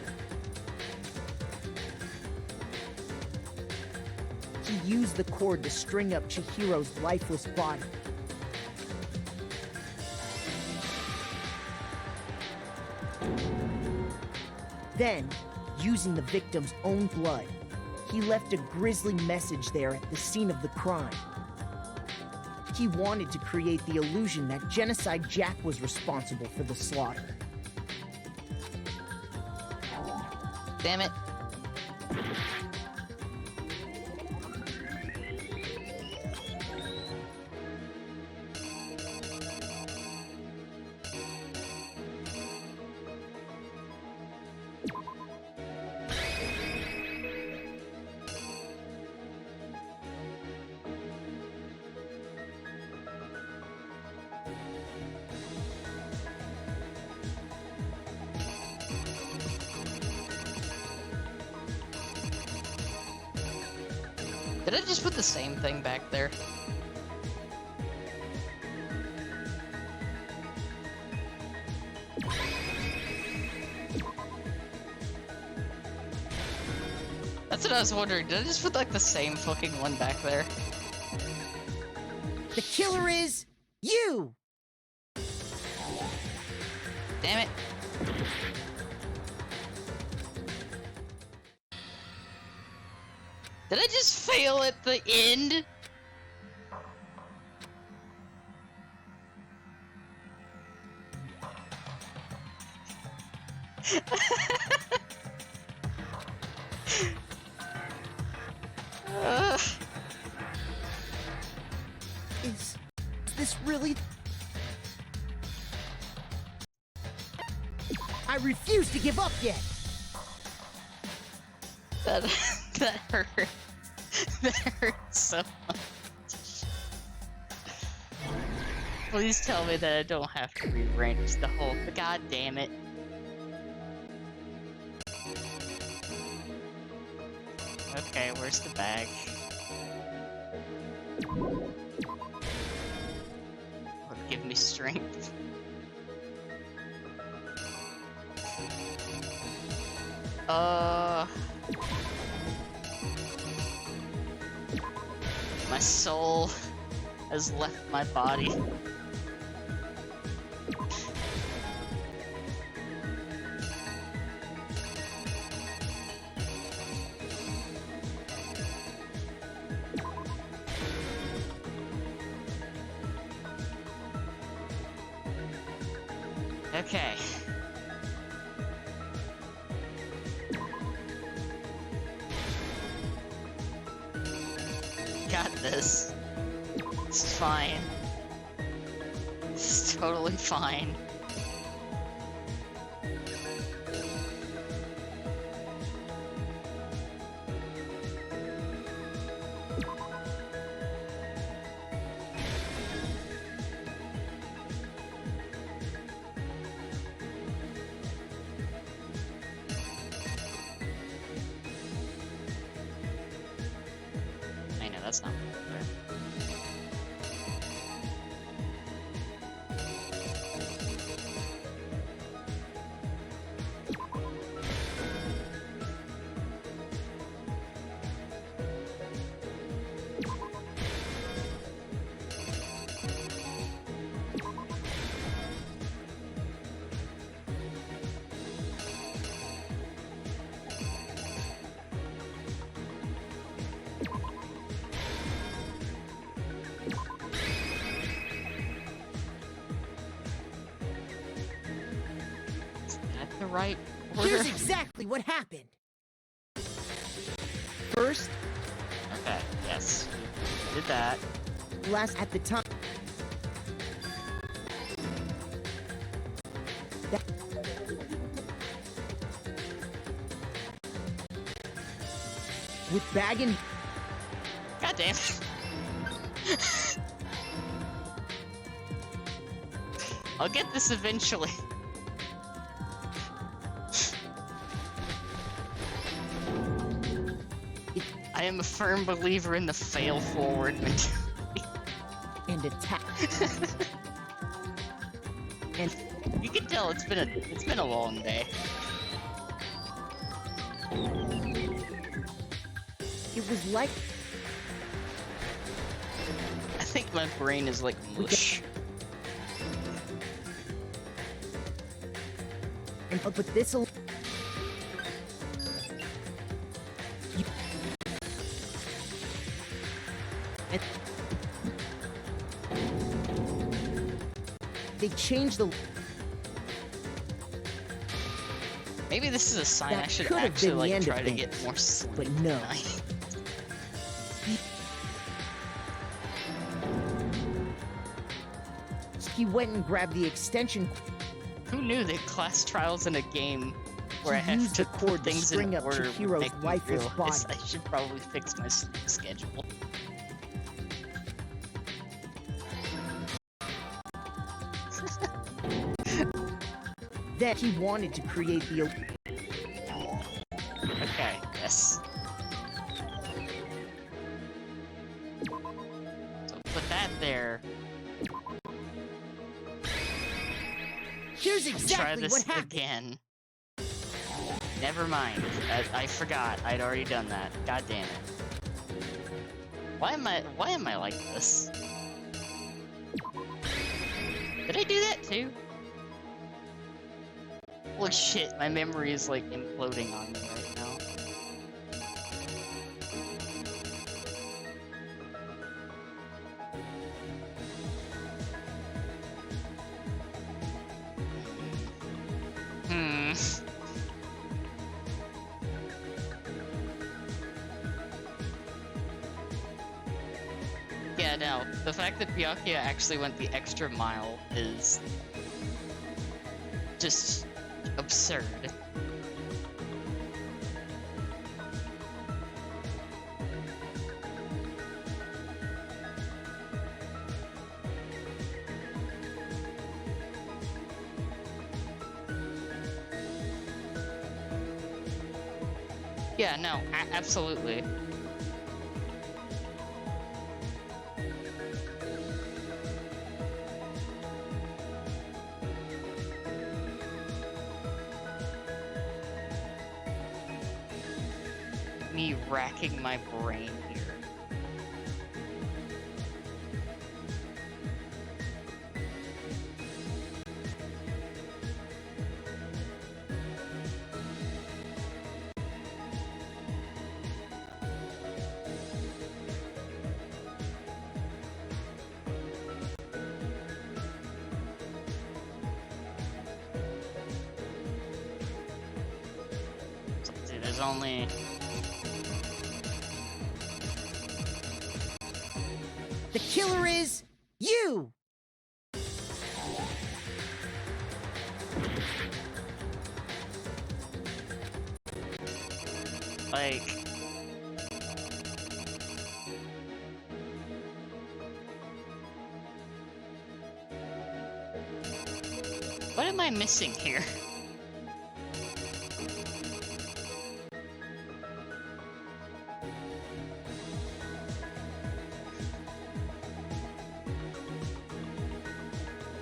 He used the cord to string up Chihiro's lifeless body. Then, using the victim's own blood, he left a grisly message there at the scene of the crime. He wanted to create the illusion that Genocide Jack was responsible for the slaughter. Damn it. Did I just put the same thing back there? That's what I was wondering. Did I just put like the same fucking one back there? The killer is you! Damn it. Did I just fail at the end? Is this really... I refuse to give up yet! That hurt. That hurt so much. Please tell me that I don't have to rearrange the whole... God damn it. Okay, where's the bag? Would give me strength. My soul has left my body. Okay. Got this. It's fine. It's totally fine. I know that's not fair. The right order. Here's exactly what happened. First, Okay, yes. Did that. last at the time. with bag and... God damn it. I'll get this eventually. I am a firm believer in the fail forward mentality. And attack. And you can tell it's been a long day. It was like... I think my brain is like mush. And but this'll... And... They changed the... Maybe this is a sign That I should could have actually been the like end of try to get things, more sleep. but no. tonight. He went and grabbed the extension... Who knew that class trials in a game where I He have used to the cord put to things string in up order would Chihiro's make me lifeless realize body. I should probably fix my sleep schedule. That he wanted to create the... Okay, yes. So put that there. Here's Try exactly this what happened. again. Never mind. I forgot. I'd already done that. God damn it. Why am I like this? Did I do that too? Holy shit, my memory is like imploding on me right now. Yeah, no. The fact that Byakuya actually went the extra mile is just absurd. Yeah, no, absolutely. Me racking my brain here. Dude, there's only... The killer is... you! Like... What am I missing here?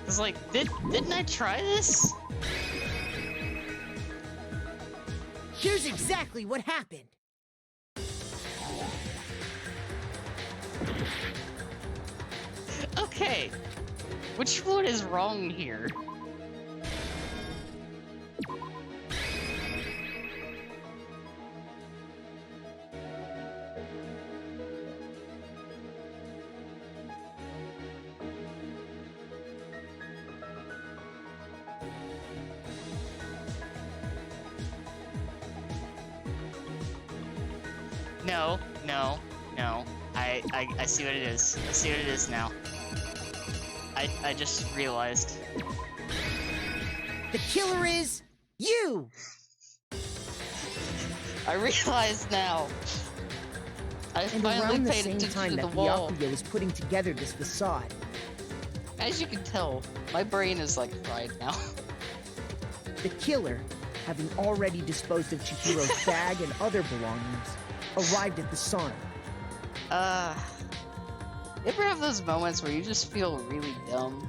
It's like, didn't I try this? Here's exactly what happened. Okay. Which one is wrong here? No, no, no. I see what it is. I see what it is now. I just realized. The killer is... you! I realize now. I And finally around the paid same attention time to that the wall. Byakuya was putting together this facade, As you can tell, my brain is like fried now. the killer, having already disposed of Chihiro's bag and other belongings, arrived at the sauna. You ever have those moments where you just feel really dumb?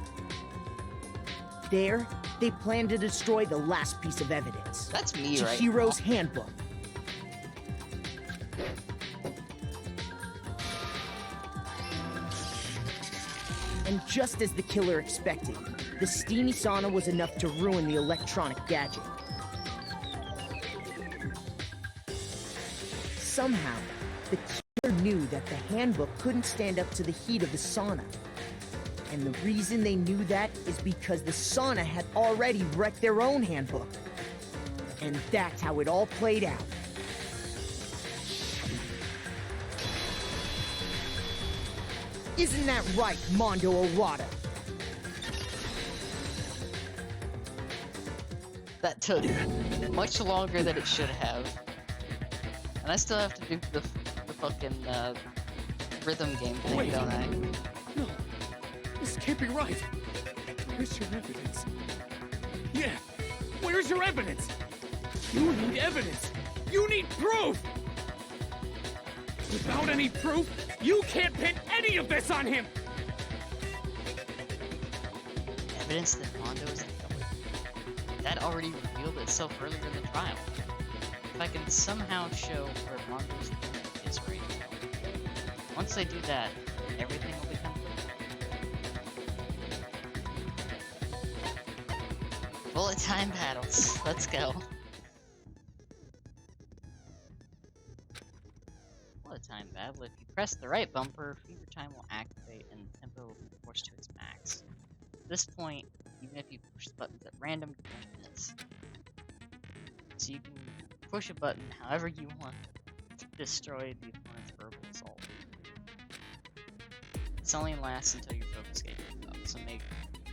There, they planned to destroy the last piece of evidence. That's me right Chihiro's now. handbook. And just as the killer expected, the steamy sauna was enough to ruin the electronic gadget. Somehow, the killer knew that the handbook couldn't stand up to the heat of the sauna. And the reason they knew that is because the sauna had already wrecked their own handbook. And that's how it all played out. Isn't that right, Mondo Owada? That took much longer than it should have. And I still have to do the fucking rhythm game thing, Wait. don't I? No, this can't be right. Where's your evidence? Yeah, where's your evidence? You need evidence. You need proof. Without any proof, you can't pin any of this on him. Evidence that Mondo is the killer. That already revealed itself earlier in the trial. If I can somehow show where Mondo's killer is right now. Once I do that, everything will become clear. Bullet time battles. Let's go. Bullet time battle. If you press the right bumper, fever time will activate and the tempo will be forced to its max. At this point, even if you push the buttons at random, you won't miss. So you can push a button however you want to destroy the opponent's verbal assault. This only lasts until your focus gauge is up, so make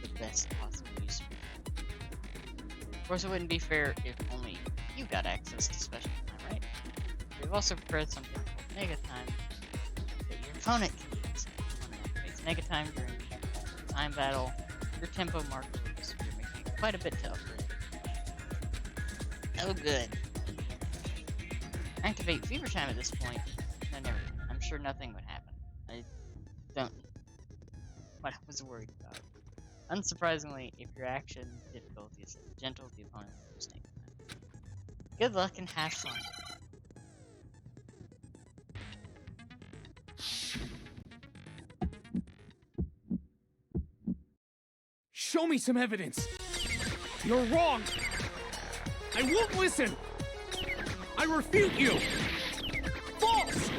the best possible use of it. Of course, it wouldn't be fair if only you got access to special time, right? We've also prepared something called Mega Time that your opponent can use. When it activates Mega Time during the time battle, your tempo marker will disappear, making it quite a bit tougher. Oh, good. Activate Fever Time at this point. No, never mind. I'm sure nothing would happen. I don't what I was worried about. Unsurprisingly, if your action difficulty is gentle, the opponent will just take time. Good luck and have fun. Show me some evidence. You're wrong. I won't listen. I refute you. False.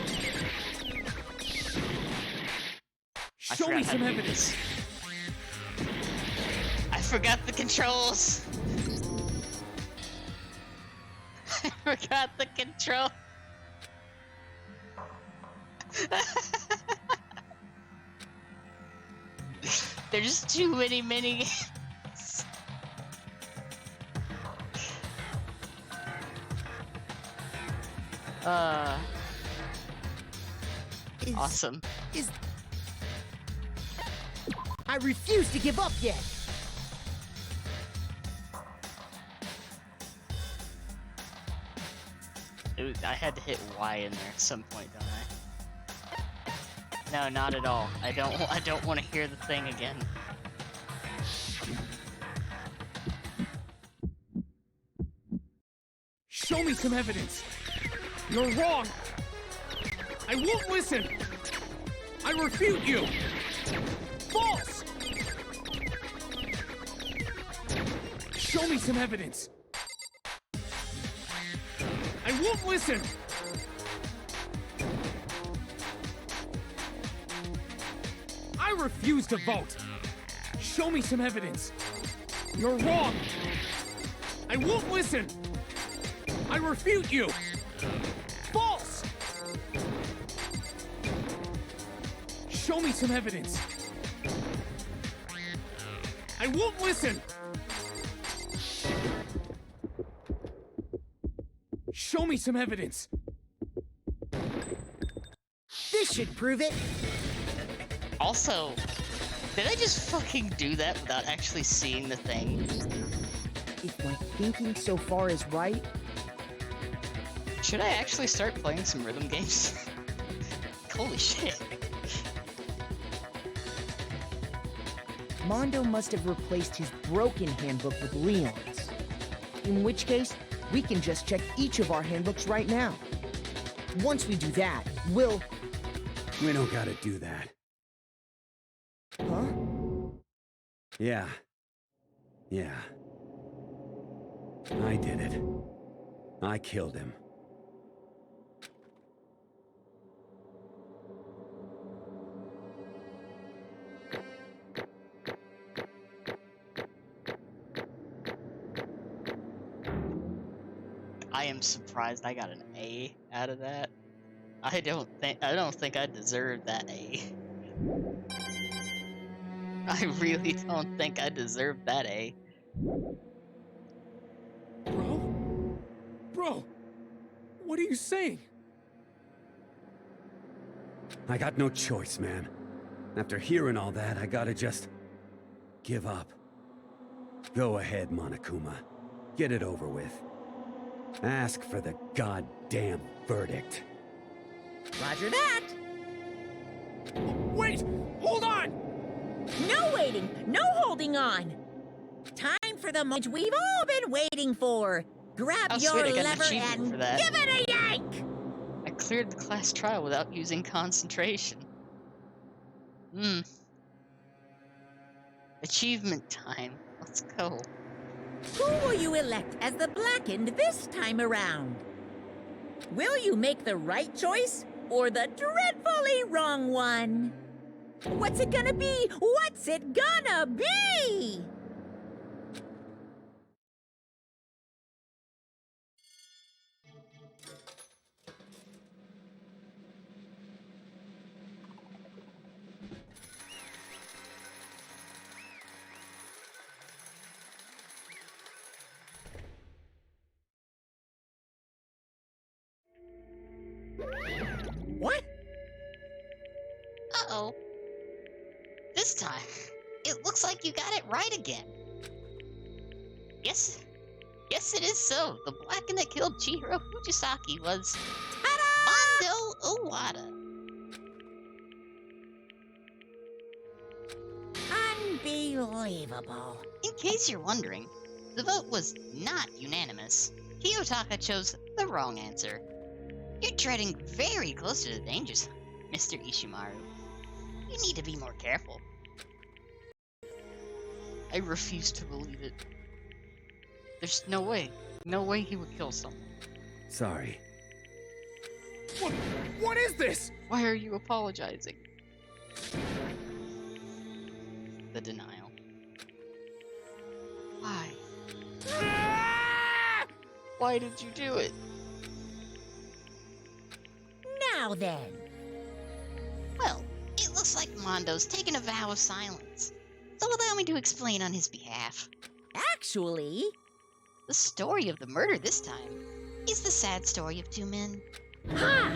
Show me some evidence. I forgot the controls. I forgot the control. There's too many minigames. Awesome. I refuse to give up yet. I had to hit Y in there at some point, don't I? No, not at all. I don't want to hear the thing again. Show me some evidence. You're wrong. I won't listen. I refute you. False. Show me some evidence. I won't listen. I refuse to vote. Show me some evidence. You're wrong. I won't listen. I refute you. False. Show me some evidence. I won't listen. Show me some evidence. should prove it. Also, did I just fucking do that without actually seeing the thing? If my thinking so far is right, should I actually start playing some rhythm games? Holy shit. Mondo must have replaced his broken handbook with Leon's. In which case, we can just check each of our handbooks right now. Once we do that, we'll... We don't gotta do that. Huh? Yeah. Yeah. I did it. I killed him. I am surprised I got an A out of that. I don't think I deserve that A. I really don't think I deserve that A. Bro, what are you saying? I got no choice, man. After hearing all that, I gotta just... give up. Go ahead, Monokuma. Get it over with. Ask for the goddamn verdict. Roger that. Wait! Hold on! No waiting! No holding on! Time for the moment we've all been waiting for! Grab Oh, your sweet, I got an lever achievement and for that. give it a yank! I cleared the class trial without using concentration. Achievement time. Let's go. Who will you elect as the Blackened this time around? Will you make the right choice or the dreadfully wrong one? What's it gonna be? What's it gonna be? What? Uh-oh. This time, it looks like you got it right again. Yes, it is so. The Blackened that killed Chihiro Fujisaki was... Mondo Owada. Unbelievable. In case you're wondering, the vote was not unanimous. Kiyotaka chose the wrong answer. You're treading very close to the dangers, Mr. Ishimaru. You need to be more careful. I refuse to believe it. There's no way. No way he would kill someone. Sorry. What is this? Why are you apologizing? The denial. Why? Why did you do it? Now then. Well, it looks like Mondo's taken a vow of silence. So allow me to explain on his behalf. Actually... The story of the murder this time is the sad story of two men. Ha!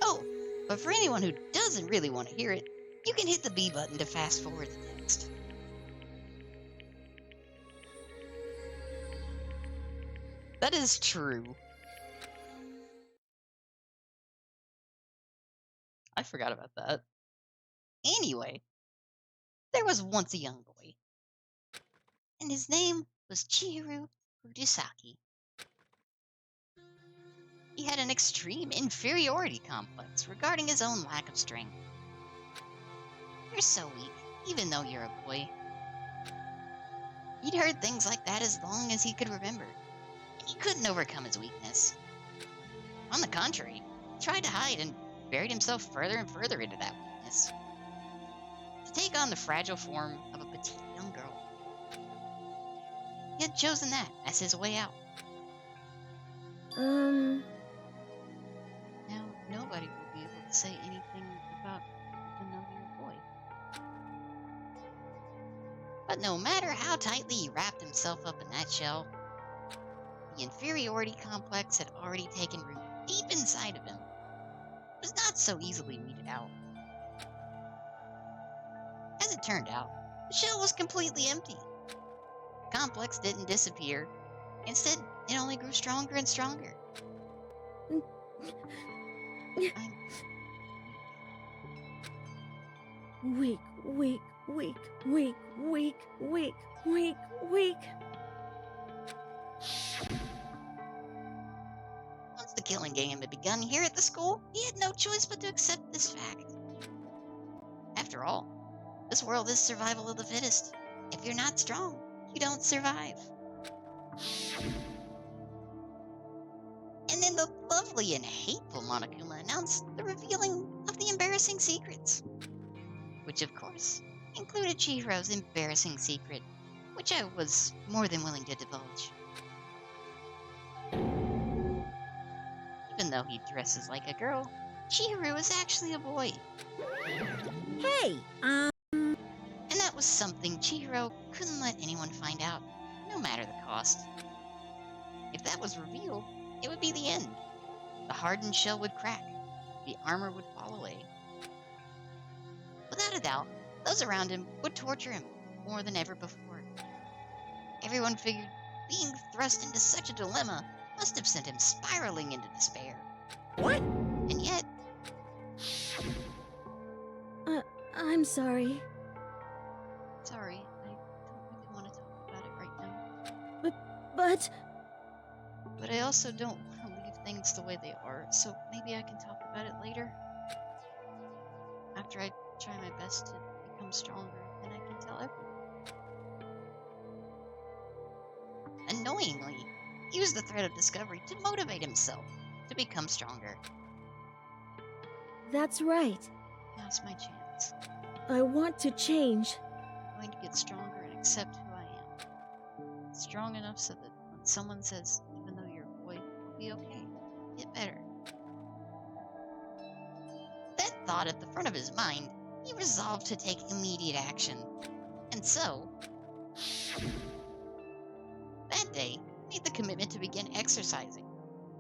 Oh, but for anyone who doesn't really want to hear it, you can hit the B button to fast forward the text. That is true. I forgot about that. Anyway, there was once a young boy, and his name was Chihiro Fujisaki. He had an extreme inferiority complex regarding his own lack of strength. You're so weak, even though you're a boy. He'd heard things like that as long as he could remember, and he couldn't overcome his weakness. On the contrary, he tried to hide and buried himself further and further into that weakness, to take on the fragile form of a petite young girl. He had chosen that as his way out. Now, nobody will be able to say anything about another boy. But no matter how tightly he wrapped himself up in that shell, the inferiority complex had already taken root deep inside of him. was not so easily weeded out. As it turned out, the shell was completely empty. The complex didn't disappear. Instead, it only grew stronger and stronger. Weak, weak, weak, weak, weak, weak, weak, weak. Once the killing game had begun here at the school, he had no choice but to accept this fact. After all, this world is survival of the fittest. If you're not strong, you don't survive. And then the lovely and hateful Monokuma announced the revealing of the embarrassing secrets. Which, of course, included Chihiro's embarrassing secret, which I was more than willing to divulge. Even though he dresses like a girl, Chihiro is actually a boy. Hey, And that was something Chihiro couldn't let anyone find out, no matter the cost. If that was revealed, it would be the end. The hardened shell would crack. The armor would fall away. Without a doubt, those around him would torture him more than ever before. Everyone figured being thrust into such a dilemma must have sent him spiraling into despair. What? And yet... I'm sorry. Sorry, I don't really want to talk about it right now. But... But I also don't want to leave things the way they are, so maybe I can talk about it later. After I try my best to become stronger, then I can tell everyone. Annoyingly, he used the threat of discovery to motivate himself to become stronger. That's right. Now's my chance. I want to change. I'm going to get stronger and accept who I am. Strong enough so that when someone says, even though you're a boy, you'll be okay. Get better. That thought at the front of his mind, he resolved to take immediate action. And so, that day, he made the commitment to begin exercising.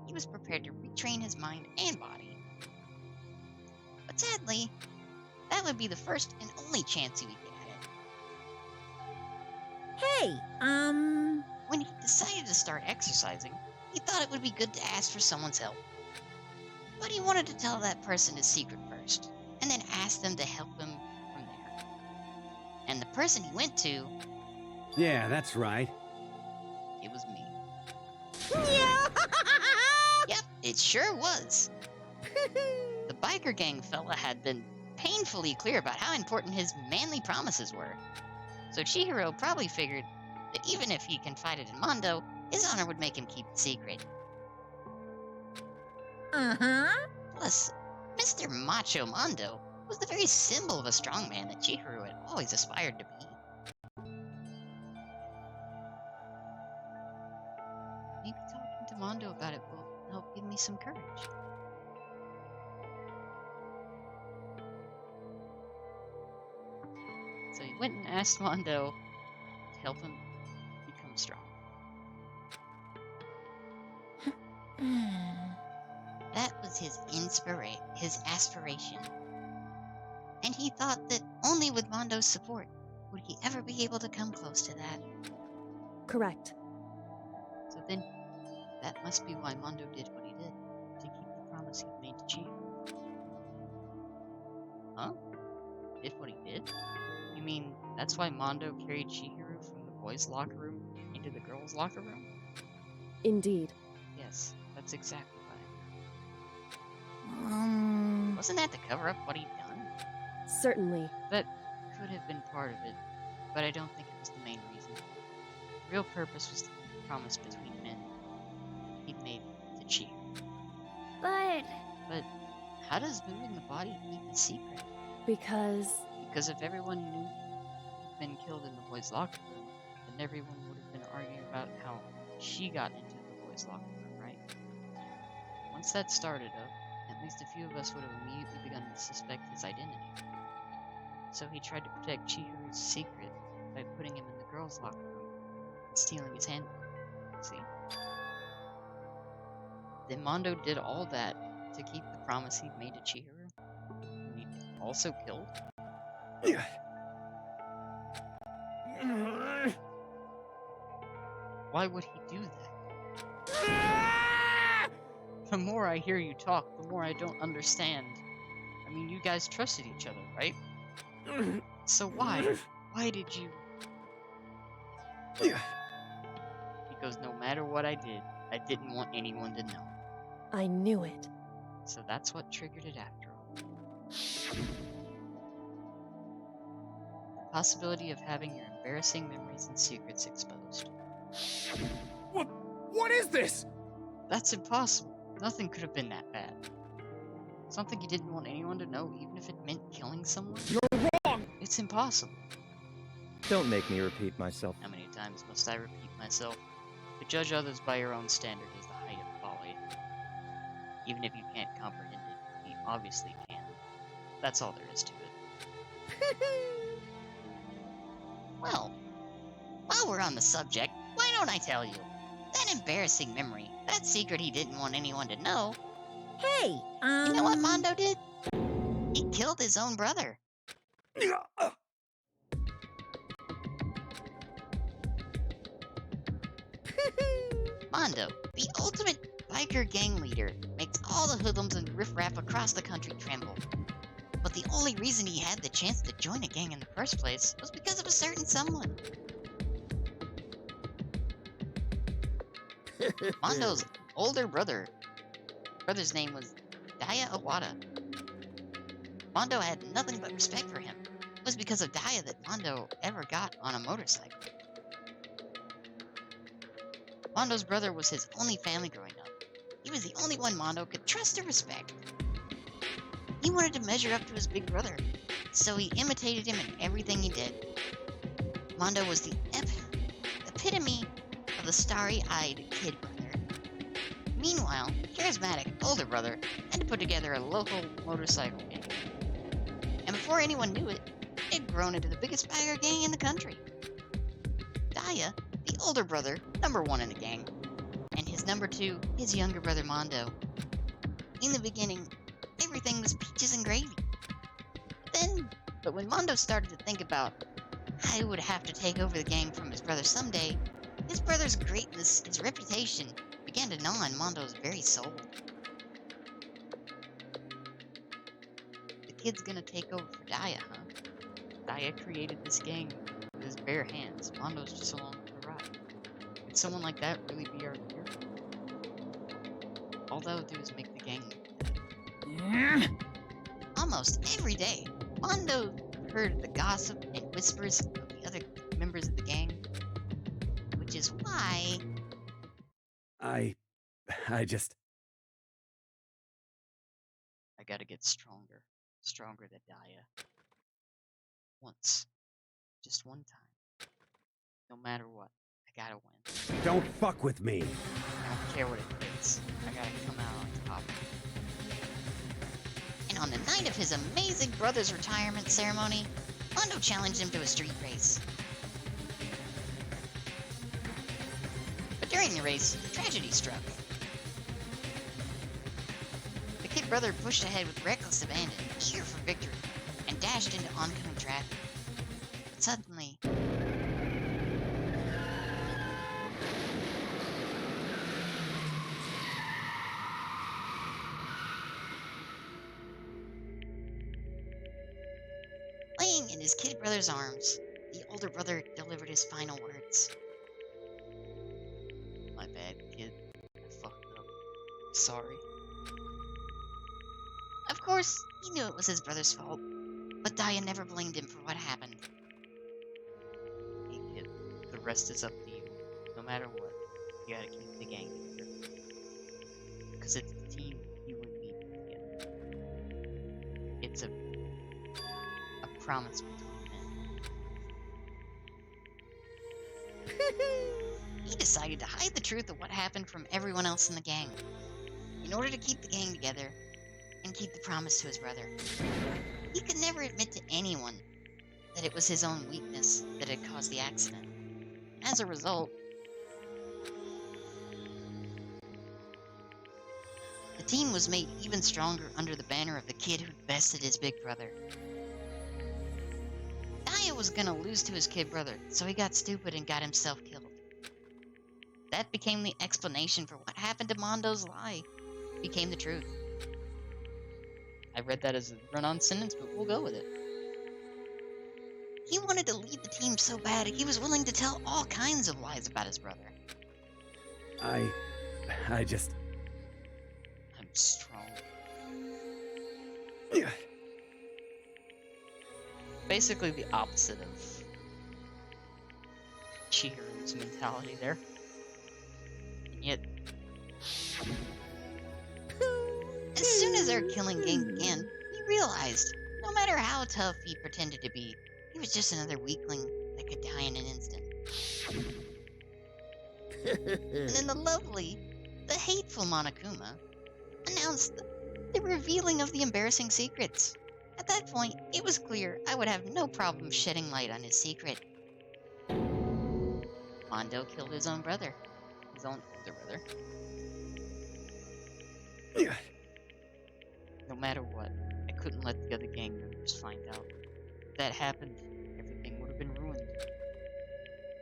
He was prepared to retrain his mind and body. But sadly, that would be the first and only chance he would get at it. Hey, When he decided to start exercising, he thought it would be good to ask for someone's help. But he wanted to tell that person his secret first, and then ask them to help him from there. And the person he went to... Yeah, that's right. It was me. Yep, it sure was. The biker gang fella had been painfully clear about how important his manly promises were. So Chihiro probably figured that even if he confided in Mondo, his honor would make him keep the secret. uh-huh. Plus, Mr. Macho Mondo was the very symbol of a strongman that Chihiro had always aspired to be. Maybe talking to Mondo about it will help give me some courage. So he went and asked Mondo to help him become strong. That was his aspiration. And he thought that only with Mondo's support would he ever be able to come close to that. Correct. So then, that must be why Mondo did what he did, to keep the promise he'd made to Chihiro. Huh? Did what he did? You mean that's why Mondo carried Chihiro from the boys' locker room into the girls' locker room? Indeed. Yes, that's exactly why. Wasn't that to cover up what he'd done? Certainly. That could have been part of it, but I don't think it was the main reason. The real purpose was the promise between men he'd made to Chihiro. But How does moving the body keep a secret? Because If everyone knew he'd been killed in the boys' locker room, then everyone would have been arguing about how she got into the boys' locker room, right? Once that started up, at least a few of us would have immediately begun to suspect his identity. So he tried to protect Chihiro's secret by putting him in the girls' locker room and stealing his handbook. See? Then Mondo did all that to keep the promise he'd made to Chihiro? He'd also killed? Why would he do that? The more I hear you talk, the more I don't understand. I mean, you guys trusted each other, right? So why? Why did you... Because no matter what I did, I didn't want anyone to know. I knew it. So that's what triggered it after all. The possibility of having your embarrassing memories and secrets exposed. What is this? That's impossible. Nothing could have been that bad. Something you didn't want anyone to know, even if it meant killing someone? You're wrong! It's impossible. Don't make me repeat myself. How many times must I repeat myself? To judge others by your own standard is the height of folly. Even if you can't comprehend it, you obviously can. That's all there is to it. Well, while we're on the subject, why don't I tell you? That embarrassing memory, that secret he didn't want anyone to know. Hey, You know what Mondo did? He killed his own brother. Mondo, the ultimate biker gang leader, makes all the hoodlums and riffraff across the country tremble. But the only reason he had the chance to join a gang in the first place was because of a certain someone. Mondo's older brother's name was Daya Awada. Mondo had nothing but respect for him. It was because of Daya that Mondo ever got on a motorcycle. Mondo's brother was his only family growing up. He was the only one Mondo could trust or respect. He wanted to measure up to his big brother, so he imitated him in everything he did. Mondo was the epitome of the starry-eyed kid brother. Meanwhile, the charismatic older brother had to put together a local motorcycle gang. And before anyone knew it, it had grown into the biggest biker gang in the country. Daya, the older brother, #1 in the gang, and his #2, his younger brother Mondo. In the beginning, everything was peaches and gravy. But when Mondo started to think about how he would have to take over the gang from his brother someday, his brother's greatness, his reputation, began to gnaw on Mondo's very soul. The kid's gonna take over for Daya, huh? Daya created this gang with his bare hands. Mondo's just along for the ride. Would someone like that really be our leader? All that would do is make the gang look bad. Almost every day, Mondo heard the gossip and whispers of the other members of the gang, which is why... I just... I gotta get stronger. Stronger than Daya. Once. Just one time. No matter what, I gotta win. Don't fuck with me! I don't care what it takes. I gotta come out on top. And on the night of his amazing brother's retirement ceremony, Mondo challenged him to a street race. But during the race, tragedy struck. The kid brother pushed ahead with reckless abandon, eager for victory, and dashed into oncoming traffic. But suddenly... laying in his kid brother's arms, the older brother delivered his final words. My bad, kid. I fucked up. Sorry. Of course, he knew it was his brother's fault, but Daya never blamed him for what happened. Hey, kid, the rest is up to you. No matter what, you gotta keep the gang together. Because it's the team you and me together. It's a promise between men. He decided to hide the truth of what happened from everyone else in the gang, in order to keep the gang together and keep the promise to his brother. He could never admit to anyone that it was his own weakness that had caused the accident. As a result, the The team was made even stronger under the banner of the kid who'd bested his big brother. Daya was gonna lose to his kid brother, so he got stupid and got himself killed. That became the explanation for what happened to Mondo's lie. It became the truth. I read that as a run-on sentence, but we'll go with it. He wanted to lead the team so bad, he was willing to tell all kinds of lies about his brother. I just... I'm strong. Basically the opposite of Chihiro's mentality there. And yet, as soon as their killing game began, he realized, no matter how tough he pretended to be, he was just another weakling that could die in an instant. And then the hateful Monokuma announced the revealing of the embarrassing secrets. At that point, it was clear I would have no problem shedding light on his secret. Mondo killed his own brother. His own older brother. No matter what, I couldn't let the other gang members find out. If that happened, everything would have been ruined.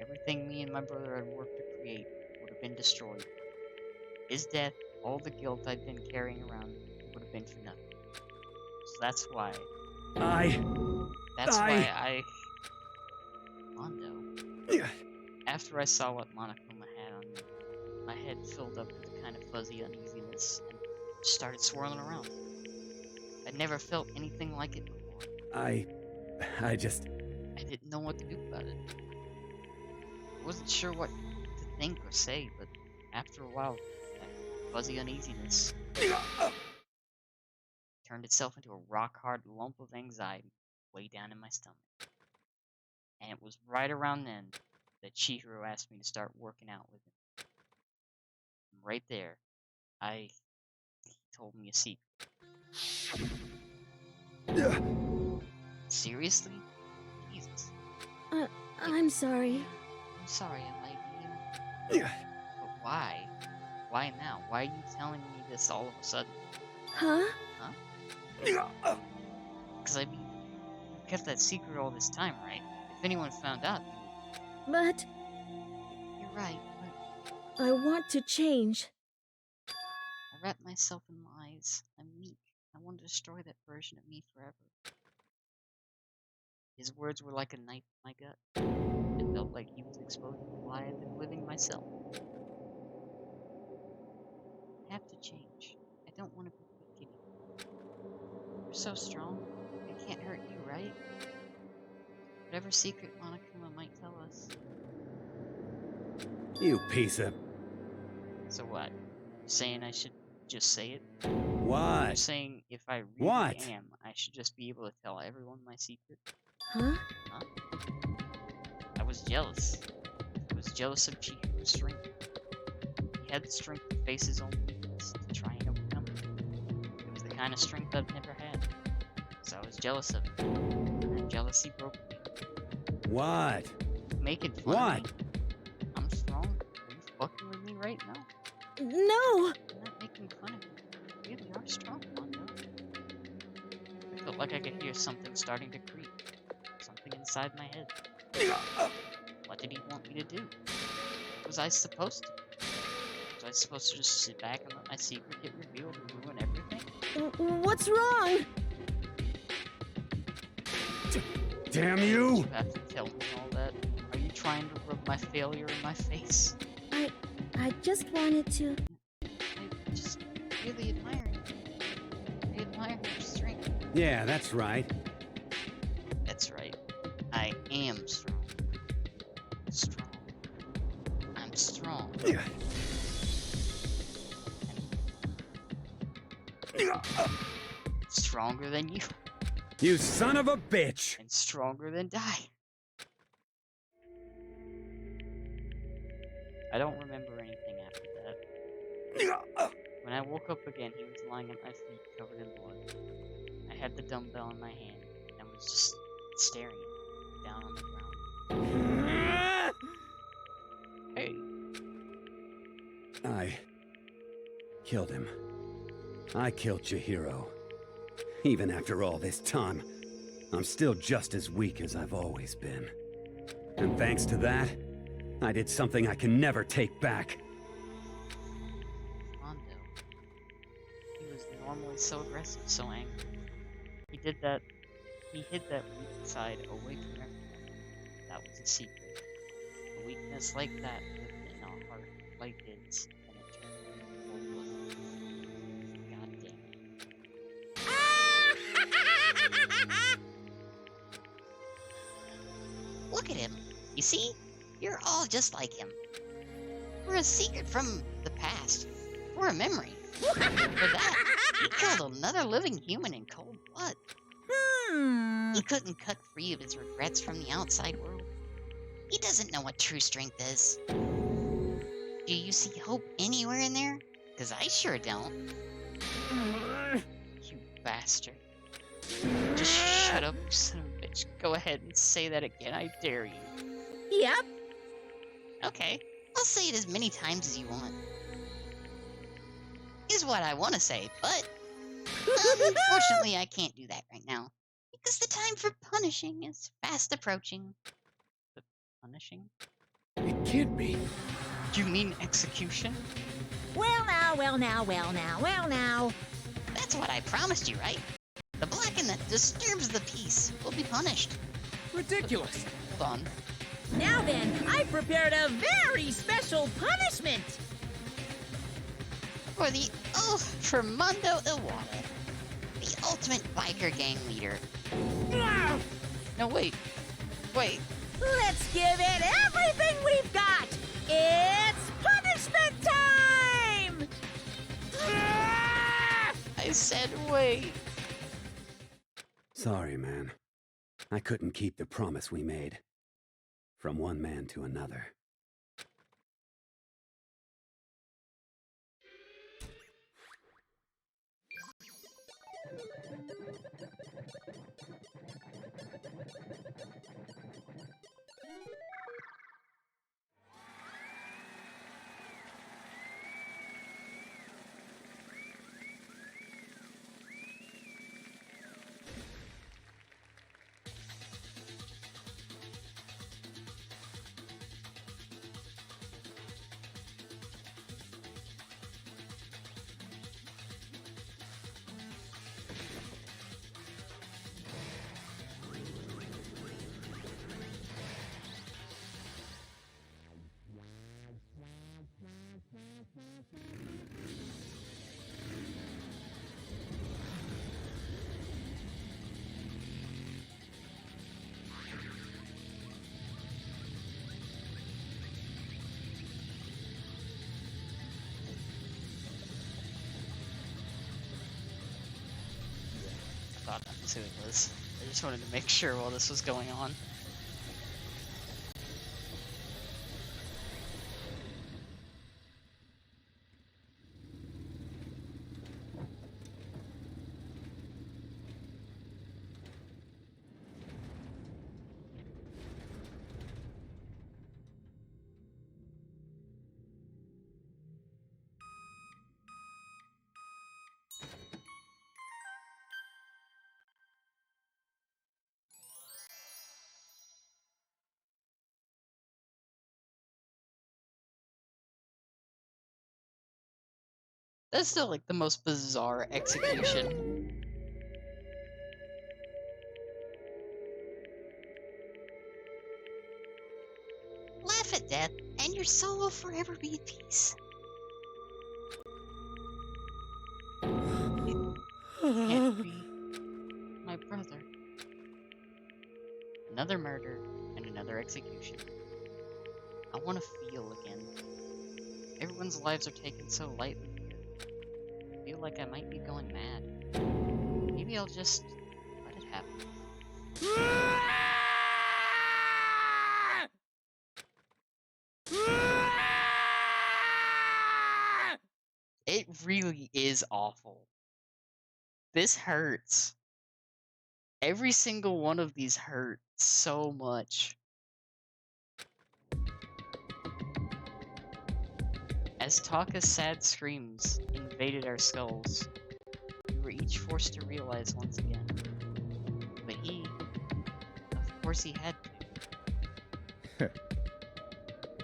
Everything me and my brother had worked to create would have been destroyed. His death, all the guilt I'd been carrying around, would have been for nothing. So that's why Mondo. After I saw what Monokuma had on me, my head filled up with a kind of fuzzy uneasiness and started swirling around. I'd never felt anything like it before. I just... I didn't know what to do about it. I wasn't sure what to think or say, but after a while, that fuzzy uneasiness turned itself into a rock-hard lump of anxiety way down in my stomach. And it was right around then that Chihiro asked me to start working out with him. And right there, he told me a secret. Seriously? Jesus. I'm sorry. I'm sorry I lied to you. But why? Why now? Why are you telling me this all of a sudden? Huh? Because I mean, you kept that secret all this time, right? If anyone found out, But... You're right, but... I want to change. I wrap myself in lies. I'm weak. I want to destroy that version of me forever. His words were like a knife in my gut. It felt like he was exposing the lie I've been living myself. I have to change. I don't want to be weak anymore. You're so strong. I can't hurt you, right? Whatever secret Monokuma might tell us. You piece of... So what? You're saying I should just say it? What? You're saying if I really am, I should just be able to tell everyone my secret? Huh? Huh? I was jealous. I was jealous of Chihiro's strength. He had the strength to face his own weakness, to try and overcome it. It was the kind of strength I've never had. So I was jealous of it. And that jealousy broke me. What? Making fun of me. I'm strong. Are you fucking with me right now? No! I'm not making fun of you. You really are strong, Mondo. I felt like I could hear something starting to creep. Something inside my head. What did he want me to do? What was I supposed to do? Was I supposed to just sit back and let my secret get revealed and ruin everything? What's wrong? Damn you! You have to tell me all that. Are you trying to rub my failure in my face? I just wanted to... I just really admire you. I admire your strength. Yeah, that's right. That's right. I am strong. Strong. I'm strong. Stronger than you. You son of a bitch! And stronger than Dai. I don't remember anything after that. When I woke up again, he was lying at my feet covered in blood. I had the dumbbell in my hand and was just staring at him down on the ground. Hey. I killed him. I killed Chihiro. Even after all this time, I'm still just as weak as I've always been. And thanks to that, I did something I can never take back. Mondo. He was normally so aggressive, so angry. He hid that weak side away from everyone. That was a secret. A weakness like that lived in a heart like his, and it turned him cold-blooded. God damn it. Look at him. You see? You're all just like him. We're a secret from the past. We're a memory. For that, he killed another living human in cold blood. He couldn't cut free of his regrets from the outside world. He doesn't know what true strength is. Do you see hope anywhere in there? Because I sure don't. You bastard. Just shut up, you son of a bitch. Go ahead and say that again, I dare you. Yep. Okay, I'll say it as many times as you want. Is what I want to say, but unfortunately I can't do that right now. Because the time for punishing is fast approaching. The punishing? It can't be. You mean execution? Well now, well now, well now, well now. That's what I promised you, right? The Blacken that disturbs the peace will be punished. Ridiculous. Hold on. Now then, I prepared a very special punishment. For the oath for Mondo Iwata, the ultimate biker gang leader. No, wait. Wait. Let's give it everything we've got. It's punishment time! I said wait. Sorry, man. I couldn't keep the promise we made. From one man to another. I thought that was who it was. I just wanted to make sure while this was going on. That's still like the most bizarre execution. Laugh at death, and your soul will forever be at peace. It can't be my brother. Another murder and another execution. I want to feel again. Everyone's lives are taken so lightly. I feel like I might be going mad. Maybe I'll just let it happen. It really is awful. This hurts. Every single one of these hurt so much. As Taka's sad screams invaded our skulls, were each forced to realize once again. But he, of course he had to.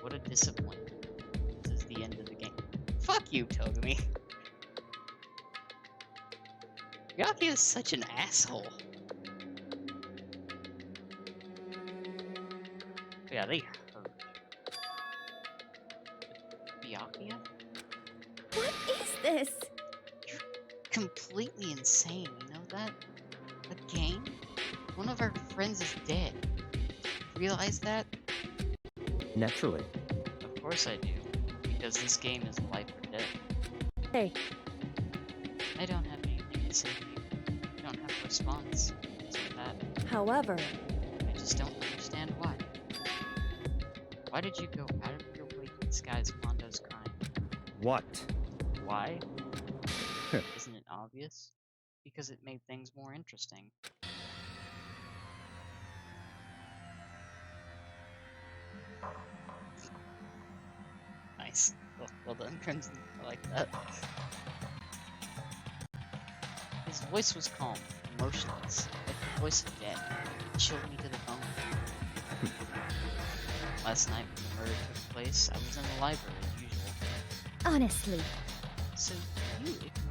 What a disappointment. This is the end of the game. Fuck you, Togami. Byakuya is such an asshole. Yeah, they hurt. Byakuya? What is this? Completely insane, you know that? A game? One of our friends is dead. Realize that? Naturally. Of course I do. Because this game is life or death. Hey, I don't have anything to say to you. I don't have a response to that. however, I just don't understand why. Why did you go out of your way to disguise Mondo's crime? What? Why? Isn't it obvious? Because it made things more interesting. Nice. Well done, Crimson. I like that. His voice was calm, emotionless, like the voice of death. It chilled me to the bone. Last night when the murder took place, I was in the library as usual. Honestly. So you ignored